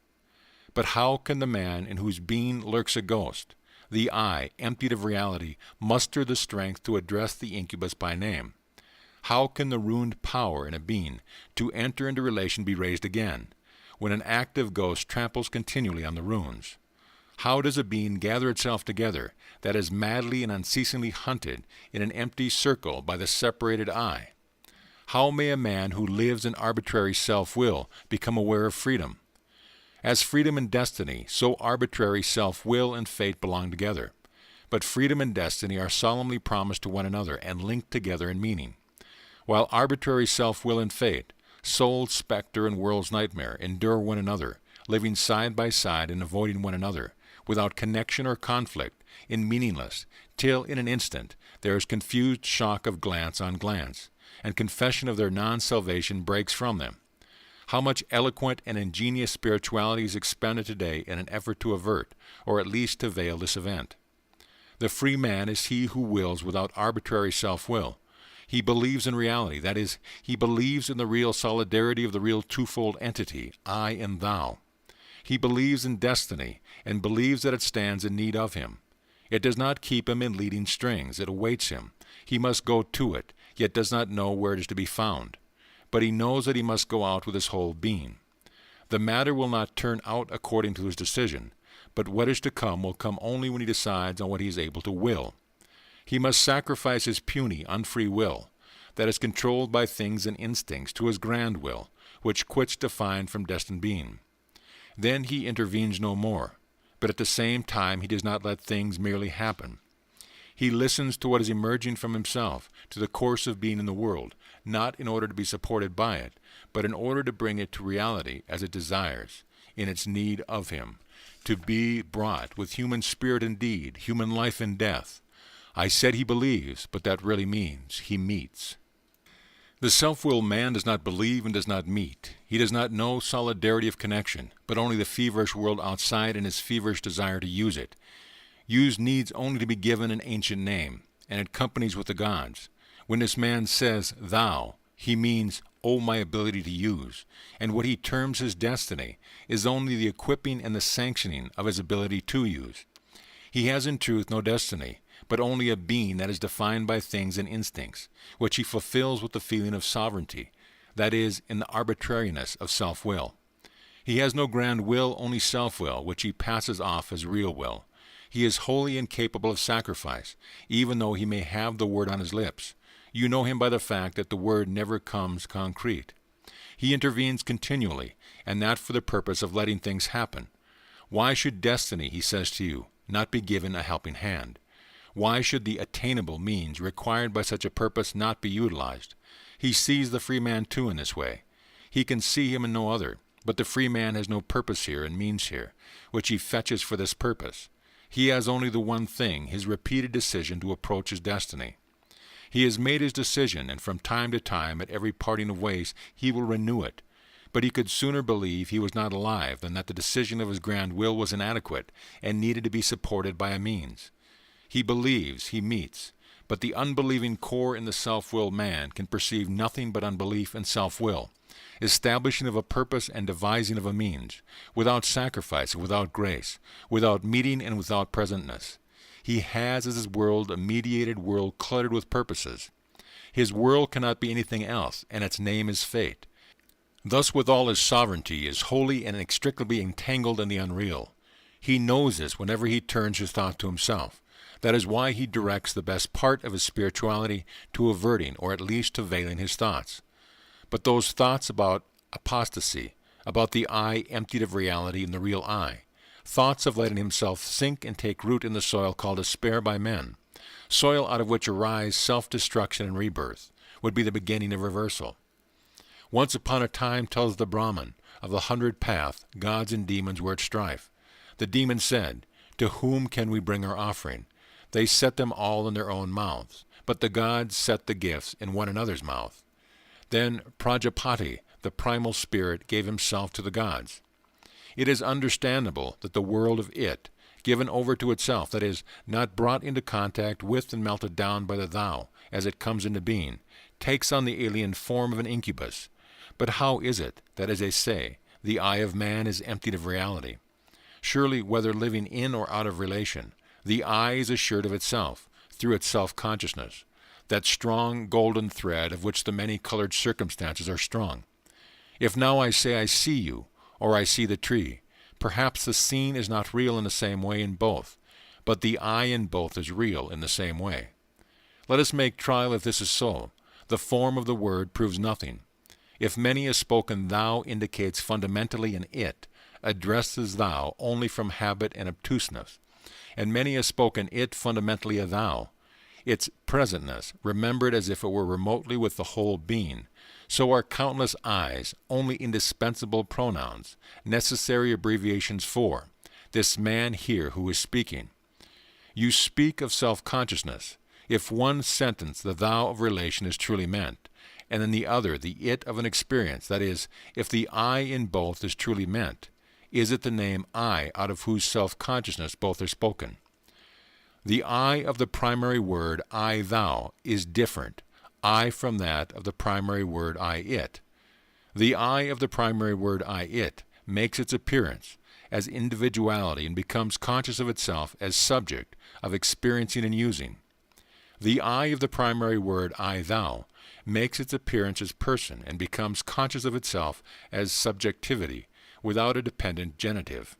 But how can the man in whose being lurks a ghost, the I, emptied of reality, muster the strength to address the incubus by name? How can the ruined power in a being to enter into relation be raised again, when an active ghost tramples continually on the ruins? How does a being gather itself together that is madly and unceasingly hunted in an empty circle by the separated I? How may a man who lives in arbitrary self-will become aware of freedom? As freedom and destiny, so arbitrary self-will and fate belong together. But freedom and destiny are solemnly promised to one another and linked together in meaning. While arbitrary self-will and fate, soul's specter and world's nightmare, endure one another, living side by side and avoiding one another, without connection or conflict, in meaningless, till in an instant there is confused shock of glance on glance, and confession of their non-salvation breaks from them. How much eloquent and ingenious spirituality is expended today in an effort to avert, or at least to veil this event. The free man is he who wills without arbitrary self-will. He believes in reality, that is, he believes in the real solidarity of the real twofold entity, I and thou. He believes in destiny, and believes that it stands in need of him. It does not keep him in leading strings, it awaits him. He must go to it, yet does not know where it is to be found. But he knows that he must go out with his whole being. The matter will not turn out according to his decision, but what is to come will come only when he decides on what he is able to will. He must sacrifice his puny, unfree will, that is controlled by things and instincts, to his grand will, which quits defined from destined being. Then he intervenes no more, but at the same time he does not let things merely happen. He listens to what is emerging from himself, to the course of being in the world, not in order to be supported by it, but in order to bring it to reality as it desires, in its need of him, to be brought with human spirit and deed, human life and death. I said he believes, but that really means he meets. The self-willed man does not believe and does not meet. He does not know solidarity of connection, but only the feverish world outside and his feverish desire to use it. Use needs only to be given an ancient name, and it companies with the gods. When this man says, thou, he means, oh, my ability to use, and what he terms his destiny is only the equipping and the sanctioning of his ability to use. He has in truth no destiny, but only a being that is defined by things and instincts, which he fulfills with the feeling of sovereignty, that is, in the arbitrariness of self-will. He has no grand will, only self-will, which he passes off as real will. He is wholly incapable of sacrifice, even though he may have the word on his lips. You know him by the fact that the word never comes concrete. He intervenes continually, and that for the purpose of letting things happen. Why should destiny, he says to you, not be given a helping hand? Why should the attainable means required by such a purpose not be utilized? He sees the free man too in this way. He can see him in no other, but the free man has no purpose here and means here, which he fetches for this purpose. He has only the one thing, his repeated decision to approach his destiny. He has made his decision, and from time to time, at every parting of ways, he will renew it. But he could sooner believe he was not alive than that the decision of his grand will was inadequate and needed to be supported by a means. He believes, he meets, but the unbelieving core in the self-willed man can perceive nothing but unbelief and self-will, establishing of a purpose and devising of a means, without sacrifice and without grace, without meeting and without presentness. He has as his world a mediated world cluttered with purposes. His world cannot be anything else, and its name is fate. Thus with all his sovereignty is wholly and inextricably entangled in the unreal. He knows this whenever he turns his thought to himself. That is why he directs the best part of his spirituality to averting or at least to veiling his thoughts. But those thoughts about apostasy, about the I emptied of reality in the real I, thoughts of letting himself sink and take root in the soil called despair by men, soil out of which arise self-destruction and rebirth, would be the beginning of reversal. Once upon a time, tells the Brahman, of the 100 path, gods and demons were at strife. The demon said, to whom can we bring our offering? They set them all in their own mouths, but the gods set the gifts in one another's mouth. Then Prajapati, the primal spirit, gave himself to the gods. It is understandable that the world of it, given over to itself, that is, not brought into contact with and melted down by the thou, as it comes into being, takes on the alien form of an incubus. But how is it that, as they say, the eye of man is emptied of reality? Surely, whether living in or out of relation, the I is assured of itself, through its self-consciousness, that strong golden thread of which the many-colored circumstances are strung. If now I say I see you, or I see the tree, Perhaps the seen is not real in the same way in both, but the I in both is real in the same way. Let us make trial if this is so. The form of the word proves nothing. If many a spoken thou indicates fundamentally an it, addresses thou only from habit and obtuseness, and many a spoken it fundamentally a thou, its presentness remembered as if it were remotely with the whole being, so are countless I's only indispensable pronouns, necessary abbreviations for this man here who is speaking. You speak of self-consciousness. If one sentence the thou of relation is truly meant, and in the other the it of an experience, that is, if the I in both is truly meant, is it the name I out of whose self-consciousness both are spoken? The I of the primary word I thou is different, I from that of the primary word I it. The I of the primary word I it makes its appearance as individuality and becomes conscious of itself as subject of experiencing and using. The I of the primary word I thou makes its appearance as person and becomes conscious of itself as subjectivity without a dependent genitive.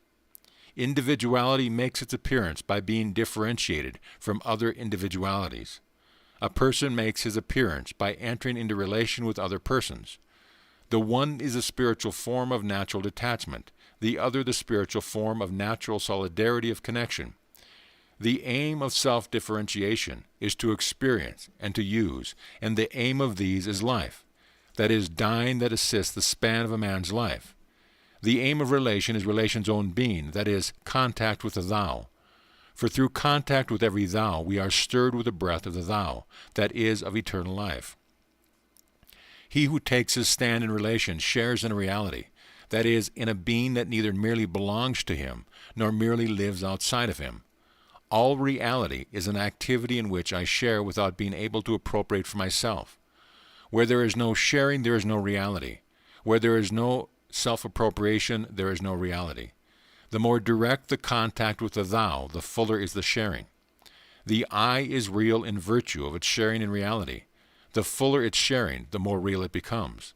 Individuality makes its appearance by being differentiated from other individualities. A person makes his appearance by entering into relation with other persons. The one is a spiritual form of natural detachment, the other the spiritual form of natural solidarity of connection. The aim of self-differentiation is to experience and to use, and the aim of these is life, that is, dying that assists the span of a man's life. The aim of relation is relation's own being, that is, contact with the thou. For through contact with every thou we are stirred with the breath of the thou, that is, of eternal life. He who takes his stand in relation shares in a reality, that is, in a being that neither merely belongs to him, nor merely lives outside of him. All reality is an activity in which I share without being able to appropriate for myself. Where there is no sharing, there is no reality. Where there is no self-appropriation, there is no reality. The more direct the contact with the thou, the fuller is the sharing. The I is real in virtue of its sharing in reality. The fuller its sharing, the more real it becomes.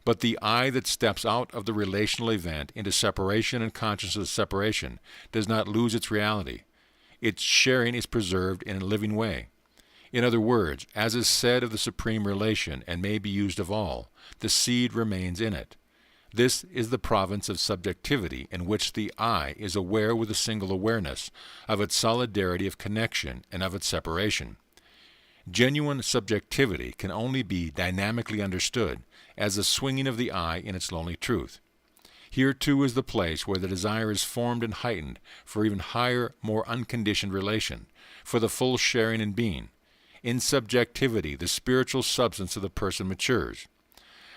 But the I that steps out of the relational event into separation and consciousness of separation does not lose its reality. Its sharing is preserved in a living way. In other words, as is said of the supreme relation and may be used of all, the seed remains in it. This is the province of subjectivity in which the I is aware with a single awareness of its solidarity of connection and of its separation. Genuine subjectivity can only be dynamically understood as the swinging of the I in its lonely truth. Here too is the place where the desire is formed and heightened for even higher, more unconditioned relation, for the full sharing in being. In subjectivity, the spiritual substance of the person matures.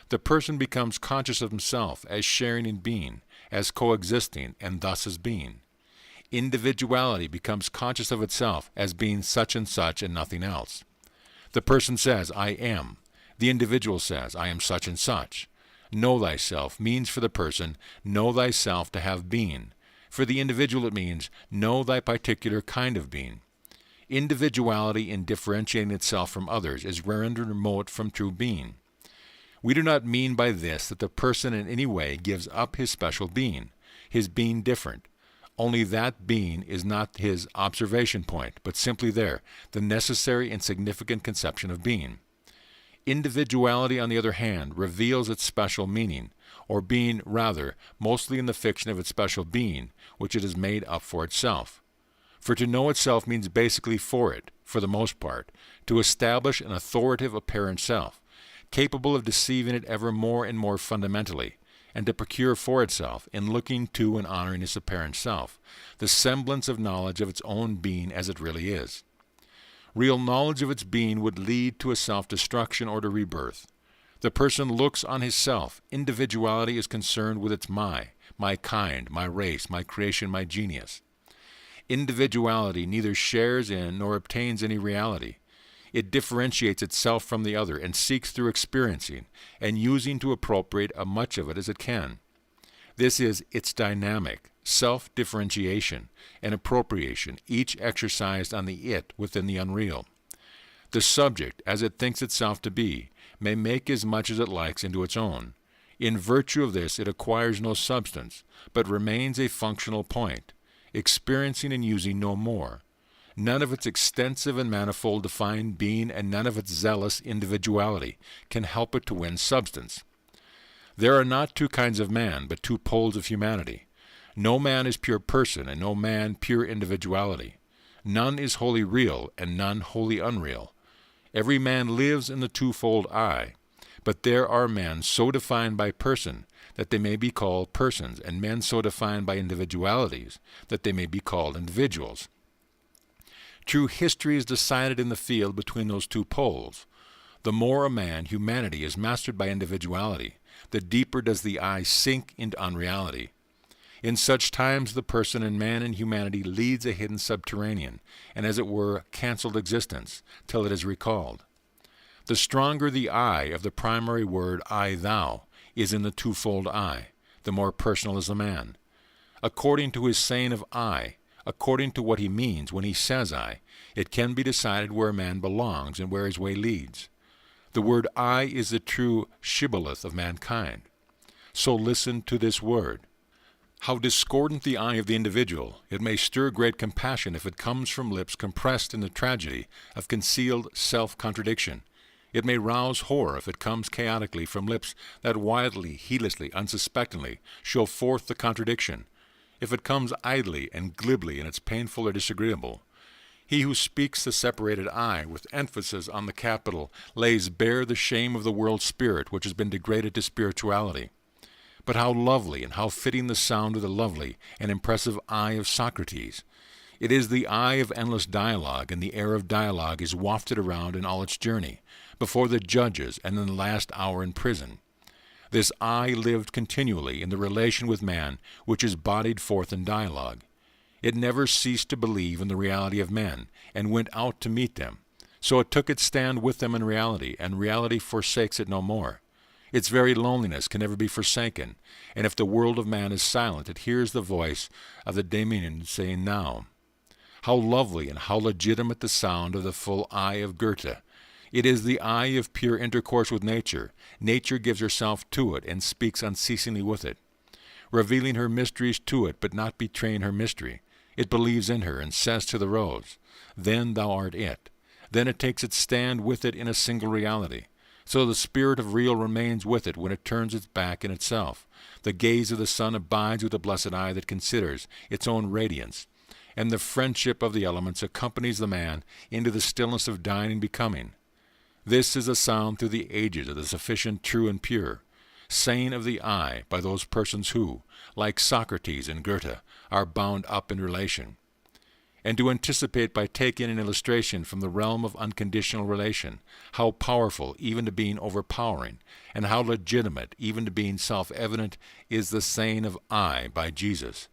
The person becomes conscious of himself as sharing in being, as coexisting, and thus as being. Individuality becomes conscious of itself as being such and nothing else. The person says, I am. The individual says, I am such and such. Know thyself means for the person, know thyself to have being. For the individual it means, know thy particular kind of being. Individuality in differentiating itself from others is rendered remote from true being. We do not mean by this that the person in any way gives up his special being, his being different. Only that being is not his observation point, but simply there, the necessary and significant conception of being. Individuality, on the other hand, reveals its special meaning, or being, rather, mostly in the fiction of its special being, which it has made up for itself. For to know itself means basically for it, for the most part, to establish an authoritative apparent self, capable of deceiving it ever more and more fundamentally, and to procure for itself, in looking to and honoring its apparent self, the semblance of knowledge of its own being as it really is. Real knowledge of its being would lead to a self-destruction or to rebirth. The person looks on his self. Individuality is concerned with its my kind, my race, my creation, my genius. Individuality neither shares in nor obtains any reality. It differentiates itself from the other and seeks through experiencing and using to appropriate as much of it as it can. This is its dynamic, self-differentiation and appropriation, each exercised on the it within the unreal. The subject, as it thinks itself to be, may make as much as it likes into its own. In virtue of this, it acquires no substance, but remains a functional point, experiencing and using no more. None of its extensive and manifold defined being and none of its zealous individuality can help it to win substance. There are not two kinds of man, but two poles of humanity. No man is pure person, and no man pure individuality. None is wholly real, and none wholly unreal. Every man lives in the twofold I, but there are men so defined by person that they may be called persons, and men so defined by individualities that they may be called individuals. True history is decided in the field between those two poles. The more a man, humanity, is mastered by individuality, the deeper does the I sink into unreality. In such times the person and man in humanity leads a hidden subterranean, and as it were, cancelled existence, till it is recalled. The stronger the I of the primary word I-thou is in the twofold I, the more personal is the man. According to his saying of I, according to what he means when he says I, it can be decided where a man belongs and where his way leads. The word I is the true shibboleth of mankind. So listen to this word. How discordant the I of the individual! It may stir great compassion if it comes from lips compressed in the tragedy of concealed self-contradiction. It may rouse horror if it comes chaotically from lips that wildly, heedlessly, unsuspectingly show forth the contradiction. If it comes idly and glibly and it's painful or disagreeable. He who speaks the separated I with emphasis on the capital lays bare the shame of the world spirit which has been degraded to spirituality. But how lovely and how fitting the sound of the lovely and impressive I of Socrates! It is the I of endless dialogue, and the air of dialogue is wafted around in all its journey, before the judges and in the last hour in prison. This I lived continually in the relation with man which is bodied forth in dialogue. It never ceased to believe in the reality of men, and went out to meet them. So it took its stand with them in reality, and reality forsakes it no more. Its very loneliness can never be forsaken, and if the world of man is silent, it hears the voice of the daemon saying now. How lovely and how legitimate the sound of the full I of Goethe! It is the I of pure intercourse with nature. Nature gives herself to it and speaks unceasingly with it, revealing her mysteries to it, but not betraying her mystery. It believes in her and says to the rose, "Then thou art it." Then it takes its stand with it in a single reality. So the spirit of real remains with it when it turns its back in itself. The gaze of the sun abides with the blessed eye that considers its own radiance, and the friendship of the elements accompanies the man into the stillness of dying and becoming. This is a sound through the ages of the sufficient, true, and pure, saying of the I by those persons who, like Socrates and Goethe, are bound up in relation. And to anticipate by taking an illustration from the realm of unconditional relation, how powerful even to being overpowering, and how legitimate even to being self-evident is the saying of I by Jesus.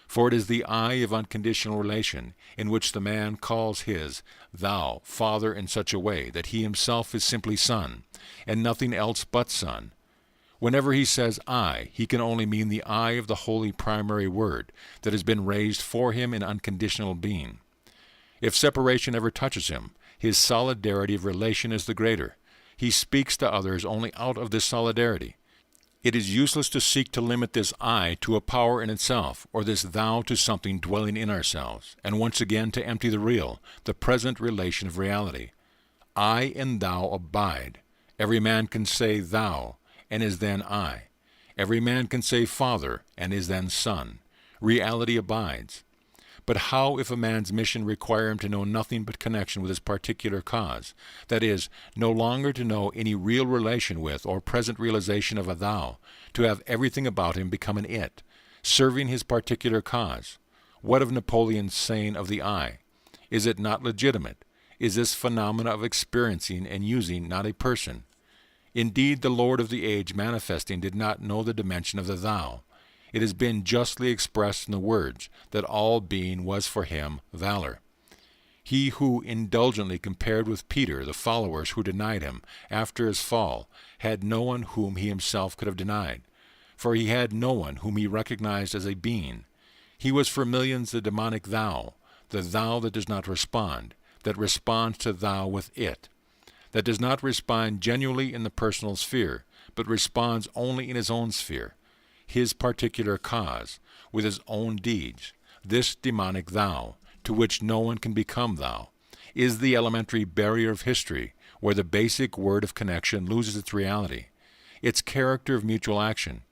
For it is the I of unconditional relation, in which the man calls his thou Father in such a way that he himself is simply Son, and nothing else but Son. Whenever he says I, he can only mean the I of the holy primary word that has been raised for him in unconditional being. If separation ever touches him, his solidarity of relation is the greater. He speaks to others only out of this solidarity. It is useless to seek to limit this I to a power in itself, or this thou to something dwelling in ourselves, and once again to empty the real, the present relation of reality. I and thou abide. Every man can say thou, and is then I. Every man can say Father, and is then Son. Reality abides. But how if a man's mission require him to know nothing but connection with his particular cause, that is, no longer to know any real relation with or present realization of a thou, to have everything about him become an it, serving his particular cause? What of Napoleon's saying of the I? Is it not legitimate? Is this phenomena of experiencing and using not a person? Indeed, the Lord of the age manifesting did not know the dimension of the thou. It has been justly expressed in the words that all being was for him valor. He who indulgently compared with Peter the followers who denied him after his fall had no one whom he himself could have denied, for he had no one whom he recognized as a being. He was for millions the demonic thou, the thou that does not respond, that responds to thou with it, that does not respond genuinely in the personal sphere, but responds only in his own sphere, his particular cause, with his own deeds. This demonic thou, to which no one can become thou, is the elementary barrier of history, where the basic word of connection loses its reality, its character of mutual action.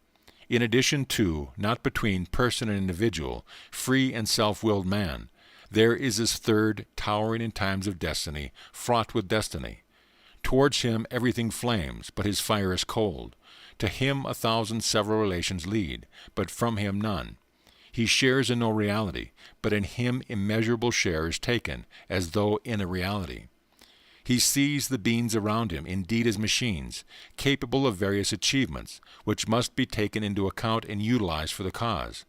In addition to, not between person and individual, free and self-willed man, there is this third, towering in times of destiny, fraught with destiny. Towards him everything flames, but his fire is cold. To him 1,000 several relations lead, but from him none. He shares in no reality, but in him immeasurable share is taken, as though in a reality. He sees the beings around him indeed as machines, capable of various achievements, which must be taken into account and utilized for the cause.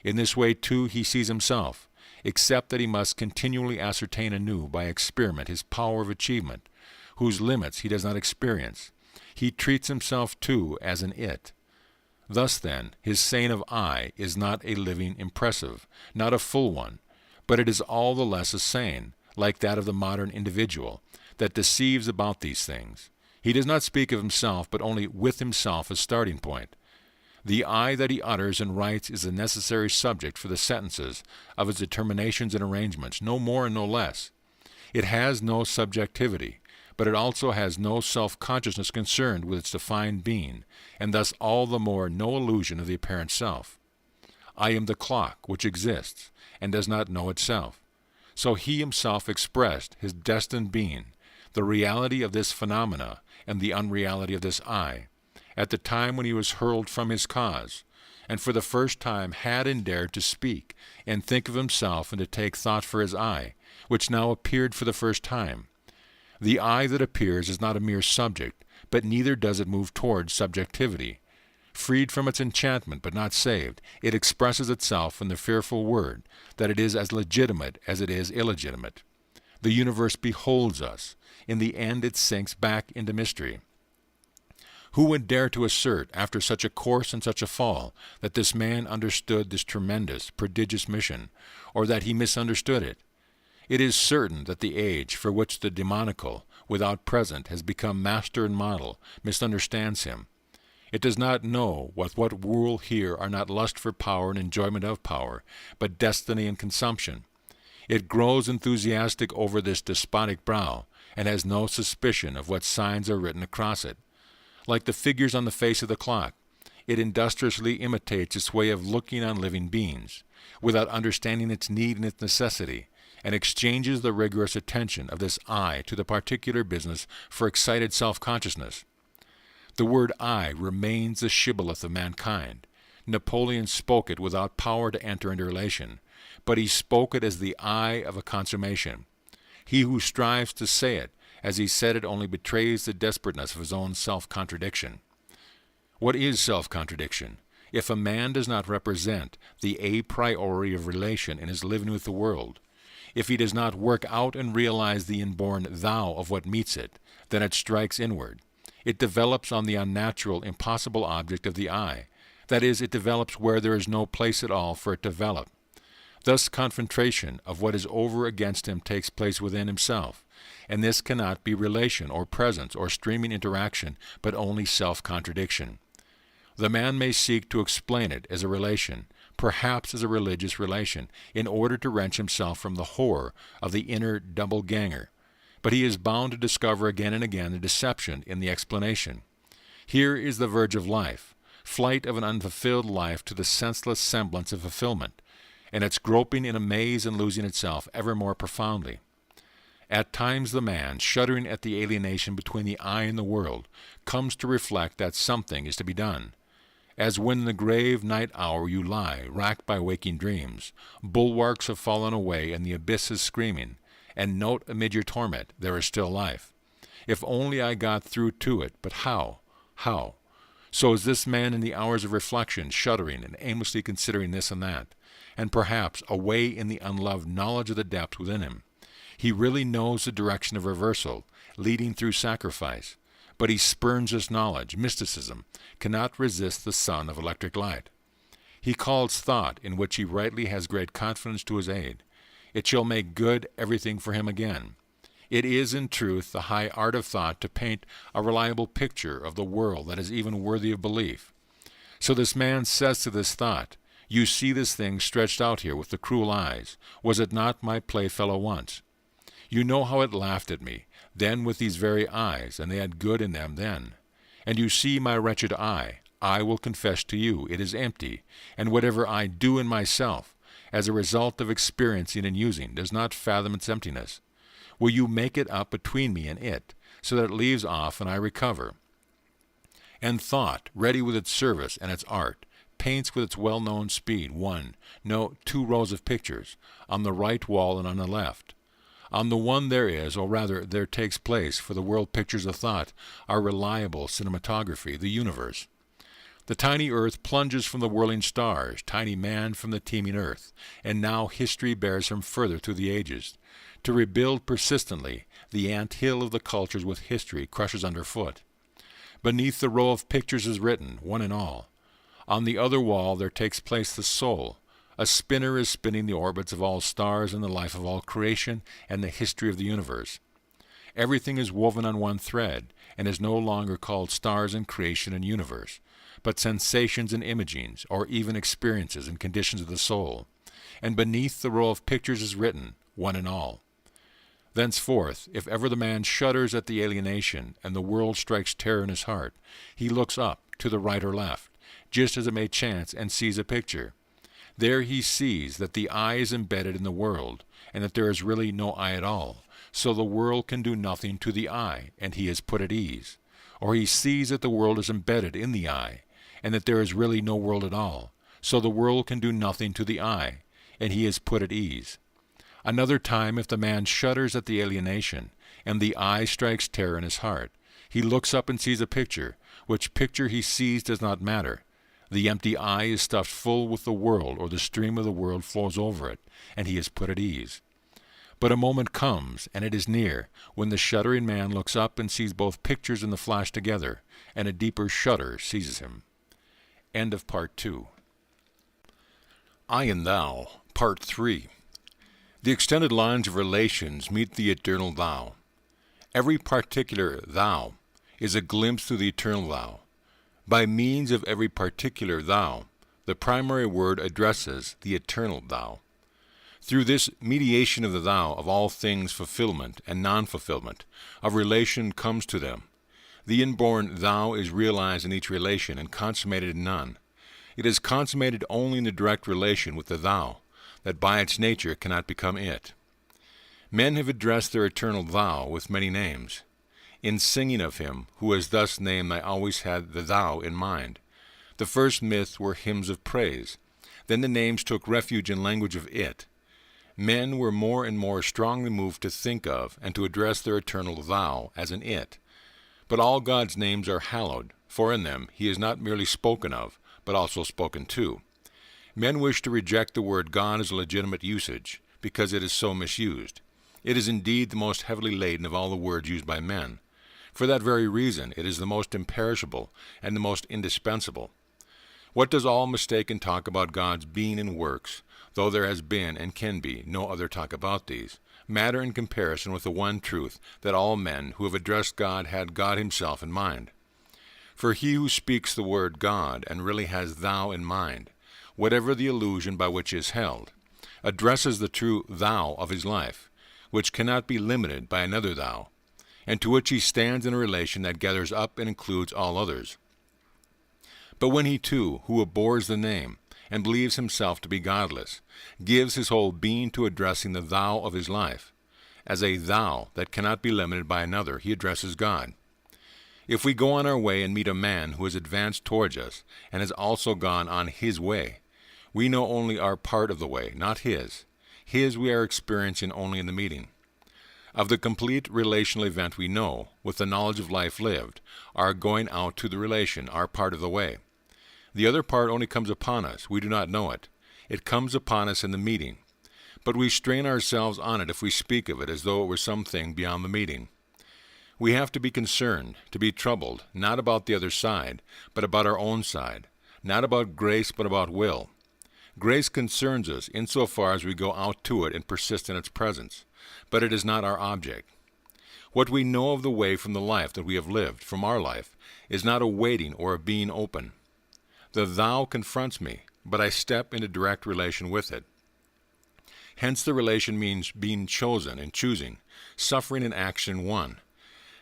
In this way, too, he sees himself, except that he must continually ascertain anew by experiment his power of achievement, whose limits he does not experience. He treats himself, too, as an it. Thus, then, his saying of I is not a living impressive, not a full one, but it is all the less a saying, like that of the modern individual, that deceives about these things. He does not speak of himself, but only with himself as starting point. The I that he utters and writes is a necessary subject for the sentences of his determinations and arrangements, no more and no less. It has no subjectivity, but it also has no self-consciousness concerned with its defined being, and thus all the more no illusion of the apparent self. I am the clock which exists, and does not know itself. So he himself expressed his destined being, the reality of this phenomena and the unreality of this I, at the time when he was hurled from his cause, and for the first time had and dared to speak and think of himself and to take thought for his I, which now appeared for the first time. The I that appears is not a mere subject, but neither does it move towards subjectivity. Freed from its enchantment but not saved, it expresses itself in the fearful word that it is as legitimate as it is illegitimate. The universe beholds us. In the end it sinks back into mystery. Who would dare to assert, after such a course and such a fall, that this man understood this tremendous, prodigious mission, or that he misunderstood it? It is certain that the age for which the demoniacal, without present, has become master and model, misunderstands him. It does not know what rule here are not lust for power and enjoyment of power, but destiny and consumption. It grows enthusiastic over this despotic brow, and has no suspicion of what signs are written across it. Like the figures on the face of the clock, it industriously imitates its way of looking on living beings, without understanding its need and its necessity, and exchanges the rigorous attention of this I to the particular business for excited self-consciousness. The word I remains the shibboleth of mankind. Napoleon spoke it without power to enter into relation, but he spoke it as the I of a consummation. He who strives to say it as he said it only betrays the desperateness of his own self-contradiction. What is self-contradiction? If a man does not represent the a priori of relation in his living with the world, if he does not work out and realize the inborn thou of what meets it, then it strikes inward. It develops on the unnatural, impossible object of the I. That is, it develops where there is no place at all for it to develop. Thus confrontation of what is over against him takes place within himself, and this cannot be relation or presence or streaming interaction, but only self-contradiction. The man may seek to explain it as a relation, perhaps as a religious relation, in order to wrench himself from the horror of the inner double-ganger, but he is bound to discover again and again the deception in the explanation. Here is the verge of life, flight of an unfulfilled life to the senseless semblance of fulfillment, and its groping in a maze and losing itself ever more profoundly. At times the man, shuddering at the alienation between the I and the world, comes to reflect that something is to be done. As when in the grave night hour you lie, racked by waking dreams, bulwarks have fallen away and the abyss is screaming, and note amid your torment there is still life. If only I got through to it, but how? How? So is this man in the hours of reflection, shuddering and aimlessly considering this and that, and perhaps away in the unloved knowledge of the depth within him. He really knows the direction of reversal, leading through sacrifice, but he spurns this knowledge. Mysticism cannot resist the sun of electric light. He calls thought, in which he rightly has great confidence, to his aid. It shall make good everything for him again. It is, in truth, the high art of thought to paint a reliable picture of the world that is even worthy of belief. So this man says to this thought, "You see this thing stretched out here with the cruel eyes. Was it not my playfellow once? You know how it laughed at me, then with these very eyes, and they had good in them then. And you see my wretched eye. I will confess to you, it is empty, and whatever I do in myself, as a result of experiencing and using, does not fathom its emptiness. Will you make it up between me and it, so that it leaves off and I recover?" And thought, ready with its service and its art, paints with its well-known speed two rows of pictures, on the right wall and on the left. On the one there is, or rather there takes place, for the world pictures of thought are reliable cinematography, the universe. The tiny earth plunges from the whirling stars, tiny man from the teeming earth, and now history bears him further through the ages. To rebuild persistently, the ant-hill of the cultures with history crushes underfoot. Beneath the row of pictures is written, one and all. On the other wall there takes place the soul. A spinner is spinning the orbits of all stars and the life of all creation and the history of the universe. Everything is woven on one thread, and is no longer called stars and creation and universe, but sensations and imagings, or even experiences and conditions of the soul. And beneath the row of pictures is written, one and all. Thenceforth, if ever the man shudders at the alienation, and the world strikes terror in his heart, he looks up, to the right or left, just as it may chance, and sees a picture. There he sees that the eye is embedded in the world, and that there is really no eye at all, so the world can do nothing to the eye, and he is put at ease. Or he sees that the world is embedded in the eye, and that there is really no world at all, so the world can do nothing to the eye, and he is put at ease. Another time, if the man shudders at the alienation, and the eye strikes terror in his heart, he looks up and sees a picture. Which picture he sees does not matter. The empty eye is stuffed full with the world, or the stream of the world flows over it, and he is put at ease. But a moment comes, and it is near, when the shuddering man looks up and sees both pictures in the flash together, and a deeper shudder seizes him. End of Part 2. I and Thou, Part 3. The extended lines of relations meet the eternal Thou. Every particular Thou is a glimpse through the eternal Thou. By means of every particular Thou, the primary word addresses the eternal Thou. Through this mediation of the Thou of all things fulfillment and non-fulfillment, of relation comes to them. The inborn Thou is realized in each relation and consummated in none. It is consummated only in the direct relation with the Thou, that by its nature cannot become it. Men have addressed their eternal Thou with many names. In singing of him who is thus named, I always had the Thou in mind. The first myths were hymns of praise. Then the names took refuge in language of it. Men were more and more strongly moved to think of and to address their eternal Thou as an it. But all God's names are hallowed, for in them he is not merely spoken of, but also spoken to. Men wish to reject the word God as a legitimate usage, because it is so misused. It is indeed the most heavily laden of all the words used by men. For that very reason, it is the most imperishable and the most indispensable. What does all mistaken talk about God's being and works, though there has been and can be no other talk about these, matter in comparison with the one truth that all men who have addressed God had God himself in mind? For he who speaks the word God and really has Thou in mind, whatever the illusion by which is held, addresses the true Thou of his life, which cannot be limited by another Thou, and to which he stands in a relation that gathers up and includes all others. But when he too, who abhors the name, and believes himself to be godless, gives his whole being to addressing the Thou of his life, as a Thou that cannot be limited by another, he addresses God. If we go on our way and meet a man who has advanced towards us, and has also gone on his way, we know only our part of the way, not his. His we are experiencing only in the meeting. Of the complete relational event we know, with the knowledge of life lived, our going out to the relation, our part of the way. The other part only comes upon us, we do not know it. It comes upon us in the meeting. But we strain ourselves on it if we speak of it as though it were something beyond the meeting. We have to be concerned, to be troubled, not about the other side, but about our own side, not about grace, but about will. Grace concerns us insofar as we go out to it and persist in its presence, but it is not our object. What we know of the way from the life that we have lived, from our life, is not a waiting or a being open. The thou confronts me, but I step into direct relation with it. Hence the relation means being chosen and choosing, suffering and action one,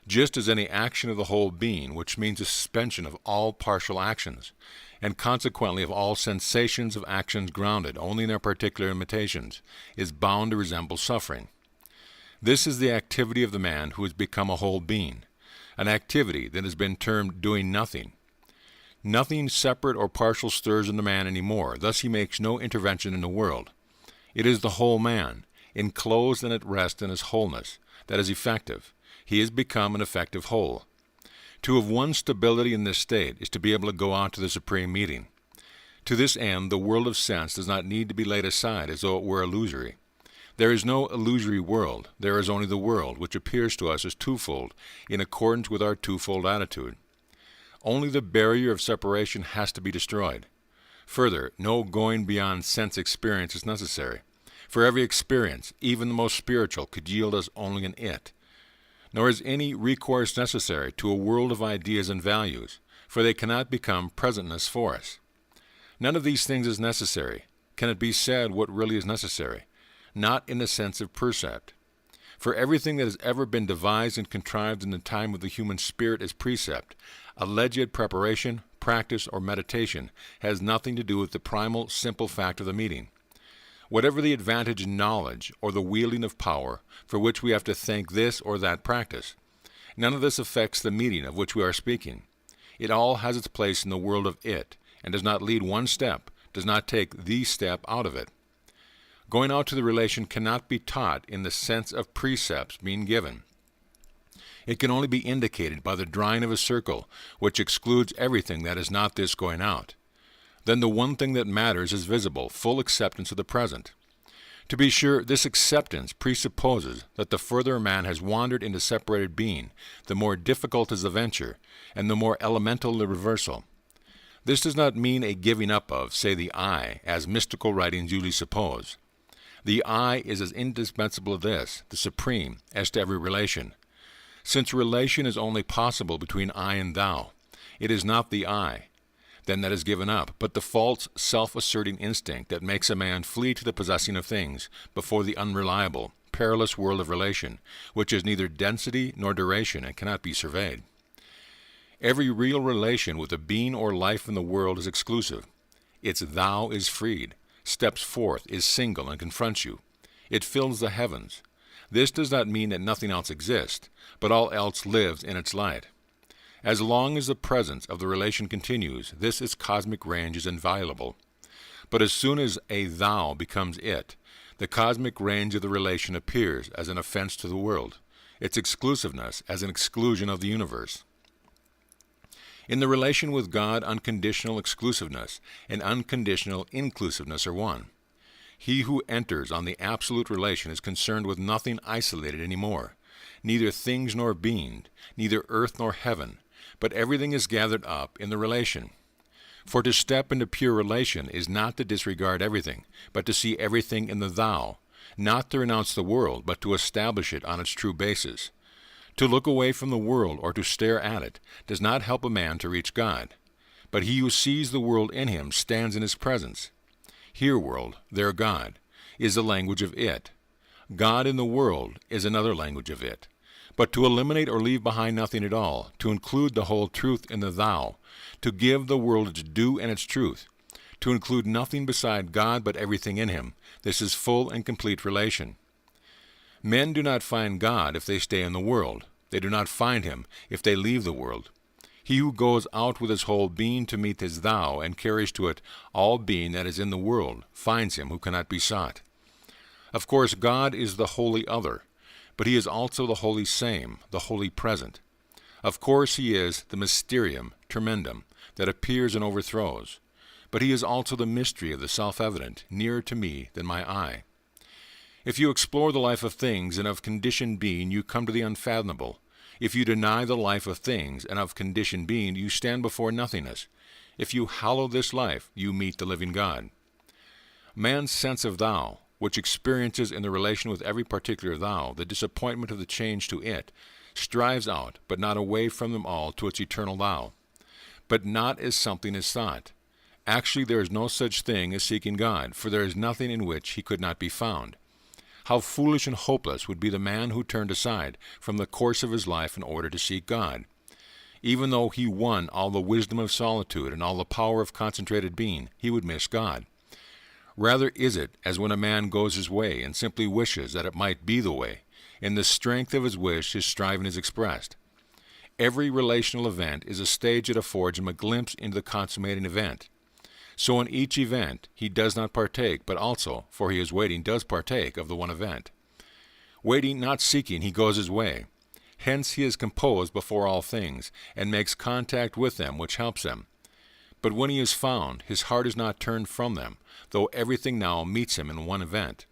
just as any action of the whole being, which means a suspension of all partial actions, and consequently of all sensations of actions grounded only in their particular imitations, is bound to resemble suffering. This is the activity of the man who has become a whole being, an activity that has been termed doing nothing. Nothing separate or partial stirs in the man any more, thus he makes no intervention in the world. It is the whole man, enclosed and at rest in his wholeness, that is effective. He has become an effective whole. To have won stability in this state is to be able to go out to the supreme meeting. To this end, the world of sense does not need to be laid aside as though it were illusory. There is no illusory world. There is only the world, which appears to us as twofold, in accordance with our twofold attitude. Only the barrier of separation has to be destroyed. Further, no going beyond sense experience is necessary. For every experience, even the most spiritual, could yield us only an it. Nor is any recourse necessary to a world of ideas and values, for they cannot become presentness for us. None of these things is necessary. Can it be said what really is necessary? Not in the sense of percept. For everything that has ever been devised and contrived in the time of the human spirit as precept, alleged preparation, practice, or meditation, has nothing to do with the primal, simple fact of the meeting. Whatever the advantage in knowledge or the wielding of power for which we have to thank this or that practice, none of this affects the meeting of which we are speaking. It all has its place in the world of it, and does not lead one step, does not take the step out of it. Going out to the relation cannot be taught in the sense of precepts being given. It can only be indicated by the drawing of a circle, which excludes everything that is not this going out. Then the one thing that matters is visible, full acceptance of the present. To be sure, this acceptance presupposes that the further a man has wandered into separated being, the more difficult is the venture, and the more elemental the reversal. This does not mean a giving up of, say, the I, as mystical writings usually suppose. The I is as indispensable to this, the supreme, as to every relation. Since relation is only possible between I and thou, it is not the I, then that is given up, but the false, self-asserting instinct that makes a man flee to the possessing of things before the unreliable, perilous world of relation, which is neither density nor duration and cannot be surveyed. Every real relation with a being or life in the world is exclusive. Its thou is freed, steps forth, is single, and confronts you. It fills the heavens. This does not mean that nothing else exists, but all else lives in its light. As long as the presence of the relation continues, its cosmic range is inviolable. But as soon as a thou becomes it, the cosmic range of the relation appears as an offense to the world, its exclusiveness as an exclusion of the universe. In the relation with God, unconditional exclusiveness and unconditional inclusiveness are one. He who enters on the absolute relation is concerned with nothing isolated any more, neither things nor being, neither earth nor heaven, but everything is gathered up in the relation. For to step into pure relation is not to disregard everything, but to see everything in the thou, not to renounce the world, but to establish it on its true basis. To look away from the world or to stare at it does not help a man to reach God, but he who sees the world in him stands in his presence. Here world, there God, is the language of it. God in the world is another language of it. But to eliminate or leave behind nothing at all, to include the whole truth in the thou, to give the world its due and its truth, to include nothing beside God but everything in him, this is full and complete relation. Men do not find God if they stay in the world. They do not find him if they leave the world. He who goes out with his whole being to meet his thou and carries to it all being that is in the world finds him who cannot be sought. Of course, God is the wholly other, but he is also the wholly same, the wholly present. Of course he is the mysterium tremendum that appears and overthrows, but he is also the mystery of the self-evident, nearer to me than my eye. If you explore the life of things and of conditioned being, you come to the unfathomable. If you deny the life of things and of conditioned being, you stand before nothingness. If you hallow this life, you meet the living God. Man's sense of thou, which experiences in the relation with every particular thou the disappointment of the change to it, strives out, but not away from them all, to its eternal thou. But not as something is sought. Actually, there is no such thing as seeking God, for there is nothing in which he could not be found. How foolish and hopeless would be the man who turned aside from the course of his life in order to seek God. Even though he won all the wisdom of solitude and all the power of concentrated being, he would miss God. Rather is it as when a man goes his way and simply wishes that it might be the way. In the strength of his wish, his striving is expressed. Every relational event is a stage that affords him a glimpse into the consummating event. So in each event he does not partake, but also, for he is waiting, does partake of the one event. Waiting, not seeking, he goes his way. Hence he is composed before all things, and makes contact with them, which helps them. But when he is found, his heart is not turned from them, though everything now meets him in one event.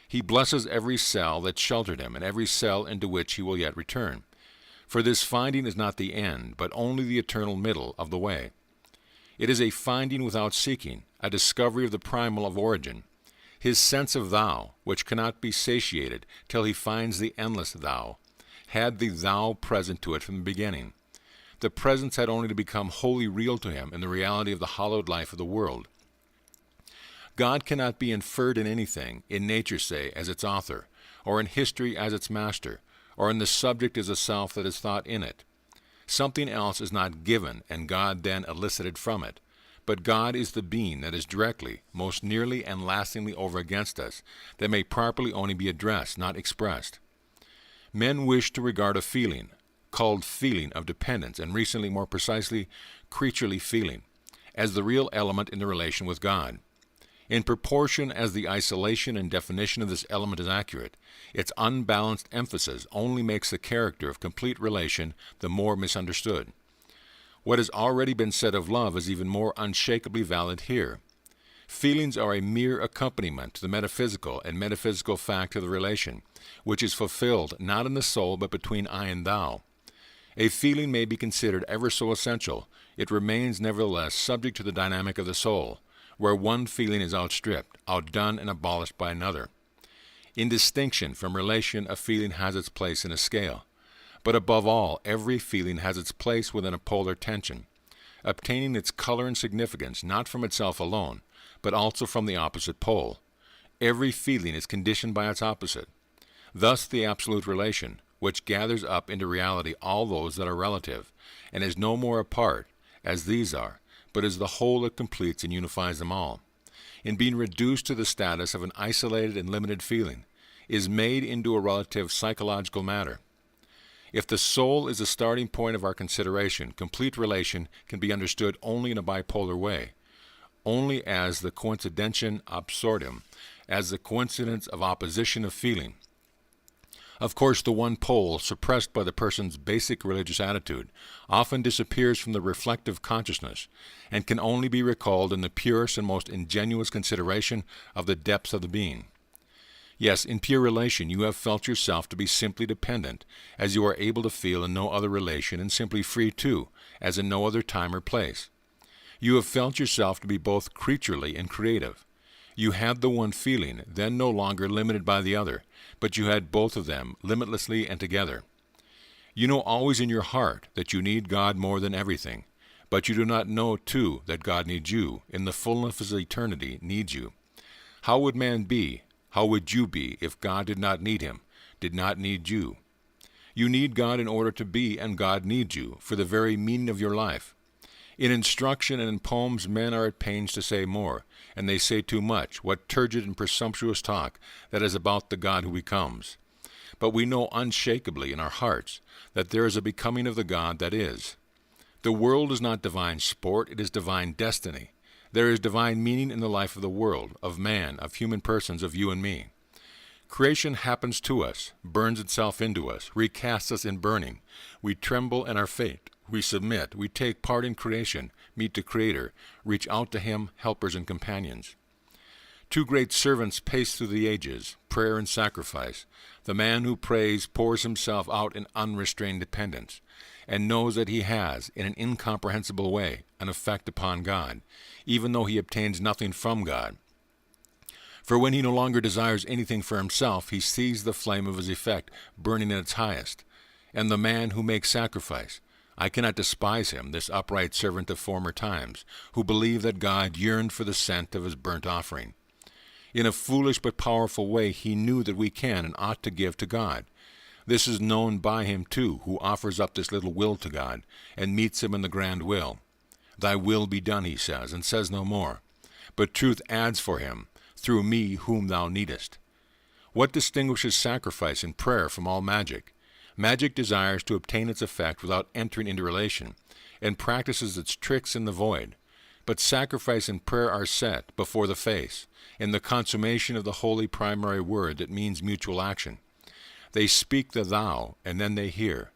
He blesses every cell that sheltered him, and every cell into which he will yet return. For this finding is not the end, but only the eternal middle of the way. It is a finding without seeking, a discovery of the primal of origin. His sense of thou, which cannot be satiated till he finds the endless thou, had the thou present to it from the beginning. The presence had only to become wholly real to him in the reality of the hallowed life of the world. God cannot be inferred in anything, in nature, say, as its author, or in history as its master, or in the subject as a self that is thought in it. Something else is not given, and God then elicited from it. But God is the being that is directly, most nearly and lastingly over against us, that may properly only be addressed, not expressed. Men wish to regard a feeling, called feeling of dependence, and recently, more precisely, creaturely feeling, as the real element in the relation with God. In proportion as the isolation and definition of this element is accurate, its unbalanced emphasis only makes the character of complete relation the more misunderstood. What has already been said of love is even more unshakably valid here. Feelings are a mere accompaniment to the metaphysical and metaphysical fact of the relation, which is fulfilled not in the soul but between I and thou. A feeling may be considered ever so essential, it remains nevertheless subject to the dynamic of the soul, where one feeling is outstripped, outdone, and abolished by another. In distinction from relation, a feeling has its place in a scale. But above all, every feeling has its place within a polar tension, obtaining its color and significance not from itself alone, but also from the opposite pole. Every feeling is conditioned by its opposite. Thus the absolute relation, which gathers up into reality all those that are relative, and is no more apart, as these are, but is the whole that completes and unifies them all, in being reduced to the status of an isolated and limited feeling, is made into a relative psychological matter. If the soul is the starting point of our consideration, complete relation can be understood only in a bipolar way, only as the coincidentium absurdum, as the coincidence of opposition of feeling. Of course, the one pole, suppressed by the person's basic religious attitude, often disappears from the reflective consciousness, and can only be recalled in the purest and most ingenuous consideration of the depths of the being. Yes, in pure relation you have felt yourself to be simply dependent, as you are able to feel in no other relation, and simply free too, as in no other time or place. You have felt yourself to be both creaturely and creative. You had the one feeling, then no longer limited by the other, but you had both of them, limitlessly and together. You know always in your heart that you need God more than everything, but you do not know, too, that God needs you, in the fullness of eternity needs you. How would man be, how would you be, if God did not need him, did not need you? You need God in order to be, and God needs you, for the very meaning of your life. In instruction and in poems men are at pains to say more, and they say too much, what turgid and presumptuous talk that is about the God who becomes. But we know unshakably in our hearts that there is a becoming of the God that is. The world is not divine sport, it is divine destiny. There is divine meaning in the life of the world, of man, of human persons, of you and me. Creation happens to us, burns itself into us, recasts us in burning. We tremble in our fate. We submit, we take part in creation, meet the Creator, reach out to Him, helpers and companions. Two great servants pace through the ages, prayer and sacrifice. The man who prays pours himself out in unrestrained dependence, and knows that he has, in an incomprehensible way, an effect upon God, even though he obtains nothing from God. For when he no longer desires anything for himself, he sees the flame of his effect burning at its highest, and the man who makes sacrifice. I cannot despise him, this upright servant of former times, who believed that God yearned for the scent of his burnt offering. In a foolish but powerful way he knew that we can and ought to give to God. This is known by him too, who offers up this little will to God, and meets him in the grand will. Thy will be done, he says, and says no more. But truth adds for him, through me whom thou needest. What distinguishes sacrifice and prayer from all magic? Magic desires to obtain its effect without entering into relation, and practices its tricks in the void. But sacrifice and prayer are set before the face, in the consummation of the holy primary word that means mutual action. They speak the thou, and then they hear.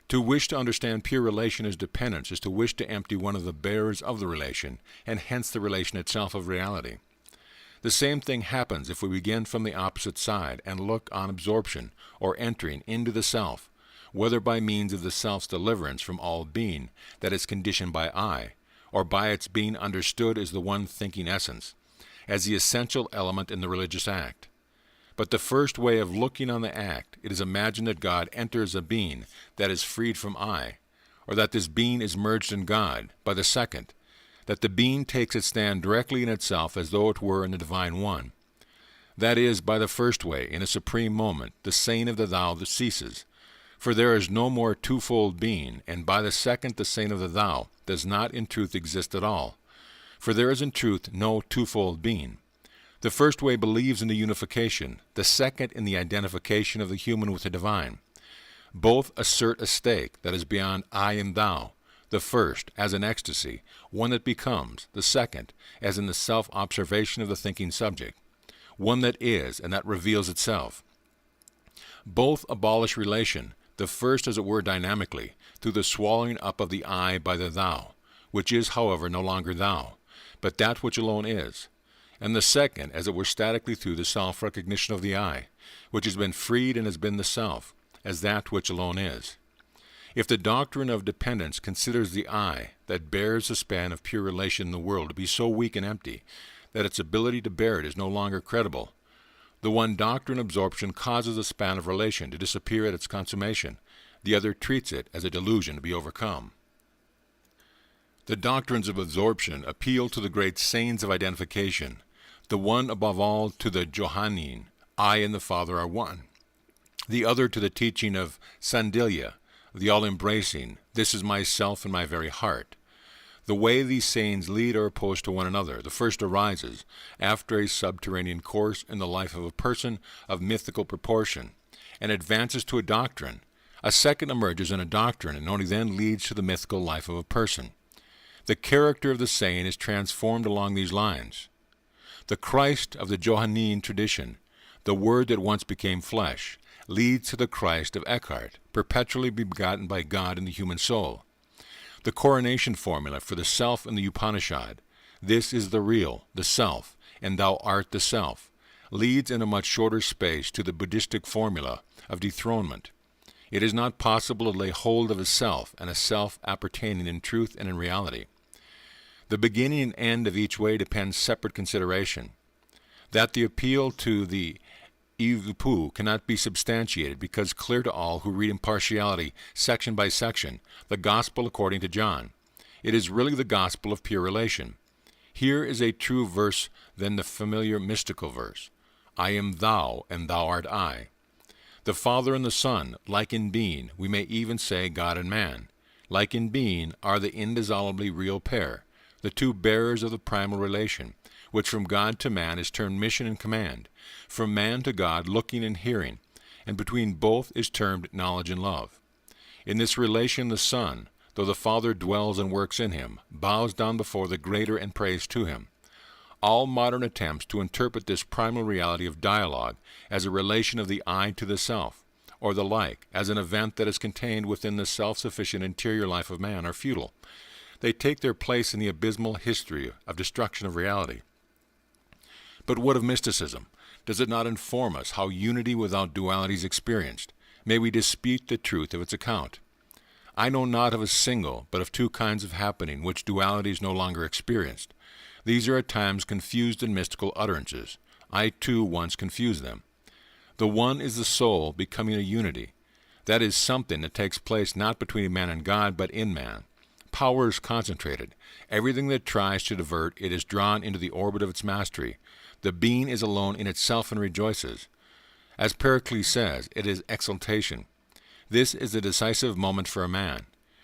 To wish to understand pure relation as dependence is to wish to empty one of the bearers of the relation, and hence the relation itself of reality. The same thing happens if we begin from the opposite side and look on absorption, or entering into the self, whether by means of the self's deliverance from all being that is conditioned by I, or by its being understood as the one thinking essence, as the essential element in the religious act. But the first way of looking on the act, it is imagined that God enters a being that is freed from I, or that this being is merged in God. By the second, that the being takes its stand directly in itself as though it were in the Divine One. That is, by the first way, in a supreme moment, the saying of the thou that ceases. For there is no more twofold being, and by the second the saying of the thou does not in truth exist at all. For there is in truth no twofold being. The first way believes in the unification, the second in the identification of the human with the divine. Both assert a stake that is beyond I and thou, the first as an ecstasy, one that becomes, the second as in the self-observation of the thinking subject, one that is and that reveals itself. Both abolish relation, the first as it were dynamically, through the swallowing up of the I by the thou, which is, however, no longer thou, but that which alone is, and the second as it were statically through the self-recognition of the I, which has been freed and has been the self, as that which alone is. If the doctrine of dependence considers the I that bears the span of pure relation in the world to be so weak and empty that its ability to bear it is no longer credible, the one doctrine of absorption causes the span of relation to disappear at its consummation, the other treats it as a delusion to be overcome. The doctrines of absorption appeal to the great sayings of identification, the one above all to the Johannine, I and the Father are one, the other to the teaching of Sandilia, the all-embracing, this is myself in my very heart. The way these sayings lead are opposed to one another. The first arises after a subterranean course in the life of a person of mythical proportion, and advances to a doctrine. A second emerges in a doctrine, and only then leads to the mythical life of a person. The character of the saying is transformed along these lines. The Christ of the Johannine tradition, the Word that once became flesh, leads to the Christ of Eckhart, perpetually begotten by God in the human soul. The coronation formula for the self in the Upanishad, this is the real, the self, and thou art the self, leads in a much shorter space to the Buddhistic formula of dethronement. It is not possible to lay hold of a self and a self appertaining in truth and in reality. The beginning and end of each way depends separate consideration. That the appeal to the Ivupu cannot be substantiated because clear to all who read impartiality, section by section, the Gospel according to John. It is really the Gospel of pure relation. Here is a true verse than the familiar mystical verse. I am thou, and thou art I. The Father and the Son, like in being, we may even say God and man, like in being, are the indissolubly real pair, the two bearers of the primal relation, which from God to man is termed mission and command, from man to God looking and hearing, and between both is termed knowledge and love. In this relation the Son, though the Father dwells and works in him, bows down before the greater and prays to him. All modern attempts to interpret this primal reality of dialogue as a relation of the I to the self, or the like, as an event that is contained within the self-sufficient interior life of man, are futile. They take their place in the abysmal history of destruction of reality. But what of mysticism? Does it not inform us how unity without duality is experienced? May we dispute the truth of its account. I know not of a single, but of two kinds of happening which duality is no longer experienced. These are at times confused in mystical utterances. I too once confused them. The one is the soul becoming a unity, That is something that takes place not between man and God, but in man. Power is concentrated. Everything that tries to divert it is drawn into the orbit of its mastery. The being is alone in itself and rejoices. As Pericles says, it is exaltation. This is the decisive moment for a man.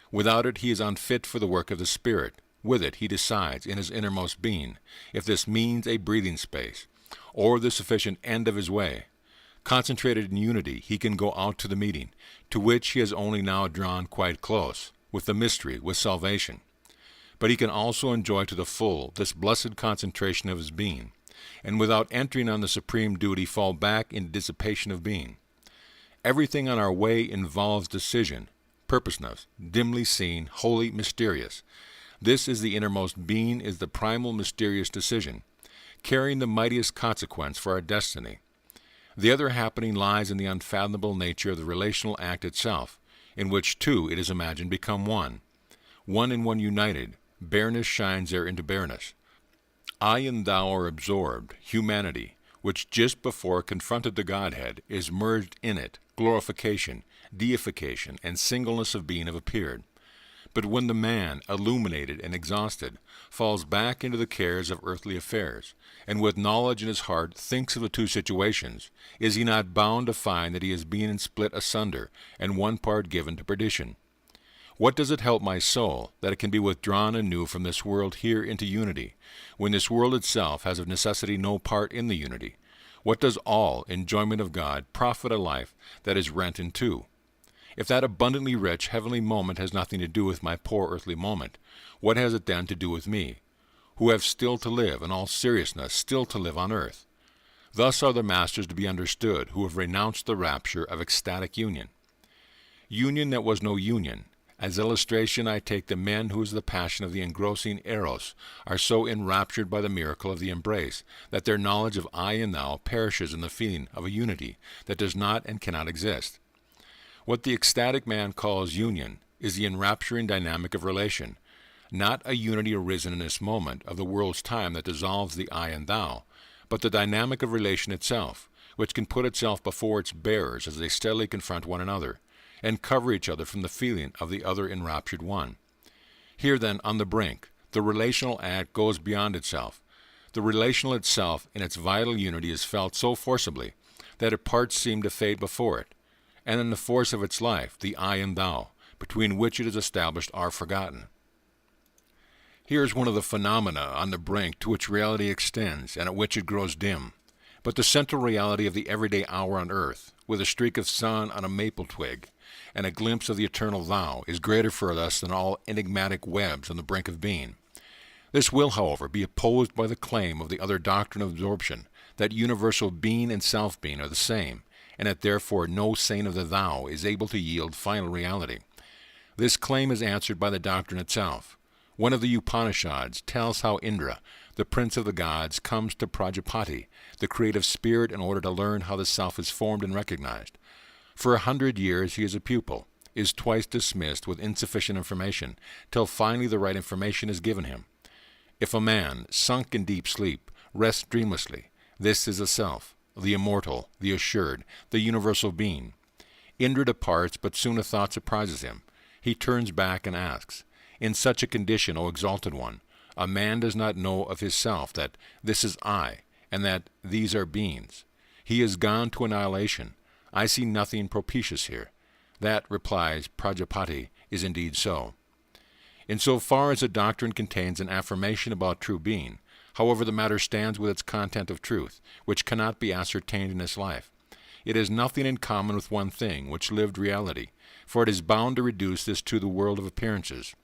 Without it he is unfit for the work of the Spirit. With it he decides, in his innermost being, if this means a breathing space, or the sufficient end of his way. Concentrated in unity, he can go out to the meeting, to which he has only now drawn quite close, with the mystery, with salvation. But he can also enjoy to the full this blessed concentration of his being, and without entering on the supreme duty fall back into dissipation of being. Everything on our way involves decision, purposeness, dimly seen, wholly mysterious. This is the innermost being, is the primal mysterious decision, carrying the mightiest consequence for our destiny. The other happening lies in the unfathomable nature of the relational act itself, in which two, it is imagined, become one. One in one united, bareness shines there into bareness. I and thou are absorbed, humanity, which just before confronted the Godhead, is merged in it, glorification, deification, and singleness of being have appeared. But when the man, illuminated and exhausted, falls back into the cares of earthly affairs, and with knowledge in his heart thinks of the two situations, is he not bound to find that he is being split asunder, and one part given to perdition? What does it help my soul, that it can be withdrawn anew from this world here into unity, when this world itself has of necessity no part in the unity? What does all enjoyment of God profit a life that is rent in two? If that abundantly rich heavenly moment has nothing to do with my poor earthly moment, what has it then to do with me, who have still to live, in all seriousness, still to live on earth? Thus are the masters to be understood, who have renounced the rapture of ecstatic union. Union that was no union. As illustration I take the men whose the passion of the engrossing eros are so enraptured by the miracle of the embrace, that their knowledge of I and thou perishes in the feeling of a unity that does not and cannot exist. What the ecstatic man calls union is the enrapturing dynamic of relation, not a unity arisen in this moment of the world's time that dissolves the I and thou, but the dynamic of relation itself, which can put itself before its bearers as they steadily confront one another, and cover each other from the feeling of the other enraptured one. Here then, on the brink, the relational act goes beyond itself. The relational itself in its vital unity is felt so forcibly that its parts seem to fade before it, and in the force of its life, the I and thou, between which it is established, are forgotten. Here is one of the phenomena on the brink to which reality extends, and at which it grows dim. But the central reality of the everyday hour on earth, with a streak of sun on a maple twig, and a glimpse of the eternal thou, is greater for us than all enigmatic webs on the brink of being. This will, however, be opposed by the claim of the other doctrine of absorption, that universal being and self-being are the same, and that therefore no saint of the thou is able to yield final reality. This claim is answered by the doctrine itself. One of the Upanishads tells how Indra, the prince of the gods, comes to Prajapati, the creative spirit, in order to learn how the self is formed and recognized. For 100 years he is a pupil, is twice dismissed with insufficient information, till finally the right information is given him. If a man, sunk in deep sleep, rests dreamlessly, this is the self, the immortal, the assured, the universal being. Indra departs, but soon a thought surprises him. He turns back and asks, in such a condition, O exalted one, a man does not know of his self that this is I, and that these are beings. He is gone to annihilation. I see nothing propitious here. That, replies Prajapati, is indeed so. In so far as the doctrine contains an affirmation about true being, however the matter stands with its content of truth, which cannot be ascertained in this life, it has nothing in common with one thing, which lived reality, for it is bound to reduce this to the world of appearances.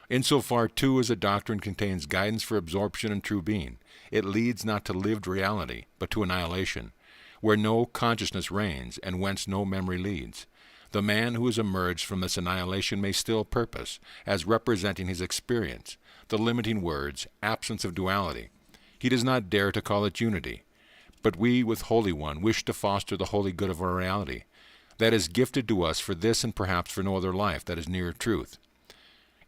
Insofar, too, as the doctrine contains guidance for absorption in true being, it leads not to lived reality, but to annihilation, where no consciousness reigns, and whence no memory leads. The man who has emerged from this annihilation may still purpose, as representing his experience, the limiting words, absence of duality. He does not dare to call it unity. But we, with Holy One, wish to foster the holy good of our reality, that is gifted to us for this and perhaps for no other life that is nearer truth.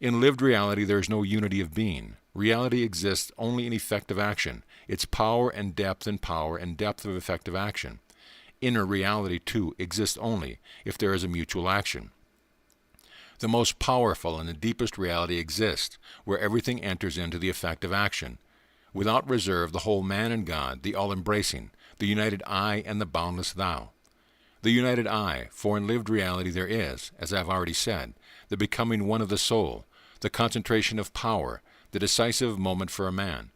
In lived reality there is no unity of being. Reality exists only in effective action, its power and depth of effective action. Inner reality, too, exists only if there is a mutual action. The most powerful and the deepest reality exists where everything enters into the effect of action. Without reserve, the whole man and God, the all-embracing, the united I and the boundless Thou. The united I, for in lived reality there is, as I have already said, the becoming one of the soul, the concentration of power, the decisive moment for a man.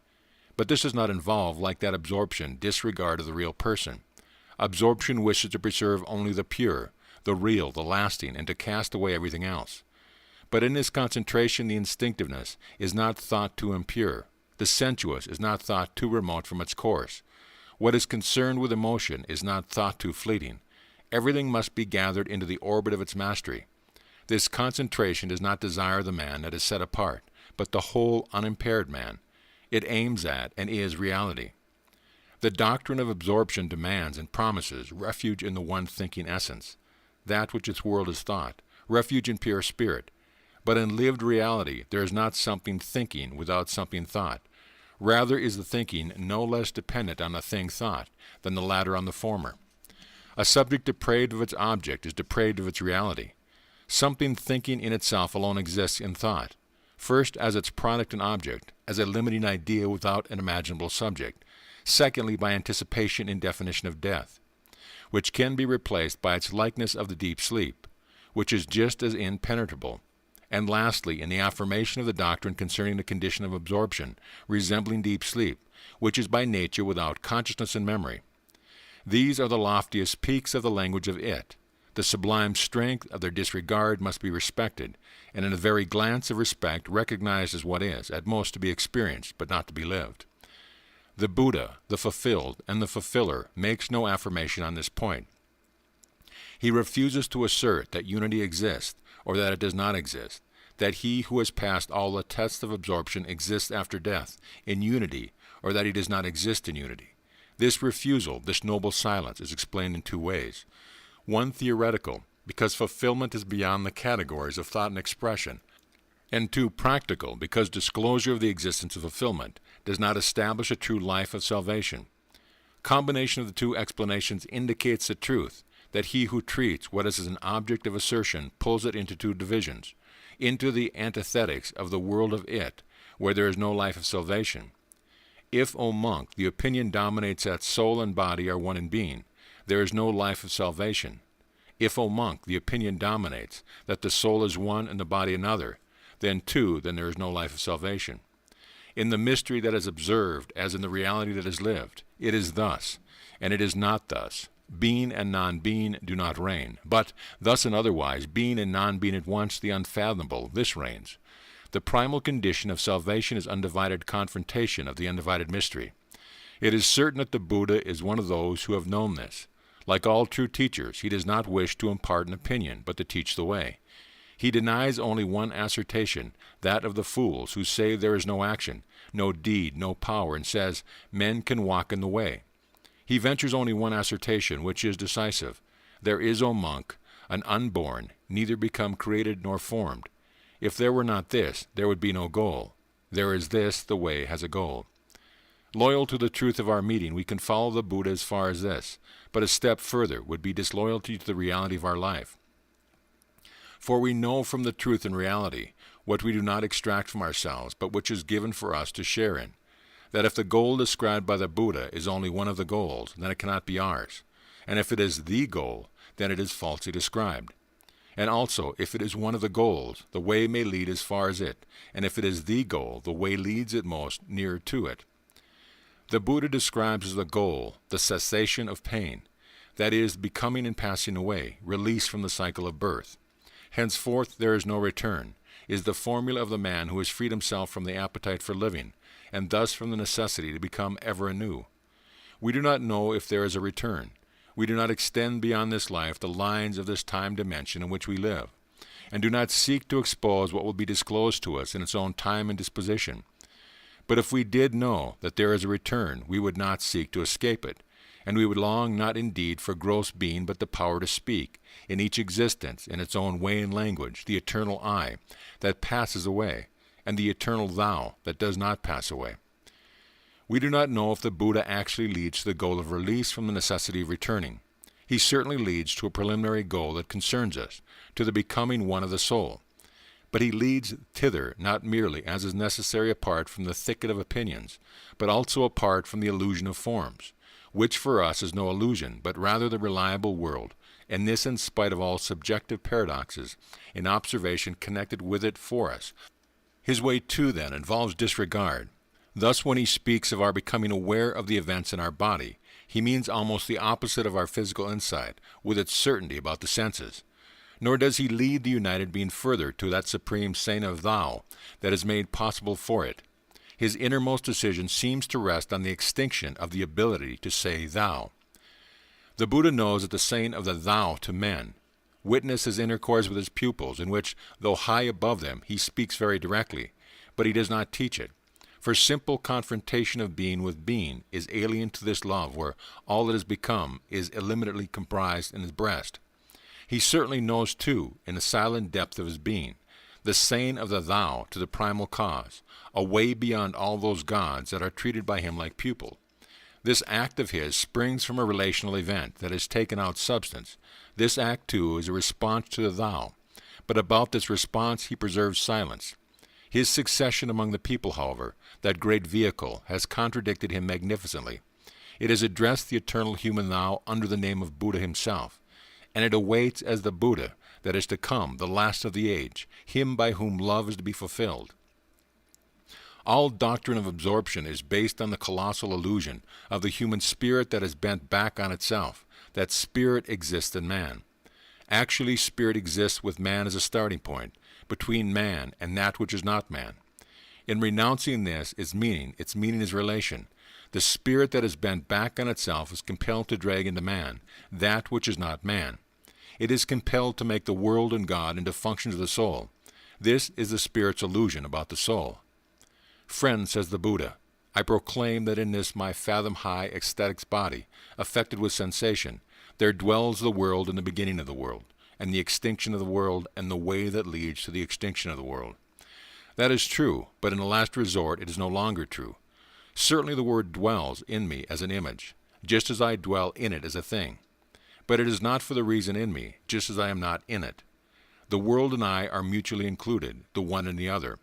But this does not involve, like that absorption, disregard of the real person. Absorption wishes to preserve only the pure, the real, the lasting, and to cast away everything else. But in this concentration the instinctiveness is not thought too impure. The sensuous is not thought too remote from its course. What is concerned with emotion is not thought too fleeting. Everything must be gathered into the orbit of its mastery. This concentration does not desire the man that is set apart, but the whole unimpaired man. It aims at and is reality. The doctrine of absorption demands and promises refuge in the one thinking essence, that which its world is thought, refuge in pure spirit. But in lived reality there is not something thinking without something thought. Rather is the thinking no less dependent on the thing thought than the latter on the former. A subject depraved of its object is depraved of its reality. Something thinking in itself alone exists in thought, first as its product and object, as a limiting idea without an imaginable subject, secondly by anticipation in definition of death, which can be replaced by its likeness of the deep sleep, which is just as impenetrable, and lastly in the affirmation of the doctrine concerning the condition of absorption, resembling deep sleep, which is by nature without consciousness and memory. These are the loftiest peaks of the language of it. The sublime strength of their disregard must be respected, and in the very glance of respect recognized as what is, at most to be experienced, but not to be lived. The Buddha, the fulfilled, and the fulfiller makes no affirmation on this point. He refuses to assert that unity exists, or that it does not exist, that he who has passed all the tests of absorption exists after death, in unity, or that he does not exist in unity. This refusal, this noble silence, is explained in two ways. One theoretical, because fulfillment is beyond the categories of thought and expression, and two practical, because disclosure of the existence of fulfillment does not establish a true life of salvation. Combination of the two explanations indicates the truth that he who treats what is as an object of assertion pulls it into two divisions, into the antithetics of the world of it, where there is no life of salvation. If, O monk, the opinion dominates that soul and body are one in being, there is no life of salvation. If, O monk, the opinion dominates that the soul is one and the body another, then there is no life of salvation. In the mystery that is observed, as in the reality that is lived, it is thus, and it is not thus. Being and non-being do not reign, but, thus and otherwise, being and non-being at once, the unfathomable, this reigns. The primal condition of salvation is undivided confrontation of the undivided mystery. It is certain that the Buddha is one of those who have known this. Like all true teachers, he does not wish to impart an opinion, but to teach the way. He denies only one assertion, that of the fools who say there is no action, no deed, no power, and says, men can walk in the way. He ventures only one assertion, which is decisive. There is, O monk, an unborn, neither become created nor formed. If there were not this, there would be no goal. There is this, the way has a goal. Loyal to the truth of our meeting, we can follow the Buddha as far as this, but a step further would be disloyalty to the reality of our life. For we know from the truth and reality what we do not extract from ourselves, but which is given for us to share in, that if the goal described by the Buddha is only one of the goals, then it cannot be ours, and if it is the goal, then it is falsely described. And also, if it is one of the goals, the way may lead as far as it, and if it is the goal, the way leads at most nearer to it. The Buddha describes as the goal the cessation of pain, that is, becoming and passing away, release from the cycle of birth. Henceforth there is no return, is the formula of the man who has freed himself from the appetite for living, and thus from the necessity to become ever anew. We do not know if there is a return. We do not extend beyond this life the lines of this time dimension in which we live, and do not seek to expose what will be disclosed to us in its own time and disposition. But if we did know that there is a return, we would not seek to escape it, and we would long not indeed for gross being but the power to speak, in each existence, in its own way and language, the eternal I, that passes away, and the eternal Thou, that does not pass away. We do not know if the Buddha actually leads to the goal of release from the necessity of returning. He certainly leads to a preliminary goal that concerns us, to the becoming one of the soul. But he leads thither not merely as is necessary apart from the thicket of opinions, but also apart from the illusion of forms, which for us is no illusion, but rather the reliable world, and this in spite of all subjective paradoxes in observation connected with it for us. His way too, then, involves disregard. Thus, when he speaks of our becoming aware of the events in our body, he means almost the opposite of our physical insight, with its certainty about the senses. Nor does he lead the united being further to that supreme saying of thou that is made possible for it. His innermost decision seems to rest on the extinction of the ability to say thou. The Buddha knows that the saying of the thou to men, witness his intercourse with his pupils, in which, though high above them, he speaks very directly, but he does not teach it. For simple confrontation of being with being is alien to this love where all that is become is illimitedly comprised in his breast. He certainly knows, too, in the silent depth of his being, the saying of the thou to the primal cause, away beyond all those gods that are treated by him like pupil. This act of his springs from a relational event that has taken out substance. This act, too, is a response to the thou, but about this response he preserves silence. His succession among the people, however, that great vehicle, has contradicted him magnificently. It has addressed the eternal human thou under the name of Buddha himself, and it awaits as the Buddha that is to come, the last of the age, him by whom love is to be fulfilled. All doctrine of absorption is based on the colossal illusion of the human spirit that is bent back on itself, that spirit exists in man. Actually, spirit exists with man as a starting point, between man and that which is not man. In renouncing this, its meaning is relation. The spirit that is bent back on itself is compelled to drag into man that which is not man. It is compelled to make the world and God into functions of the soul. This is the spirit's illusion about the soul. Friend, says the Buddha, I proclaim that in this my fathom-high ecstatics body, affected with sensation, there dwells the world and the beginning of the world, and the extinction of the world, and the way that leads to the extinction of the world. That is true, but in the last resort it is no longer true. Certainly the word dwells in me as an image, just as I dwell in it as a thing. But it is not for the reason in me, just as I am not in it. The world and I are mutually included, the one in the other.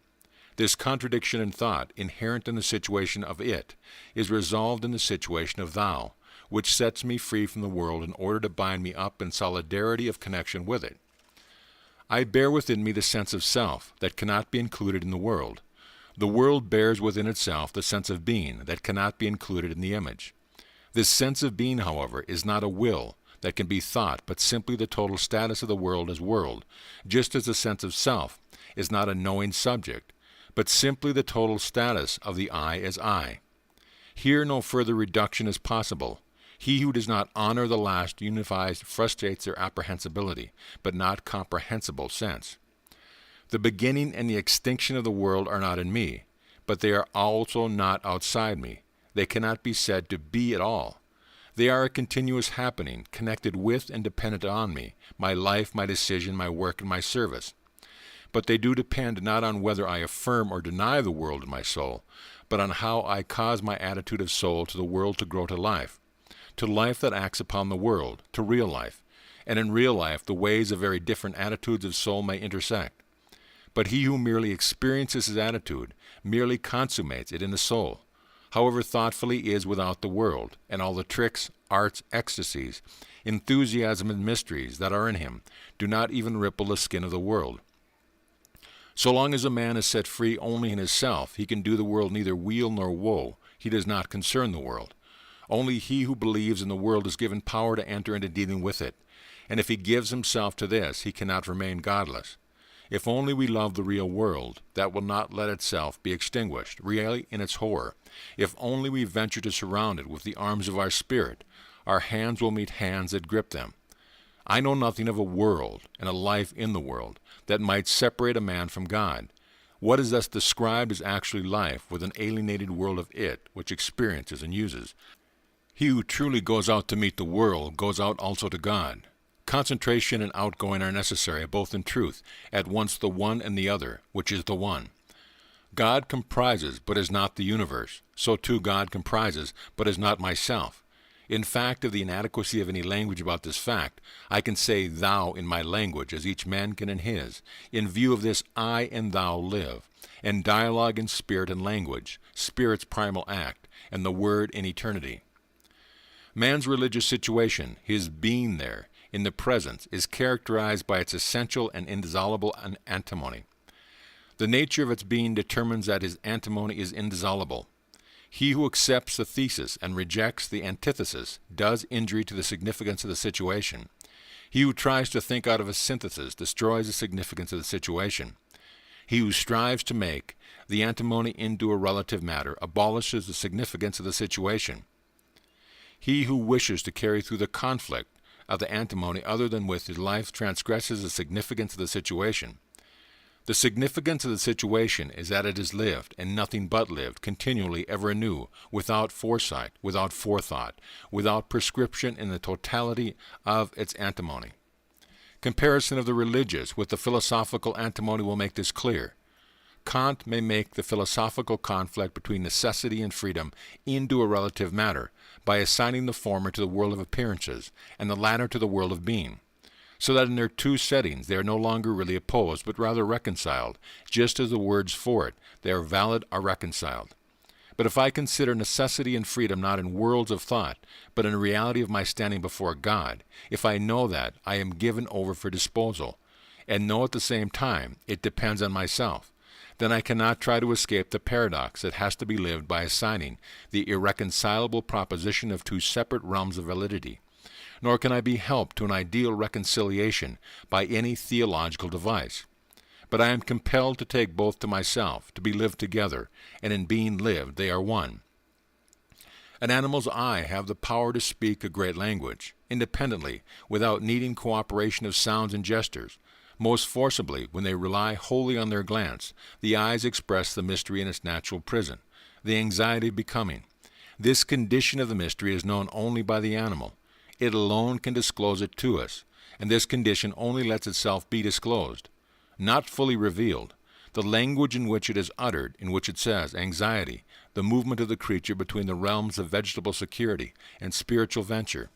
This contradiction in thought, inherent in the situation of it, is resolved in the situation of thou, which sets me free from the world in order to bind me up in solidarity of connection with it. I bear within me the sense of self that cannot be included in the world. The world bears within itself the sense of being that cannot be included in the image. This sense of being, however, is not a will that can be thought, but simply the total status of the world as world, just as the sense of self is not a knowing subject, but simply the total status of the I as I. Here no further reduction is possible. He who does not honor the last unifies frustrates their apprehensibility, but not comprehensible sense. The beginning and the extinction of the world are not in me, but they are also not outside me. They cannot be said to be at all. They are a continuous happening, connected with and dependent on me, my life, my decision, my work, and my service. But they do depend not on whether I affirm or deny the world in my soul, but on how I cause my attitude of soul to the world to grow to life that acts upon the world, to real life, and in real life the ways of very different attitudes of soul may intersect. But he who merely experiences his attitude merely consummates it in the soul, however thoughtfully is without the world, and all the tricks, arts, ecstasies, enthusiasm, and mysteries that are in him do not even ripple the skin of the world. So long as a man is set free only in his self, he can do the world neither weal nor woe. He does not concern the world. Only he who believes in the world is given power to enter into dealing with it, and if he gives himself to this, he cannot remain godless. If only we love the real world, that will not let itself be extinguished, really in its horror. If only we venture to surround it with the arms of our spirit, our hands will meet hands that grip them. I know nothing of a world and a life in the world that might separate a man from God. What is thus described is actually life with an alienated world of it, which experiences and uses. He who truly goes out to meet the world goes out also to God. Concentration and outgoing are necessary, both in truth, at once the one and the other, which is the one. God comprises, but is not the universe. So too God comprises, but is not myself. In fact of the inadequacy of any language about this fact, I can say thou in my language as each man can in his. In view of this, I and thou live, and dialogue in spirit and language, spirit's primal act, and the word in eternity. Man's religious situation, his being there, in the presence, is characterized by its essential and indissoluble antimony. The nature of its being determines that his antimony is indissoluble. He who accepts the thesis and rejects the antithesis does injury to the significance of the situation. He who tries to think out of a synthesis destroys the significance of the situation. He who strives to make the antimony into a relative matter abolishes the significance of the situation. He who wishes to carry through the conflict of the antimony other than with his life transgresses the significance of the situation. The significance of the situation is that it is lived, and nothing but lived, continually, ever anew, without foresight, without forethought, without prescription in the totality of its antimony. Comparison of the religious with the philosophical antimony will make this clear. Kant may make the philosophical conflict between necessity and freedom into a relative matter by assigning the former to the world of appearances and the latter to the world of being, so that in their two settings they are no longer really opposed, but rather reconciled, just as the words for it, they are valid, are reconciled. But if I consider necessity and freedom not in worlds of thought, but in the reality of my standing before God, if I know that I am given over for disposal, and know at the same time it depends on myself, then I cannot try to escape the paradox that has to be lived by assigning the irreconcilable proposition of two separate realms of validity. Nor can I be helped to an ideal reconciliation by any theological device. But I am compelled to take both to myself, to be lived together, and in being lived they are one. An animal's eye have the power to speak a great language, independently, without needing cooperation of sounds and gestures. Most forcibly, when they rely wholly on their glance, the eyes express the mystery in its natural prison, the anxiety of becoming. This condition of the mystery is known only by the animal. It alone can disclose it to us, and this condition only lets itself be disclosed, not fully revealed. The language in which it is uttered, in which it says anxiety, the movement of the creature between the realms of vegetable security and spiritual venture.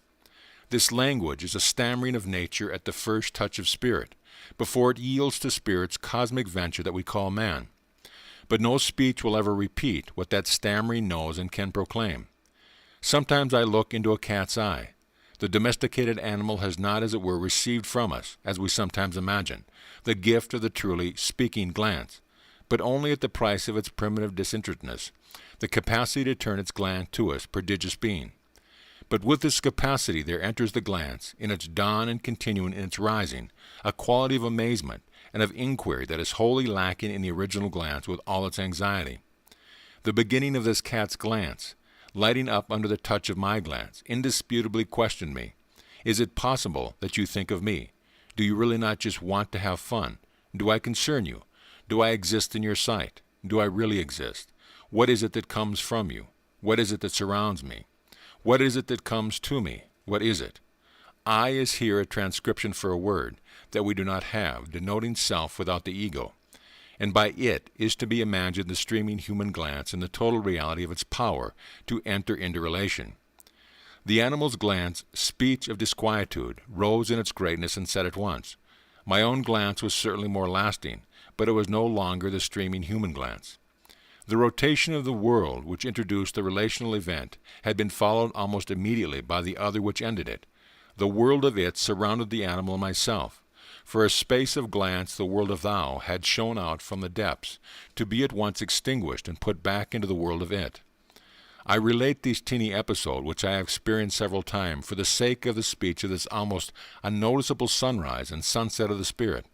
This language is a stammering of nature at the first touch of spirit, before it yields to spirit's cosmic venture that we call man. But no speech will ever repeat what that stammering knows and can proclaim. Sometimes I look into a cat's eye. The domesticated animal has not, as it were, received from us, as we sometimes imagine, the gift of the truly speaking glance, but only at the price of its primitive disinterestedness, the capacity to turn its glance to us, prodigious being. But with this capacity there enters the glance, in its dawn and continuing in its rising, a quality of amazement and of inquiry that is wholly lacking in the original glance with all its anxiety. The beginning of this cat's glance, lighting up under the touch of my glance, indisputably questioned me. Is it possible that you think of me? Do you really not just want to have fun? Do I concern you? Do I exist in your sight? Do I really exist? What is it that comes from you? What is it that surrounds me? What is it that comes to me? What is it? I is here a transcription for a word that we do not have, denoting self without the ego, and by it is to be imagined the streaming human glance and the total reality of its power to enter into relation. The animal's glance, speech of disquietude, rose in its greatness and said at once, my own glance was certainly more lasting, but it was no longer the streaming human glance. The rotation of the world which introduced the relational event had been followed almost immediately by the other which ended it. The world of it surrounded the animal and myself. For a space of glance the world of thou had shone out from the depths, to be at once extinguished and put back into the world of it. I relate these teeny episodes, which I have experienced several times, for the sake of the speech of this almost unnoticeable sunrise and sunset of the spirit.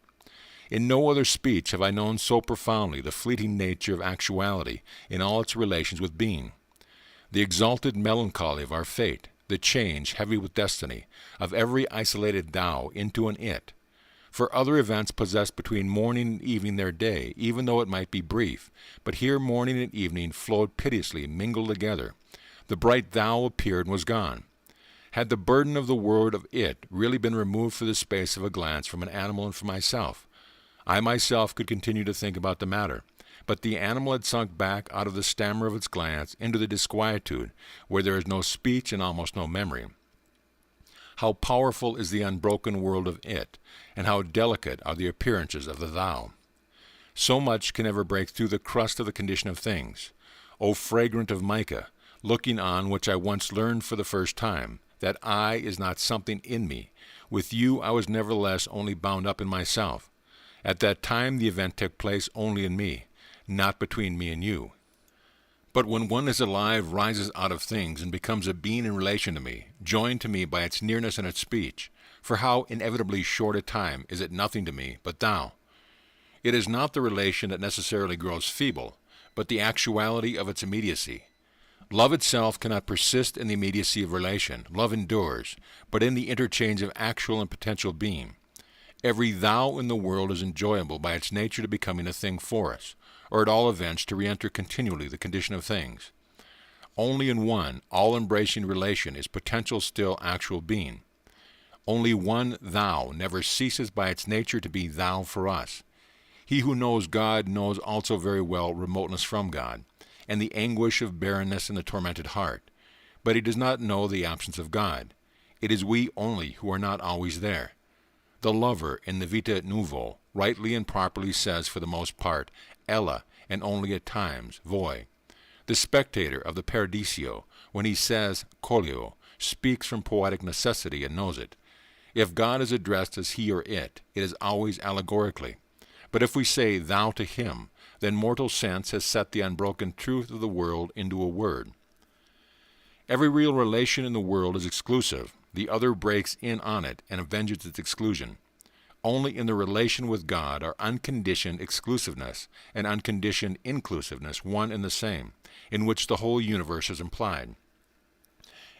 In no other speech have I known so profoundly the fleeting nature of actuality in all its relations with being, the exalted melancholy of our fate, the change, heavy with destiny, of every isolated thou into an it. For other events possessed between morning and evening their day, even though it might be brief, but here morning and evening flowed piteously, mingled together. The bright thou appeared and was gone. Had the burden of the word of it really been removed for the space of a glance from an animal and from myself, I myself could continue to think about the matter, but the animal had sunk back out of the stammer of its glance into the disquietude where there is no speech and almost no memory. How powerful is the unbroken world of it, and how delicate are the appearances of the thou. So much can never break through the crust of the condition of things. O fragrant of mica, looking on which I once learned for the first time, that I is not something in me. With you I was nevertheless only bound up in myself. At that time the event took place only in me, not between me and you. But when one is alive, rises out of things, and becomes a being in relation to me, joined to me by its nearness and its speech, for how inevitably short a time is it nothing to me but thou? It is not the relation that necessarily grows feeble, but the actuality of its immediacy. Love itself cannot persist in the immediacy of relation. Love endures, but in the interchange of actual and potential being. Every thou in the world is enjoyable by its nature to becoming a thing for us, or at all events to re-enter continually the condition of things. Only in one all-embracing relation is potential still actual being. Only one thou never ceases by its nature to be thou for us. He who knows God knows also very well remoteness from God, and the anguish of barrenness in the tormented heart. But he does not know the absence of God. It is we only who are not always there. The lover in the Vita Nuova rightly and properly says for the most part, Ella, and only at times, voi. The spectator of the Paradiso, when he says colio, speaks from poetic necessity and knows it. If God is addressed as he or it is always allegorically. But if we say thou to him, then mortal sense has set the unbroken truth of the world into a word. Every real relation in the world is exclusive. The other breaks in on it and avenges its exclusion. Only in the relation with God are unconditioned exclusiveness and unconditioned inclusiveness one and the same, in which the whole universe is implied.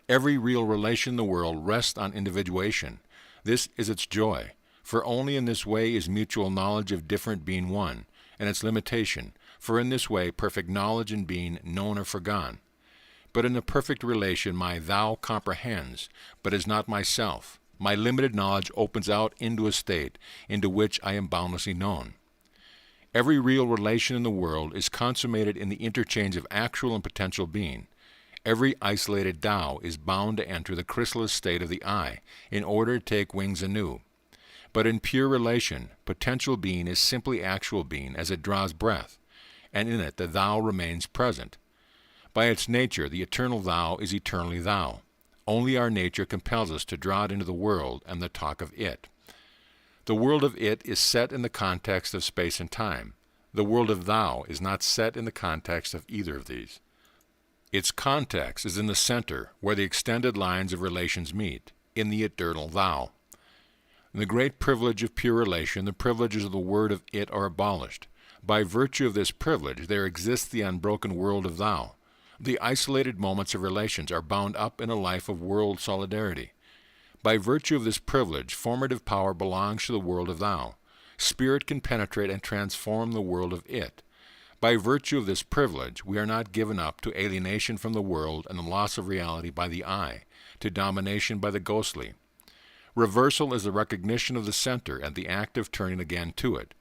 Every real relation in the world rests on individuation. This is its joy, for only in this way is mutual knowledge of different being one, and its limitation, for in this way perfect knowledge and being known are forgone. But in the perfect relation my thou comprehends, but is not myself. My limited knowledge opens out into a state into which I am boundlessly known. Every real relation in the world is consummated in the interchange of actual and potential being. Every isolated thou is bound to enter the chrysalis state of the I in order to take wings anew. But in pure relation, potential being is simply actual being as it draws breath, and in it the thou remains present. By its nature, the eternal thou is eternally thou. Only our nature compels us to draw it into the world and the talk of it. The world of it is set in the context of space and time. The world of thou is not set in the context of either of these. Its context is in the center, where the extended lines of relations meet, in the eternal thou. In the great privilege of pure relation, the privileges of the word of it are abolished. By virtue of this privilege, there exists the unbroken world of thou. The isolated moments of relations are bound up in a life of world solidarity. By virtue of this privilege, formative power belongs to the world of thou. Spirit can penetrate and transform the world of it. By virtue of this privilege, we are not given up to alienation from the world and the loss of reality by the I, to domination by the ghostly. Reversal is the recognition of the center and the act of turning again to it.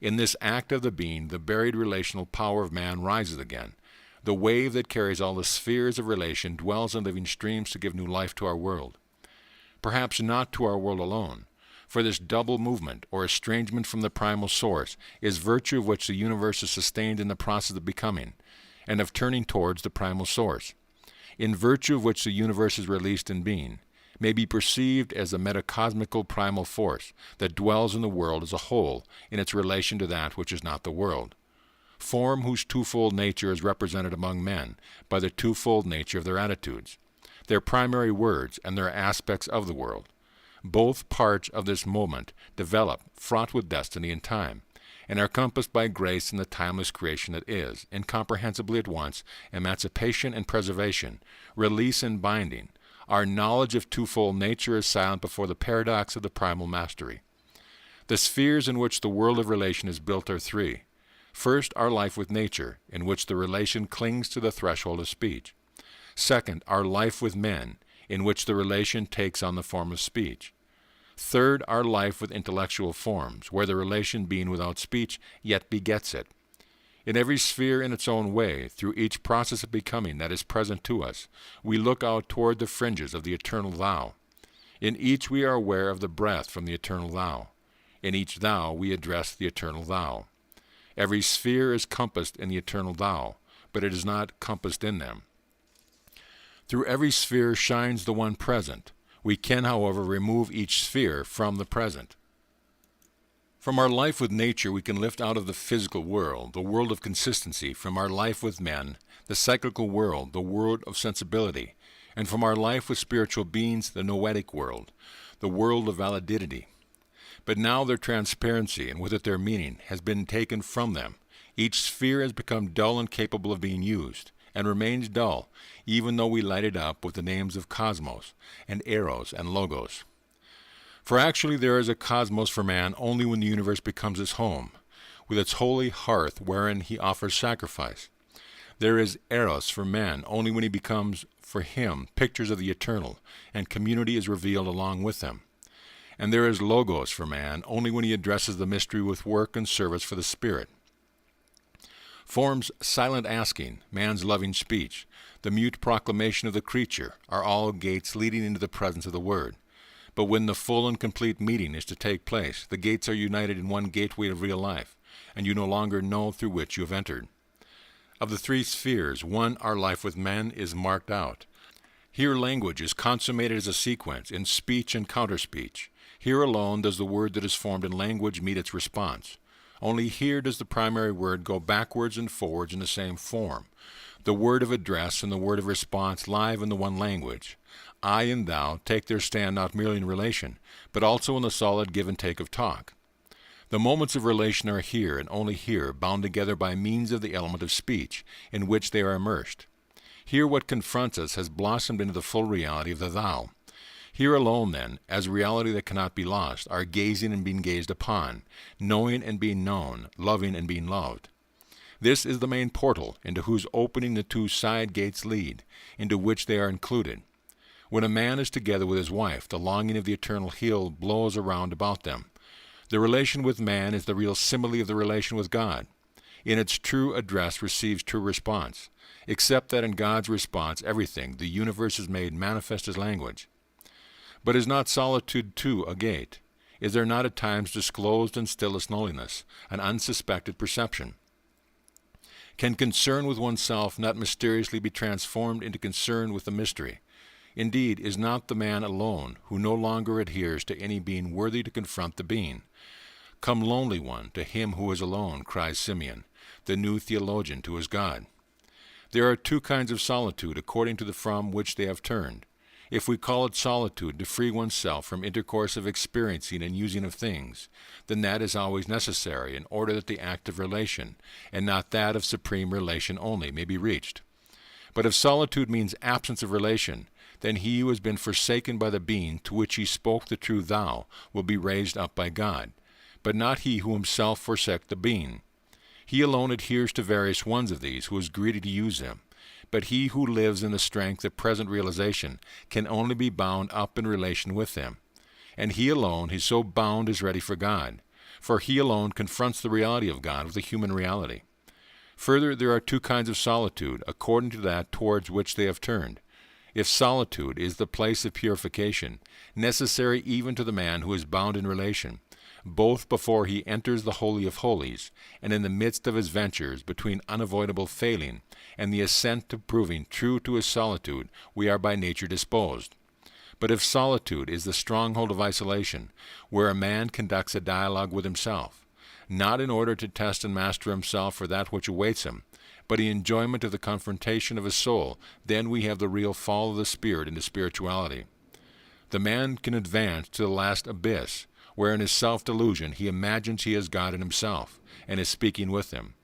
In this act of the being, the buried relational power of man rises again. The wave that carries all the spheres of relation dwells in living streams to give new life to our world. Perhaps not to our world alone, for this double movement, or estrangement from the primal source, is virtue of which the universe is sustained in the process of becoming, and of turning towards the primal source, in virtue of which the universe is released in being, may be perceived as the metacosmical primal force that dwells in the world as a whole in its relation to that which is not the world. Form whose twofold nature is represented among men by the twofold nature of their attitudes, their primary words, and their aspects of the world. Both parts of this moment develop, fraught with destiny and time, and are compassed by grace in the timeless creation that is, incomprehensibly at once, emancipation and preservation, release and binding. Our knowledge of twofold nature is silent before the paradox of the primal mastery. The spheres in which the world of relation is built are three. First, our life with nature, in which the relation clings to the threshold of speech. Second, our life with men, in which the relation takes on the form of speech. Third, our life with intellectual forms, where the relation being without speech yet begets it. In every sphere in its own way, through each process of becoming that is present to us, we look out toward the fringes of the eternal Thou. In each we are aware of the breath from the eternal Thou. In each Thou we address the eternal Thou. Every sphere is compassed in the eternal Thou, but it is not compassed in them. Through every sphere shines the one present. We can, however, remove each sphere from the present. From our life with nature, we can lift out of the physical world, the world of consistency, from our life with men, the cyclical world, the world of sensibility, and from our life with spiritual beings, the noetic world, the world of validity. But now their transparency, and with it their meaning, has been taken from them. Each sphere has become dull and capable of being used, and remains dull, even though we light it up with the names of cosmos, and eros, and logos. For actually there is a cosmos for man only when the universe becomes his home, with its holy hearth wherein he offers sacrifice. There is eros for man only when he becomes, for him, pictures of the eternal, and community is revealed along with them. And there is logos for man only when he addresses the mystery with work and service for the spirit. Form's silent asking, man's loving speech, the mute proclamation of the creature, are all gates leading into the presence of the Word. But when the full and complete meeting is to take place, the gates are united in one gateway of real life, and you no longer know through which you have entered. Of the three spheres, one, our life with men, is marked out. Here language is consummated as a sequence, in speech and counterspeech. Here alone does the word that is formed in language meet its response. Only here does the primary word go backwards and forwards in the same form. The word of address and the word of response live in the one language. I and thou take their stand not merely in relation, but also in the solid give and take of talk. The moments of relation are here and only here, bound together by means of the element of speech, in which they are immersed. Here what confronts us has blossomed into the full reality of the thou. Here alone, then, as reality that cannot be lost, are gazing and being gazed upon, knowing and being known, loving and being loved. This is the main portal, into whose opening the two side gates lead, into which they are included. When a man is together with his wife, the longing of the eternal hill blows around about them. The relation with man is the real simile of the relation with God. In its true address receives true response, except that in God's response everything, the universe, is made manifest as language. But is not solitude too a gate? Is there not at times disclosed and stillest loneliness, an unsuspected perception? Can concern with oneself not mysteriously be transformed into concern with the mystery? Indeed, is not the man alone who no longer adheres to any being worthy to confront the being? Come, lonely one, to him who is alone, cries Simeon, the new theologian, to his God. There are two kinds of solitude according to the from which they have turned. If we call it solitude to free oneself from intercourse of experiencing and using of things, then that is always necessary in order that the act of relation, and not that of supreme relation only, may be reached. But if solitude means absence of relation, then he who has been forsaken by the being to which he spoke the true thou will be raised up by God, but not he who himself forsook the being. He alone adheres to various ones of these who is greedy to use them. But he who lives in the strength of present realization can only be bound up in relation with them. And he alone who so bound is ready for God, for he alone confronts the reality of God with a human reality. Further, there are two kinds of solitude, according to that towards which they have turned. If solitude is the place of purification, necessary even to the man who is bound in relation, both before he enters the Holy of Holies, and in the midst of his ventures between unavoidable failing and the assent to proving true to his solitude, we are by nature disposed. But if solitude is the stronghold of isolation, where a man conducts a dialogue with himself, not in order to test and master himself for that which awaits him, but in enjoyment of the confrontation of his soul, then we have the real fall of the spirit into spirituality. The man can advance to the last abyss, where in his self-delusion he imagines he is God in himself, and is speaking with him.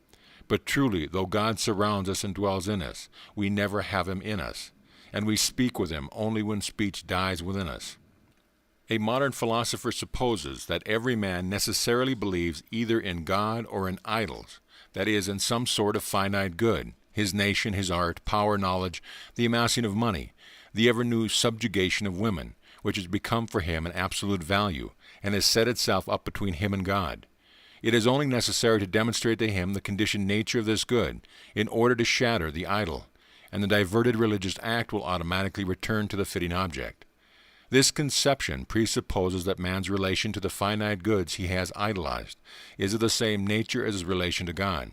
But truly, though God surrounds us and dwells in us, we never have him in us, and we speak with him only when speech dies within us. A modern philosopher supposes that every man necessarily believes either in God or in idols, that is, in some sort of finite good, his nation, his art, power, knowledge, the amassing of money, the ever-new subjugation of women, which has become for him an absolute value, and has set itself up between him and God. It is only necessary to demonstrate to him the conditioned nature of this good in order to shatter the idol, and the diverted religious act will automatically return to the fitting object. This conception presupposes that man's relation to the finite goods he has idolized is of the same nature as his relation to God,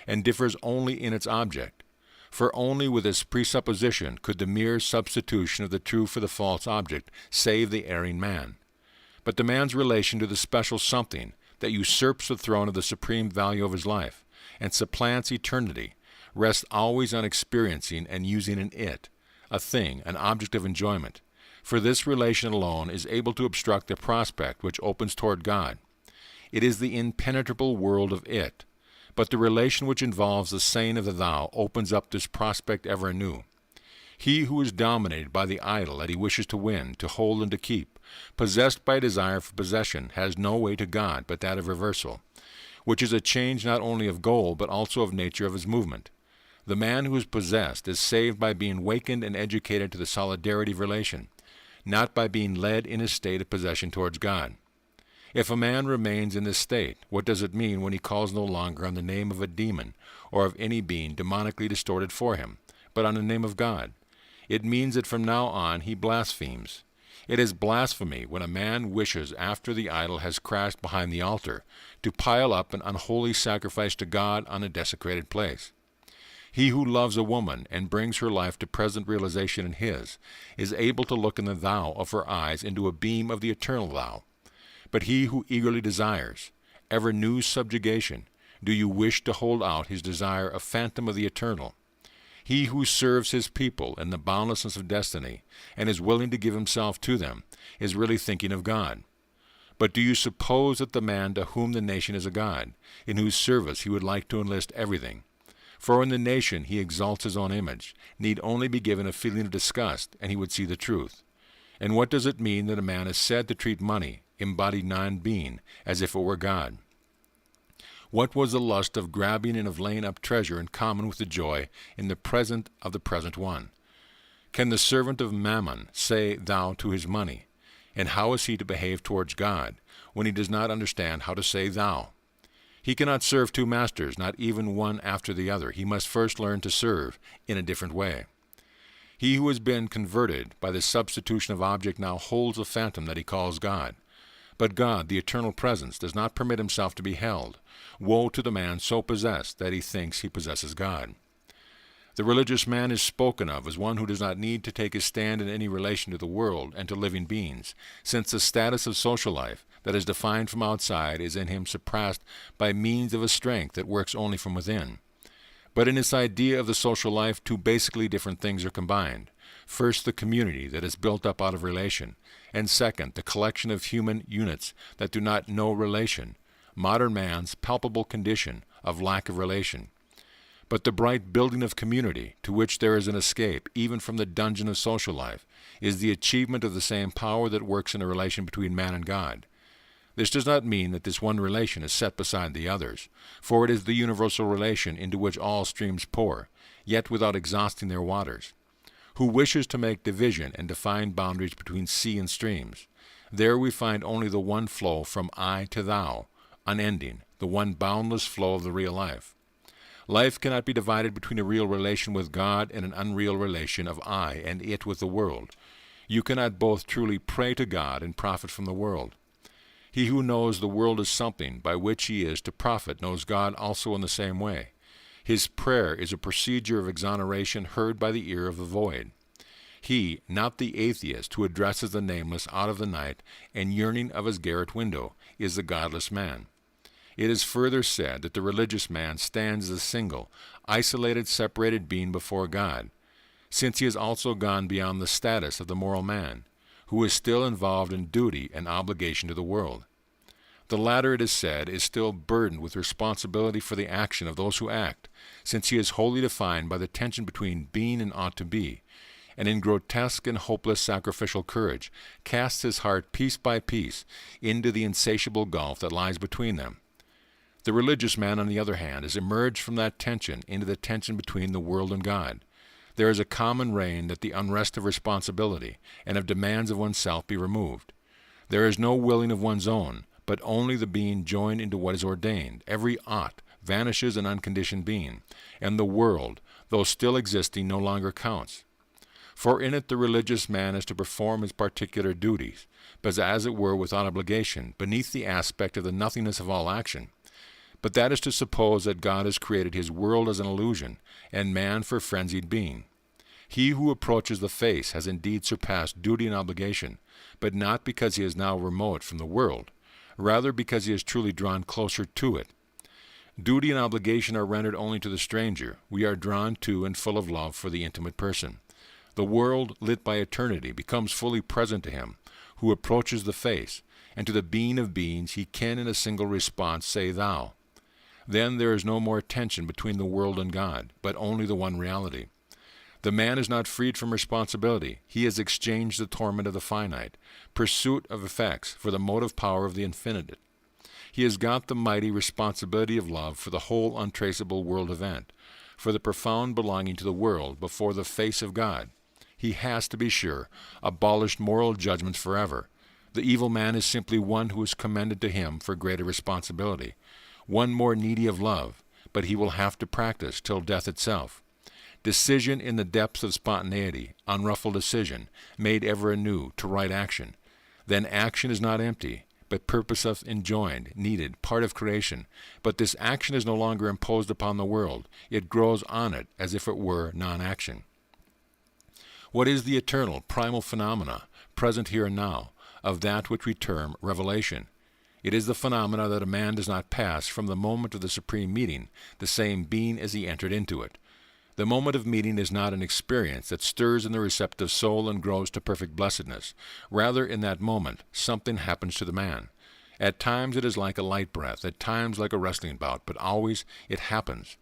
and differs only in its object. For only with this presupposition could the mere substitution of the true for the false object save the erring man. But the man's relation to the special something that usurps the throne of the supreme value of his life and supplants eternity rests always on experiencing and using an it, a thing, an object of enjoyment. For this relation alone is able to obstruct the prospect which opens toward God. It is the impenetrable world of it, but the relation which involves the saying of the thou opens up this prospect ever anew. He who is dominated by the idol that he wishes to win, to hold, and to keep, possessed by a desire for possession, has no way to God but that of reversal, which is a change not only of goal but also of nature of his movement. The man who is possessed is saved by being wakened and educated to the solidarity of relation, not by being led in his state of possession towards God. If a man remains in this state, what does it mean when he calls no longer on the name of a demon or of any being demonically distorted for him, but on the name of God? It means that from now on he blasphemes. It is blasphemy when a man wishes, after the idol has crashed behind the altar, to pile up an unholy sacrifice to God on a desecrated place. He who loves a woman and brings her life to present realization in his is able to look in the thou of her eyes into a beam of the eternal thou. But he who eagerly desires ever new subjugation, do you wish to hold out his desire a phantom of the eternal? He who serves his people in the boundlessness of destiny and is willing to give himself to them is really thinking of God. But do you suppose that the man to whom the nation is a god, in whose service he would like to enlist everything, for in the nation he exalts his own image, need only be given a feeling of disgust, and he would see the truth? And what does it mean that a man is said to treat money, embodied non-being, as if it were God? What was the lust of grabbing and of laying up treasure in common with the joy in the present of the present one? Can the servant of Mammon say thou to his money? And how is he to behave towards God when he does not understand how to say thou? He cannot serve two masters, not even one after the other. He must first learn to serve in a different way. He who has been converted by the substitution of object now holds a phantom that he calls God. But God, the eternal presence, does not permit himself to be held. Woe to the man so possessed that he thinks he possesses God. The religious man is spoken of as one who does not need to take his stand in any relation to the world and to living beings, since the status of social life that is defined from outside is in him suppressed by means of a strength that works only from within. But in this idea of the social life, two basically different things are combined. First, the community that is built up out of relation, and second, the collection of human units that do not know relation, modern man's palpable condition of lack of relation. But the bright building of community, to which there is an escape even from the dungeon of social life, is the achievement of the same power that works in a relation between man and God. This does not mean that this one relation is set beside the others, for it is the universal relation into which all streams pour, yet without exhausting their waters. Who wishes to make division and define boundaries between sea and streams? There we find only the one flow from I to thou, unending, the one boundless flow of the real life. Life cannot be divided between a real relation with God and an unreal relation of I and it with the world. You cannot both truly pray to God and profit from the world. He who knows the world is something by which he is to profit knows God also in the same way. His prayer is a procedure of exoneration heard by the ear of the void. He, not the atheist who addresses the nameless out of the night and yearning of his garret window, is the godless man. It is further said that the religious man stands as a single, isolated, separated being before God, since he has also gone beyond the status of the moral man, who is still involved in duty and obligation to the world. The latter, it is said, is still burdened with responsibility for the action of those who act, since he is wholly defined by the tension between being and ought to be, and in grotesque and hopeless sacrificial courage casts his heart piece by piece into the insatiable gulf that lies between them. The religious man, on the other hand, is emerged from that tension into the tension between the world and God. There is a common reign that the unrest of responsibility and of demands of oneself be removed. There is no willing of one's own, but only the being joined into what is ordained. Every ought vanishes in unconditioned being, and the world, though still existing, no longer counts. For in it the religious man is to perform his particular duties, but as it were without obligation, beneath the aspect of the nothingness of all action. But that is to suppose that God has created his world as an illusion, and man for frenzied being. He who approaches the face has indeed surpassed duty and obligation, but not because he is now remote from the world, rather because he is truly drawn closer to it. Duty and obligation are rendered only to the stranger. We are drawn to and full of love for the intimate person. The world, lit by eternity, becomes fully present to him who approaches the face, and to the being of beings he can in a single response say thou. Then there is no more tension between the world and God, but only the one reality. The man is not freed from responsibility. He has exchanged the torment of the finite, pursuit of effects, for the motive power of the infinite. He has got the mighty responsibility of love for the whole untraceable world event, for the profound belonging to the world before the face of God. He has, to be sure, abolished moral judgments forever. The evil man is simply one who is commended to him for greater responsibility, one more needy of love, but he will have to practice till death itself. Decision in the depths of spontaneity, unruffled decision, made ever anew to right action. Then action is not empty, but purposeth enjoined, needed, part of creation. But this action is no longer imposed upon the world. It grows on it as if it were non-action. What is the eternal, primal phenomena, present here and now, of that which we term revelation? It is the phenomena that a man does not pass from the moment of the supreme meeting, the same being as he entered into it. The moment of meeting is not an experience that stirs in the receptive soul and grows to perfect blessedness. Rather, in that moment, something happens to the man. At times it is like a light breath, at times like a wrestling bout, but always it happens.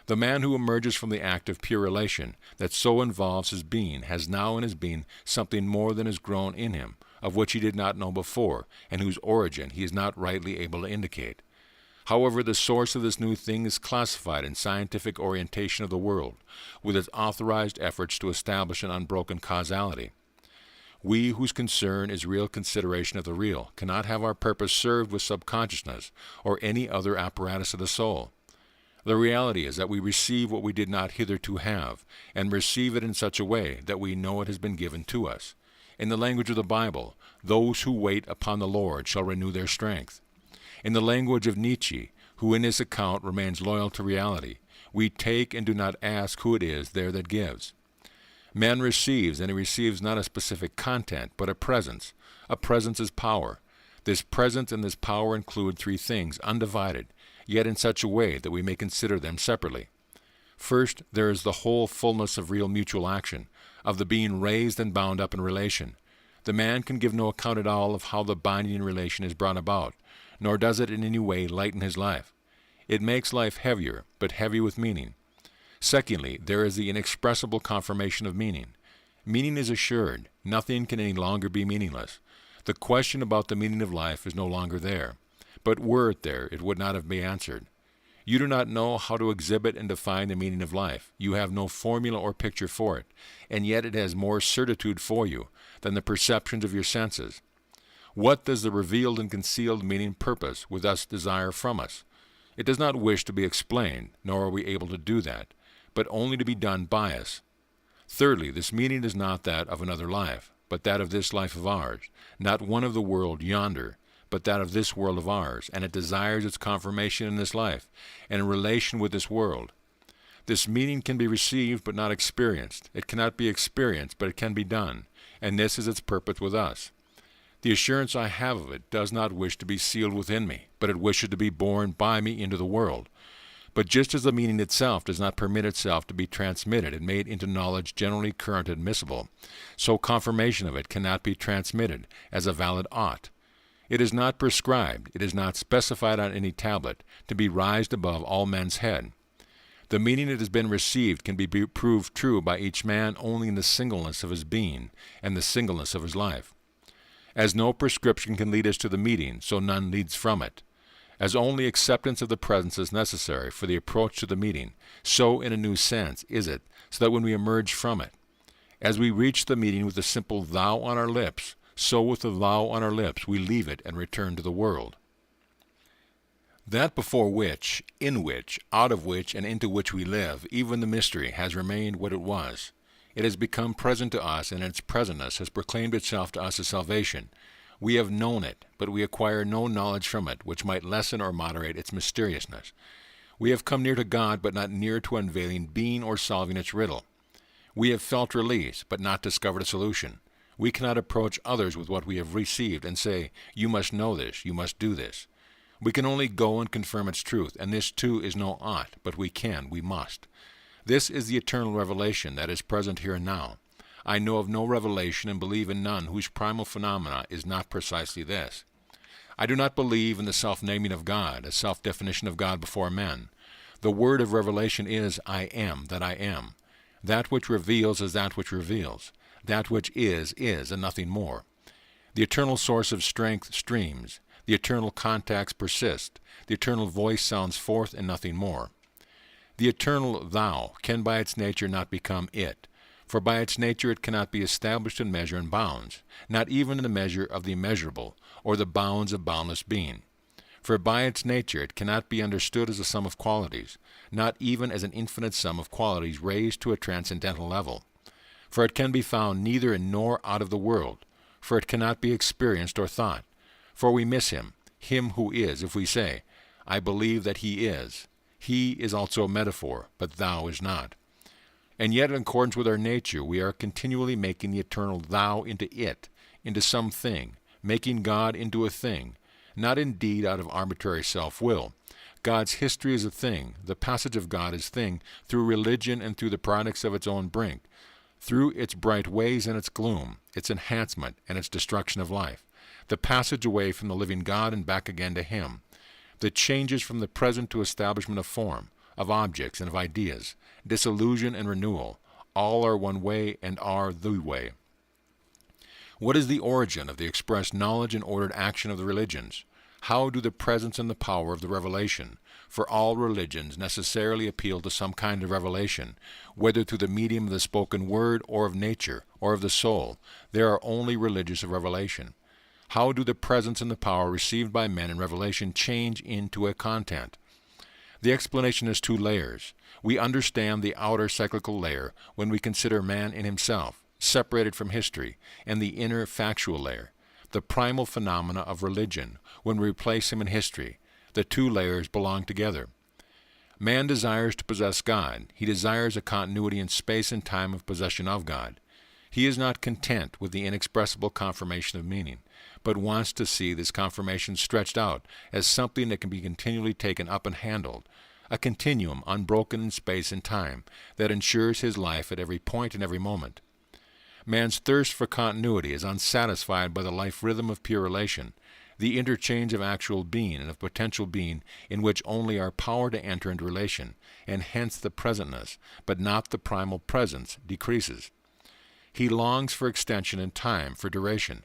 The man who emerges from the act of pure relation that so involves his being has now in his being something more than has grown in him, of which he did not know before, and whose origin he is not rightly able to indicate. However, the source of this new thing is classified in scientific orientation of the world, with its authorized efforts to establish an unbroken causality. We, whose concern is real consideration of the real, cannot have our purpose served with subconsciousness or any other apparatus of the soul. The reality is that we receive what we did not hitherto have, and receive it in such a way that we know it has been given to us. In the language of the Bible, those who wait upon the Lord shall renew their strength. In the language of Nietzsche, who in his account remains loyal to reality, we take and do not ask who it is there that gives. Man receives, and he receives not a specific content, but a presence. A presence is power. This presence and this power include three things, undivided, yet in such a way that we may consider them separately. First, there is the whole fullness of real mutual action, of the being raised and bound up in relation. The man can give no account at all of how the binding relation is brought about, nor does it in any way lighten his life. It makes life heavier, but heavy with meaning. Secondly, there is the inexpressible confirmation of meaning. Meaning is assured. Nothing can any longer be meaningless. The question about the meaning of life is no longer there. But were it there, it would not have been answered. You do not know how to exhibit and define the meaning of life. You have no formula or picture for it, and yet it has more certitude for you than the perceptions of your senses. What does the revealed and concealed meaning purpose with us desire from us? It does not wish to be explained, nor are we able to do that, but only to be done by us. Thirdly, this meaning is not that of another life, but that of this life of ours, not one of the world yonder, but that of this world of ours, and it desires its confirmation in this life, and in relation with this world. This meaning can be received but not experienced. It cannot be experienced, but it can be done, and this is its purpose with us. The assurance I have of it does not wish to be sealed within me, but it wishes to be borne by me into the world. But just as the meaning itself does not permit itself to be transmitted and made into knowledge generally current and admissible, so confirmation of it cannot be transmitted as a valid ought. It is not prescribed, it is not specified on any tablet, to be raised above all men's head. The meaning that has been received can be proved true by each man only in the singleness of his being and the singleness of his life. As no prescription can lead us to the meeting, so none leads from it. As only acceptance of the presence is necessary for the approach to the meeting, so in a new sense is it, so that when we emerge from it, as we reach the meeting with the simple thou on our lips, so with the thou on our lips we leave it and return to the world. That before which, in which, out of which, and into which we live, even the mystery has remained what it was. It has become present to us, and in its presentness has proclaimed itself to us as salvation. We have known it, but we acquire no knowledge from it which might lessen or moderate its mysteriousness. We have come near to God, but not near to unveiling being or solving its riddle. We have felt release, but not discovered a solution. We cannot approach others with what we have received and say, "You must know this, you must do this." We can only go and confirm its truth, and this too is no ought, but we must. This is the eternal revelation that is present here and now. I know of no revelation and believe in none whose primal phenomena is not precisely this. I do not believe in the self-naming of God, a self-definition of God before men. The word of revelation is, I am that I am. That which reveals is that which reveals. That which is, and nothing more. The eternal source of strength streams. The eternal contacts persist. The eternal voice sounds forth and nothing more. The eternal thou can by its nature not become it, for by its nature it cannot be established in measure and bounds, not even in the measure of the immeasurable, or the bounds of boundless being. For by its nature it cannot be understood as a sum of qualities, not even as an infinite sum of qualities raised to a transcendental level. For it can be found neither in nor out of the world, for it cannot be experienced or thought. For we miss him who is, if we say, I believe that he is. He is also a metaphor, but thou is not. And yet, in accordance with our nature, we are continually making the eternal thou into it, into something, making God into a thing, not indeed out of arbitrary self-will. God's history is a thing, the passage of God is thing, through religion and through the products of its own brink, through its bright ways and its gloom, its enhancement and its destruction of life, the passage away from the living God and back again to him, the changes from the present to establishment of form, of objects and of ideas, disillusion and renewal, all are one way and are the way. What is the origin of the expressed knowledge and ordered action of the religions? How do the presence and the power of the revelation, for all religions necessarily appeal to some kind of revelation, whether through the medium of the spoken word or of nature or of the soul, there are only religious of revelation. How do the presence and the power received by men in revelation change into a content? The explanation has two layers. We understand the outer cyclical layer when we consider man in himself, separated from history, and the inner factual layer, the primal phenomena of religion, when we replace him in history. The two layers belong together. Man desires to possess God. He desires a continuity in space and time of possession of God. He is not content with the inexpressible confirmation of meaning, but wants to see this confirmation stretched out as something that can be continually taken up and handled, a continuum unbroken in space and time that ensures his life at every point and every moment. Man's thirst for continuity is unsatisfied by the life rhythm of pure relation, the interchange of actual being and of potential being in which only our power to enter into relation, and hence the presentness, but not the primal presence, decreases. He longs for extension in time, for duration.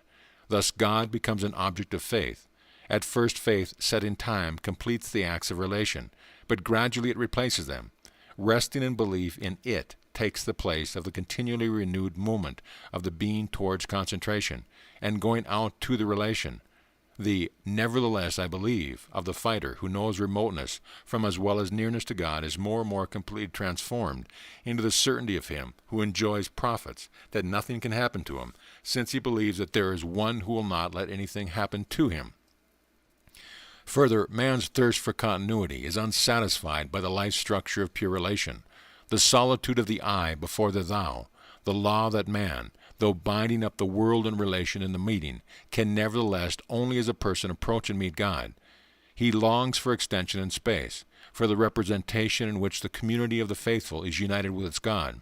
Thus God becomes an object of faith. At first faith, set in time, completes the acts of relation, but gradually it replaces them. Resting in belief in it takes the place of the continually renewed movement of the being towards concentration, and going out to the relation. The "nevertheless I believe" of the fighter who knows remoteness from as well as nearness to God is more and more completely transformed into the certainty of him who enjoys profits, that nothing can happen to him, since he believes that there is one who will not let anything happen to him. Further, man's thirst for continuity is unsatisfied by the life structure of pure relation, the solitude of the I before the thou, the law that man, though binding up the world in relation in the meeting, can nevertheless only as a person approach and meet God. He longs for extension in space, for the representation in which the community of the faithful is united with its God.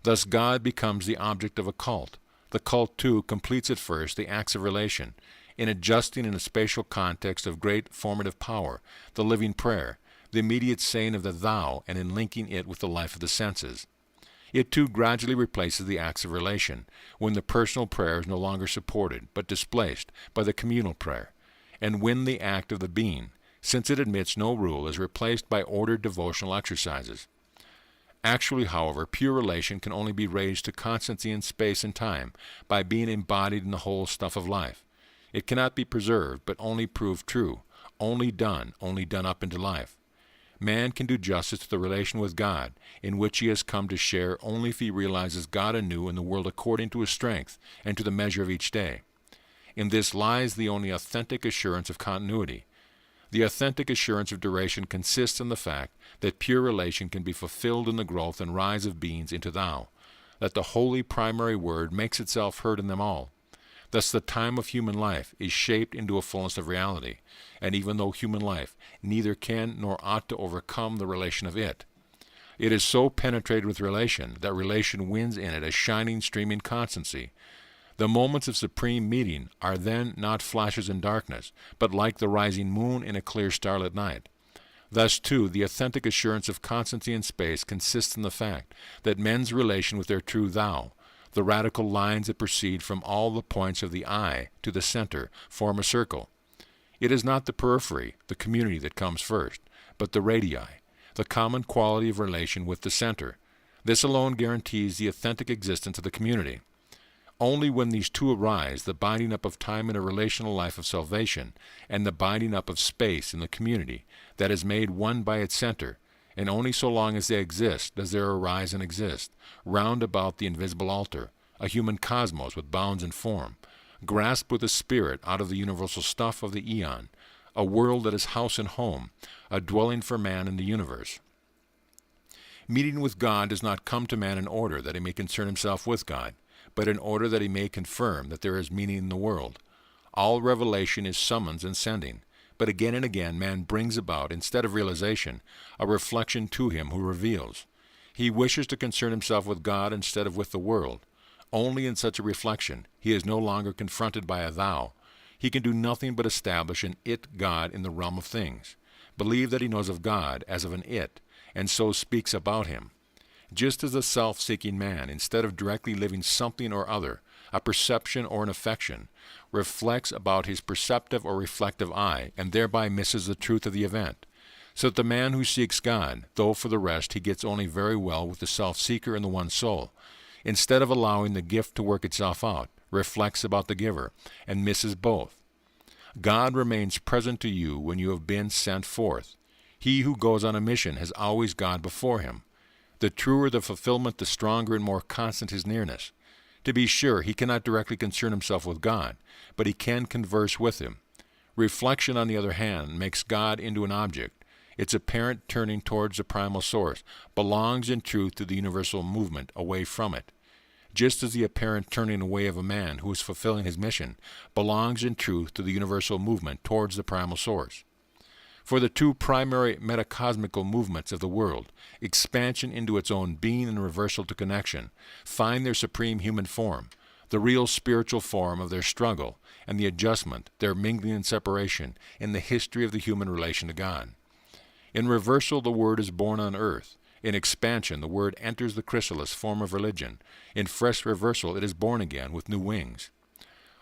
Thus God becomes the object of a cult. The cult, too, completes at first the acts of relation, in adjusting in a spatial context of great formative power, the living prayer, the immediate saying of the thou, and in linking it with the life of the senses. It too gradually replaces the acts of relation, when the personal prayer is no longer supported, but displaced by the communal prayer, and when the act of the being, since it admits no rule, is replaced by ordered devotional exercises. Actually, however, pure relation can only be raised to constancy in space and time by being embodied in the whole stuff of life. It cannot be preserved, but only proved true, only done up into life. Man can do justice to the relation with God, in which he has come to share only if he realizes God anew in the world according to his strength and to the measure of each day. In this lies the only authentic assurance of continuity. The authentic assurance of duration consists in the fact that pure relation can be fulfilled in the growth and rise of beings into thou, that the holy primary word makes itself heard in them all. Thus the time of human life is shaped into a fullness of reality, and even though human life neither can nor ought to overcome the relation of it, it is so penetrated with relation that relation wins in it a shining streaming constancy. The moments of supreme meeting are then not flashes in darkness, but like the rising moon in a clear starlit night. Thus, too, the authentic assurance of constancy in space consists in the fact that men's relation with their true thou, the radical lines that proceed from all the points of the I to the center, form a circle. It is not the periphery, the community that comes first, but the radii, the common quality of relation with the center. This alone guarantees the authentic existence of the community. Only when these two arise, the binding up of time in a relational life of salvation, and the binding up of space in the community that is made one by its center, and only so long as they exist does there arise and exist, round about the invisible altar, a human cosmos with bounds and form, grasped with a spirit out of the universal stuff of the eon, a world that is house and home, a dwelling for man in the universe. Meeting with God does not come to man in order that he may concern himself with God, but in order that he may confirm that there is meaning in the world. All revelation is summons and sending, but again and again man brings about, instead of realization, a reflection to him who reveals. He wishes to concern himself with God instead of with the world. Only in such a reflection he is no longer confronted by a thou. He can do nothing but establish an it God in the realm of things, believe that he knows of God as of an it, and so speaks about him. Just as a self-seeking man, instead of directly living something or other, a perception or an affection, reflects about his perceptive or reflective I, and thereby misses the truth of the event, so that the man who seeks God, though for the rest he gets only very well with the self-seeker in the one soul, instead of allowing the gift to work itself out, reflects about the giver, and misses both. God remains present to you when you have been sent forth. He who goes on a mission has always God before him. The truer the fulfillment, the stronger and more constant his nearness. To be sure, he cannot directly concern himself with God, but he can converse with him. Reflection, on the other hand, makes God into an object. Its apparent turning towards the primal source belongs in truth to the universal movement away from it, just as the apparent turning away of a man who is fulfilling his mission belongs in truth to the universal movement towards the primal source. For the two primary metacosmical movements of the world, expansion into its own being and reversal to connection, find their supreme human form, the real spiritual form of their struggle, and the adjustment, their mingling and separation, in the history of the human relation to God. In reversal, the Word is born on earth. In expansion, the Word enters the chrysalis form of religion. In fresh reversal, it is born again with new wings.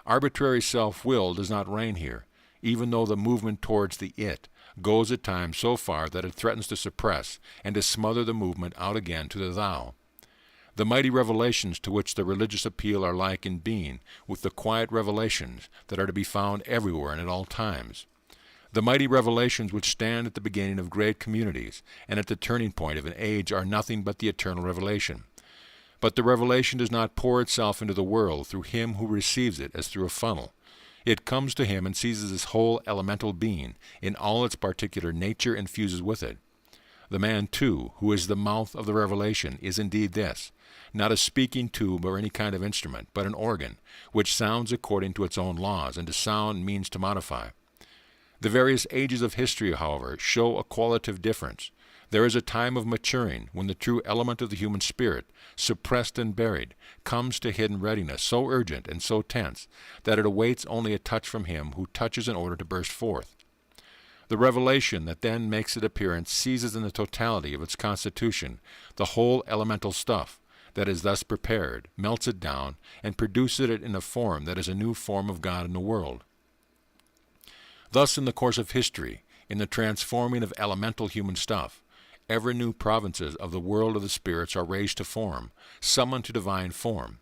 Arbitrary self-will does not reign here, even though the movement towards the it goes at times so far that it threatens to suppress and to smother the movement out again to the thou. The mighty revelations to which the religious appeal are like in being with the quiet revelations that are to be found everywhere and at all times. The mighty revelations which stand at the beginning of great communities and at the turning point of an age are nothing but the eternal revelation. But the revelation does not pour itself into the world through him who receives it as through a funnel. It comes to him and seizes his whole elemental being in all its particular nature and fuses with it. The man, too, who is the mouth of the revelation, is indeed this, not a speaking tube or any kind of instrument, but an organ, which sounds according to its own laws, and to sound means to modify. The various ages of history, however, show a qualitative difference. There is a time of maturing when the true element of the human spirit, suppressed and buried, comes to hidden readiness so urgent and so tense that it awaits only a touch from him who touches in order to burst forth. The revelation that then makes its appearance seizes in the totality of its constitution the whole elemental stuff that is thus prepared, melts it down, and produces it in a form that is a new form of God in the world. Thus, in the course of history, in the transforming of elemental human stuff, Ever new provinces of the world of the spirits are raised to form, summoned to divine form.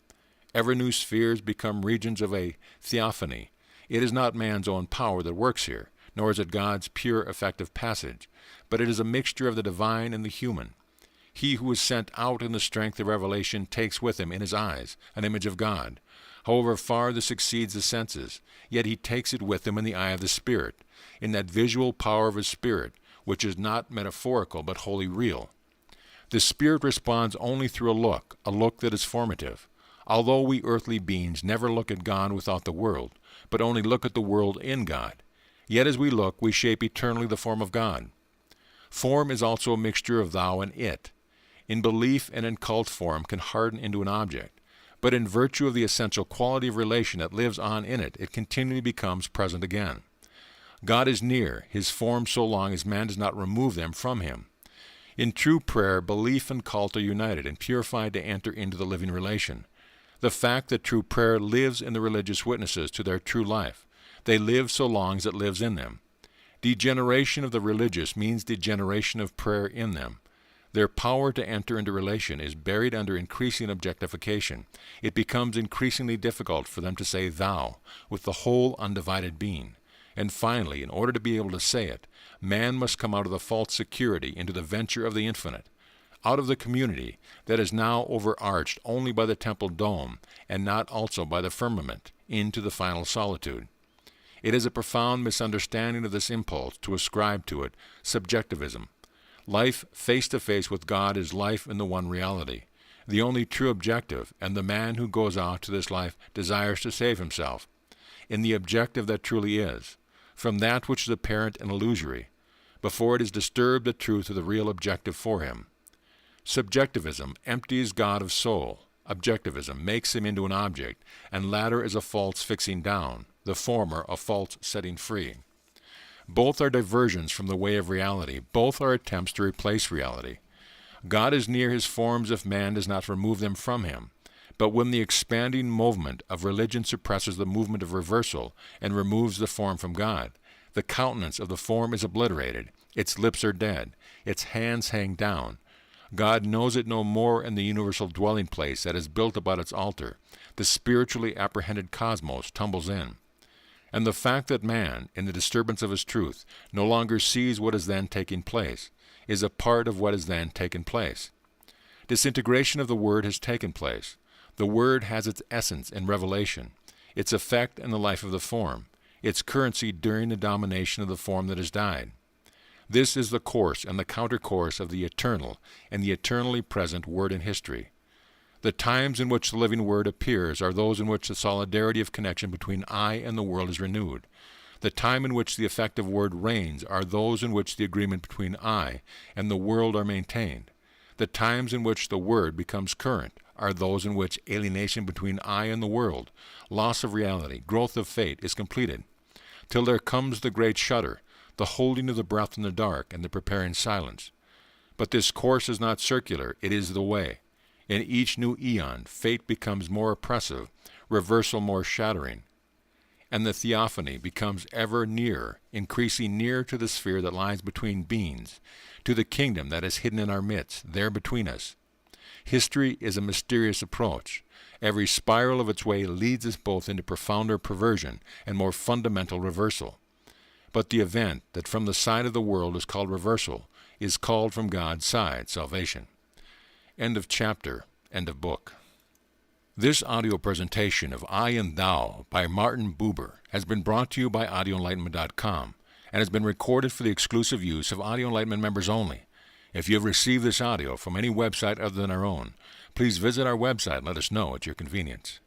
Ever new spheres become regions of a theophany. It is not man's own power that works here, nor is it God's pure effective passage, but it is a mixture of the divine and the human. He who is sent out in the strength of revelation takes with him in his eyes an image of God. However far this exceeds the senses, yet he takes it with him in the eye of the Spirit, in that visual power of his Spirit, which is not metaphorical but wholly real. The Spirit responds only through a look that is formative. Although we earthly beings never look at God without the world, but only look at the world in God, yet as we look, we shape eternally the form of God. Form is also a mixture of thou and it. In belief and in cult, form can harden into an object, but in virtue of the essential quality of relation that lives on in it, it continually becomes present again. God is near his form so long as man does not remove them from him. In true prayer, belief and cult are united and purified to enter into the living relation. The fact that true prayer lives in the religious witnesses to their true life. They live so long as it lives in them. Degeneration of the religious means degeneration of prayer in them. Their power to enter into relation is buried under increasing objectification. It becomes increasingly difficult for them to say thou with the whole undivided being. And finally, in order to be able to say it, man must come out of the false security into the venture of the infinite, out of the community that is now overarched only by the temple dome and not also by the firmament, into the final solitude. It is a profound misunderstanding of this impulse to ascribe to it subjectivism. Life face to face with God is life in the one reality, the only true objective, and the man who goes out to this life desires to save himself, in the objective that truly is, from that which is apparent and illusory, before it has disturbed the truth of the real objective for him. Subjectivism empties God of soul. Objectivism makes him into an object, and latter is a false fixing down, the former a false setting free. Both are diversions from the way of reality. Both are attempts to replace reality. God is near his forms if man does not remove them from him. But when the expanding movement of religion suppresses the movement of reversal and removes the form from God, the countenance of the form is obliterated, its lips are dead, its hands hang down. God knows it no more in the universal dwelling place that is built about its altar. The spiritually apprehended cosmos tumbles in. And the fact that man, in the disturbance of his truth, no longer sees what is then taking place, is a part of what is then taken place. Disintegration of the Word has taken place. The Word has its essence in revelation, its effect in the life of the form, its currency during the domination of the form that has died. This is the course and the countercourse of the eternal and the eternally present Word in history. The times in which the living Word appears are those in which the solidarity of connection between I and the world is renewed. The time in which the effective Word reigns are those in which the agreement between I and the world are maintained. The times in which the Word becomes current are those in which alienation between I and the world, loss of reality, growth of fate is completed, till there comes the great shudder, the holding of the breath in the dark, and the preparing silence. But this course is not circular, it is the way. In each new eon, fate becomes more oppressive, reversal more shattering, and the theophany becomes ever nearer, increasing near to the sphere that lies between beings, to the kingdom that is hidden in our midst, there between us. History is a mysterious approach. Every spiral of its way leads us both into profounder perversion and more fundamental reversal. But the event that from the side of the world is called reversal is called from God's side salvation. End of chapter, end of book. This audio presentation of I and Thou by Martin Buber has been brought to you by audioenlightenment.com and has been recorded for the exclusive use of Audio Enlightenment members only. If you have received this audio from any website other than our own, please visit our website and let us know at your convenience.